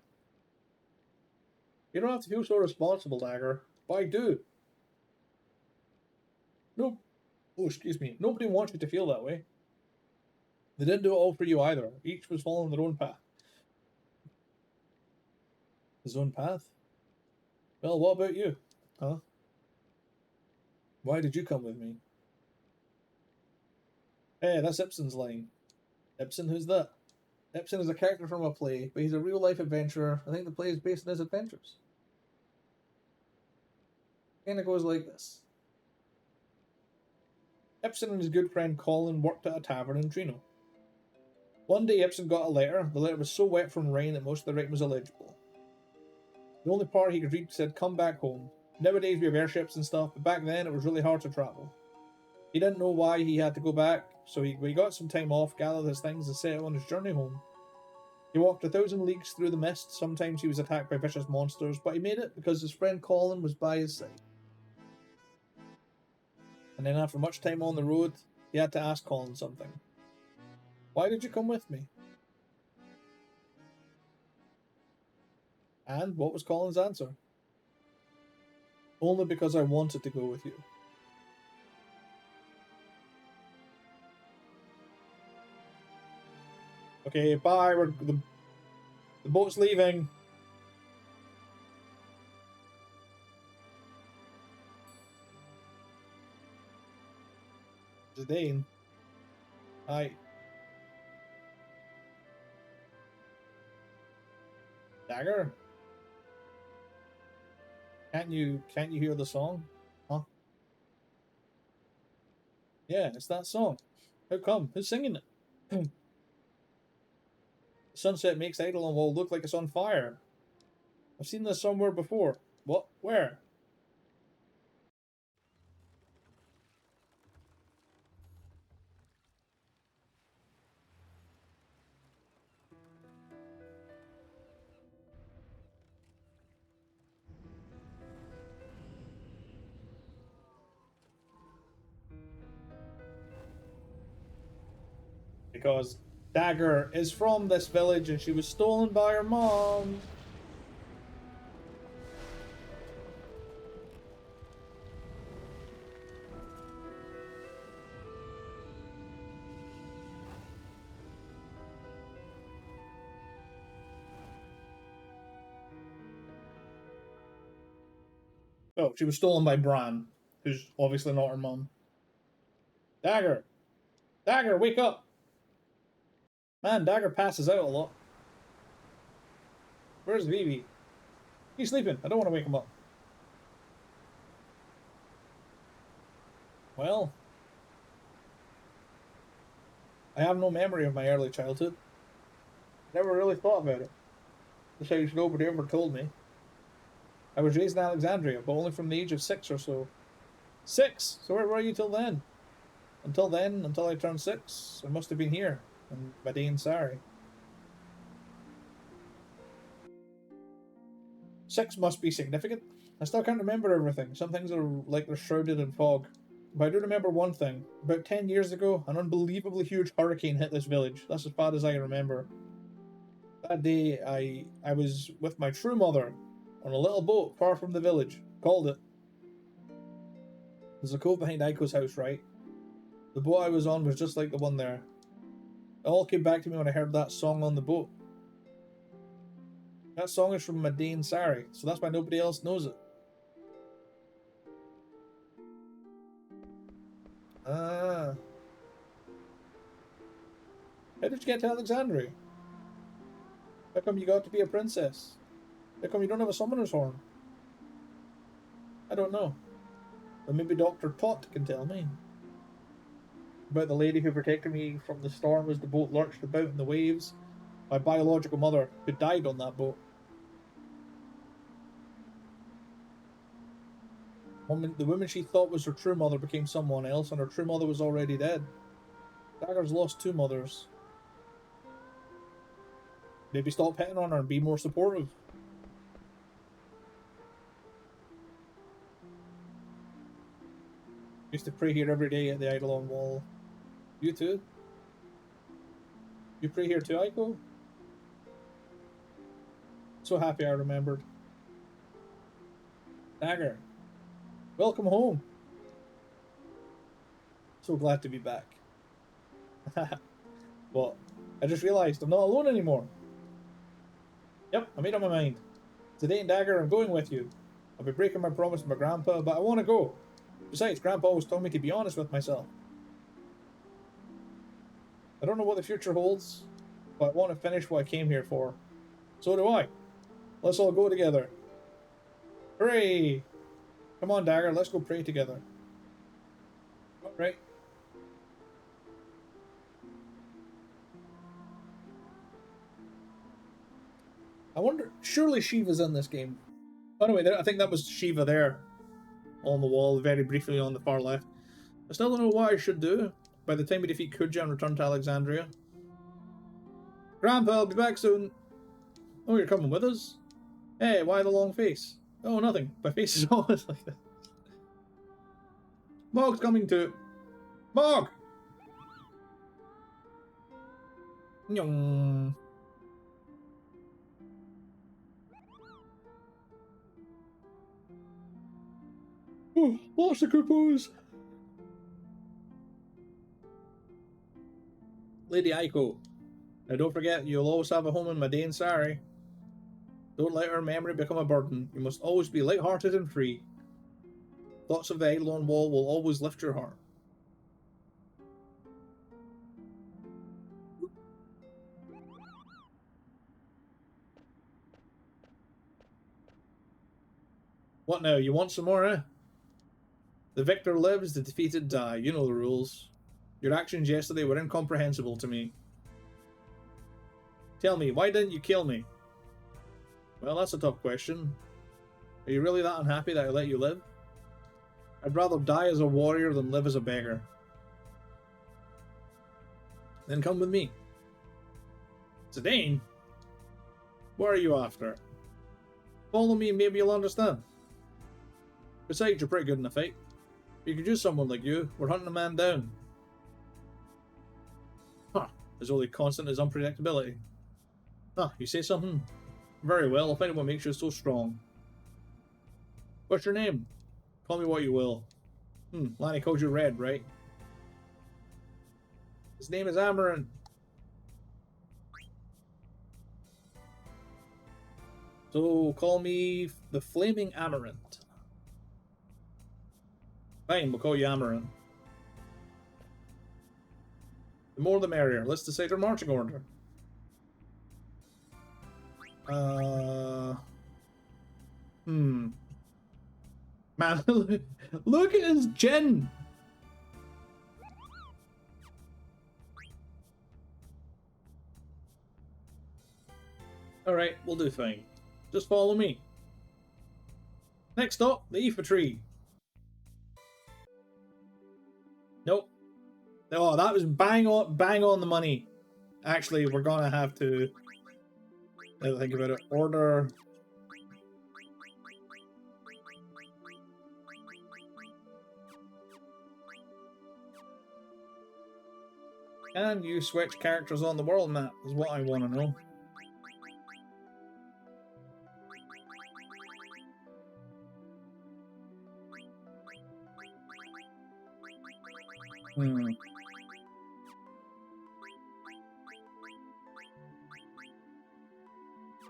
You don't have to feel so responsible, Dagger. But I do. No. Oh, excuse me. Nobody wants you to feel that way. They didn't do it all for you either. Each was following their own path. His own path? Well, what about you? Huh? Why did you come with me? Hey, that's Ibsen's line. Ibsen, who's that? Ibsen is a character from a play, but he's a real-life adventurer. I think the play is based on his adventures. Kinda goes like this. Ibsen and his good friend Colin worked at a tavern in Trino. One day Ibsen got a letter. The letter was so wet from rain that most of the writing was illegible. The only part he could read said, "Come back home." Nowadays we have airships and stuff, but back then it was really hard to travel. He didn't know why he had to go back, so he got some time off, gathered his things, and set out on his journey home. He walked 1,000 leagues through the mist. Sometimes he was attacked by vicious monsters, but he made it because his friend Colin was by his side. And then after much time on the road, he had to ask Colin something. Why did you come with me? And what was Colin's answer? Only because I wanted to go with you. Okay, bye. The boat's leaving. Zidane. Hi. Dagger? Can't you hear the song? Huh? Yeah, it's that song. How come? Who's singing it? The sunset makes Eidolon Wall look like it's on fire. I've seen this somewhere before. What? Where? Because Dagger is from this village and she was stolen by her mom. Oh, she was stolen by Bran, who's obviously not her mom. Dagger! Dagger, wake up! Man, Dagger passes out a lot. Where's Vivi? He's sleeping. I don't want to wake him up. Well, I have no memory of my early childhood. Never really thought about it. Besides, nobody ever told me. I was raised in Alexandria, but only from the age of 6 or so. 6? So where were you till then? Until then, until I turned 6, I must have been here, in Madain Sari. 6 must be significant. I still can't remember everything. Some things are like they're shrouded in fog. But I do remember one thing. About 10 years ago, an unbelievably huge hurricane hit this village. That's as bad as I remember. That day, I was with my true mother on a little boat far from the village. Called it. There's a cove behind Aiko's house, right? The boat I was on was just like the one there. It all came back to me when I heard that song on the boat. That song is from Madain Sari, so that's why nobody else knows it. Ah. How did you get to Alexandria? How come you got to be a princess? How come you don't have a summoner's horn? I don't know. But maybe Dr. Tot can tell me. About the lady who protected me from the storm as the boat lurched about in the waves. My biological mother, who died on that boat. The woman she thought was her true mother became someone else, and her true mother was already dead. Dagger's lost 2 mothers. Maybe stop hitting on her and be more supportive. Used to pray here every day at the Eidolon Wall. You too? You pray here too, Aiko? So happy I remembered. Dagger, welcome home. So glad to be back. Well, I just realized I'm not alone anymore. Yep, I made up my mind. Today in Dagger, I'm going with you. I'll be breaking my promise to my grandpa, but I want to go. Besides, Grandpa always told me to be honest with myself. I don't know what the future holds, but I want to finish what I came here for. So do I. Let's all go together. Hooray! Come on, Dagger, let's go pray together. Alright. I wonder, surely Shiva's in this game. Anyway, I think that was Shiva there. On the wall, very briefly on the far left. I still don't know what I should do by the time we defeat Kuja and return to Alexandria. Grandpa, I'll be back soon. Oh, you're coming with us? Hey, why the long face? Oh, nothing. My face is always like this. Mog's coming too. Mog! Nyong. Oh, lost the coupons. Lady Aiko. Now don't forget, you'll always have a home in Madain Sari. Don't let her memory become a burden. You must always be light-hearted and free. Thoughts of the Eidolon Wall will always lift your heart. What now? You want some more, eh? The victor lives, the defeated die. You know the rules. Your actions yesterday were incomprehensible to me. Tell me, why didn't you kill me? Well, that's a tough question. Are you really that unhappy that I let you live? I'd rather die as a warrior than live as a beggar. Then come with me. Zidane? What are you after? Follow me and maybe you'll understand. Besides, you're pretty good in a fight. You could use someone like you. We're hunting a man down. Huh. His only constant is unpredictability. Huh, you say something? Very well, I'll find out what makes you so strong. What's your name? Call me what you will. Lanny called you Red, right? His name is Amaranth. So call me the Flaming Amaranth. Fine, we'll call you Amaranth. The more the merrier. Let's decide our marching order. Man, look at his chin! Alright, we'll do fine. Just follow me. Next up, the Aoife tree. Nope. Oh, that was bang on the money. Actually, we're gonna have to think about it. Order. Can you switch characters on the world map? Is what I want to know.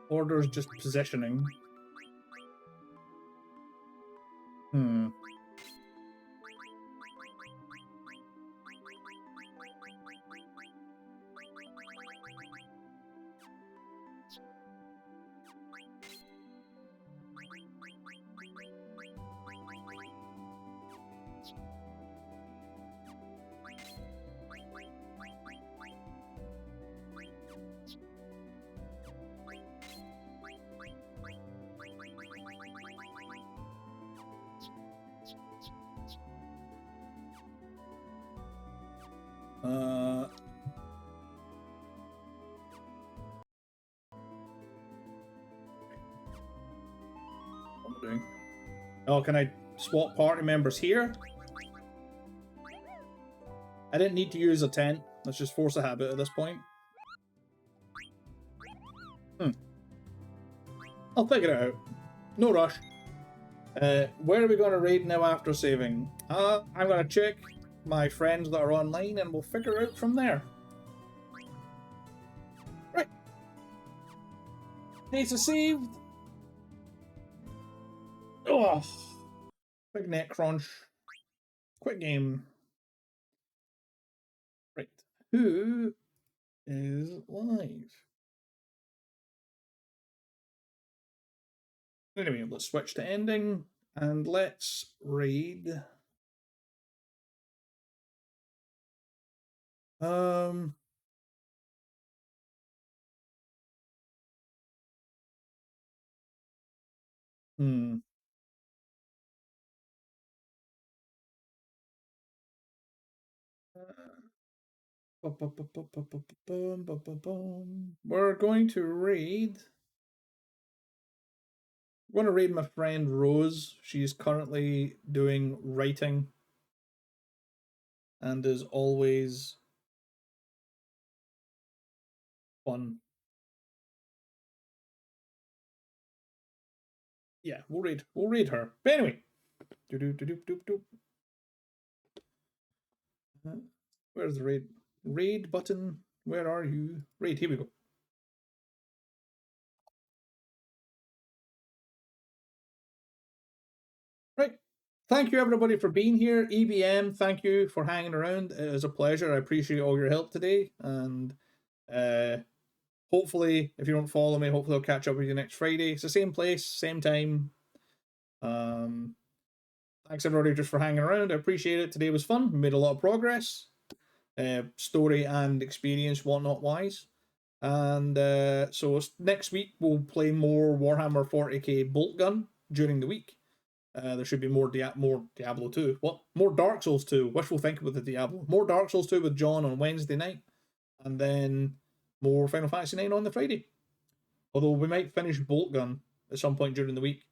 Order's just positioning. What am I doing? Oh, can I swap party members here? I didn't need to use a tent. Let's just force a habit at this point. I'll figure it out. No rush. Where are we going to raid now after saving? I'm going to check my friends that are online and we'll figure out from there. Right. Data saved. Oh, big net crunch. Quick game. Right. Who is live? Anyway, let's switch to ending and let's raid. We're going to raid. I'm going to raid my friend Rose. She's currently doing writing and is always fun. Yeah, we'll raid her. But anyway. Where's the raid? Raid button. Where are you? Raid, here we go. Right. Thank you everybody for being here. EBM, thank you for hanging around. It was a pleasure. I appreciate all your help today. And hopefully, if you don't follow me, hopefully I'll catch up with you next Friday. It's the same place, same time. Thanks everybody just for hanging around. I appreciate it. Today was fun. We made a lot of progress. Story and experience, whatnot wise. And so next week we'll play more Warhammer 40k Bolt Gun during the week. There should be more Diablo 2. What? More Dark Souls 2. Wishful thinking with the Diablo. More Dark Souls 2 with John on Wednesday night. And then more Final Fantasy 9 on the Friday. Although we might finish Bolt Gun at some point during the week.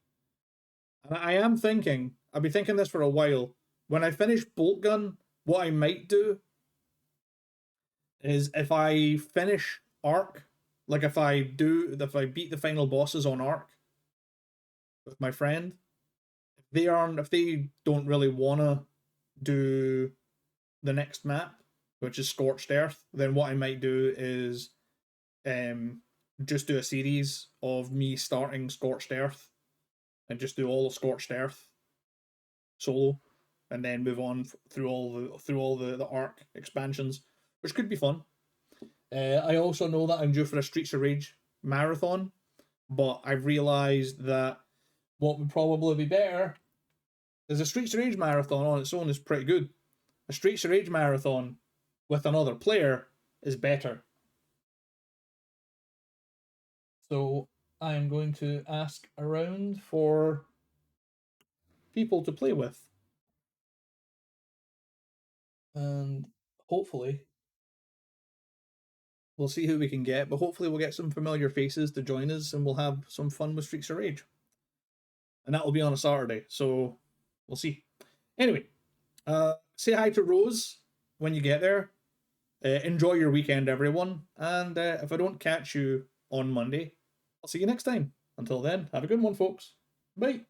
And I am thinking, I've been thinking this for a while. When I finish Bolt Gun, what I might do is if I finish Arc, like if I beat the final bosses on Arc with my friend, if they don't really wanna do the next map, which is Scorched Earth, then what I might do is just do a series of me starting Scorched Earth and just do all of Scorched Earth solo, and then move on through all the Arc expansions, which could be fun. I also know that I'm due for a Streets of Rage marathon, but I've realised that what would probably be better is a Streets of Rage marathon on its own is pretty good. A Streets of Rage marathon with another player is better. So I'm going to ask around for people to play with. And hopefully we'll see who we can get, but hopefully we'll get some familiar faces to join us and we'll have some fun with Streets of Rage. And that will be on a Saturday, so we'll see. Anyway, say hi to Rose when you get there. Enjoy your weekend, everyone. And if I don't catch you on Monday, I'll see you next time. Until then, have a good one, folks. Bye.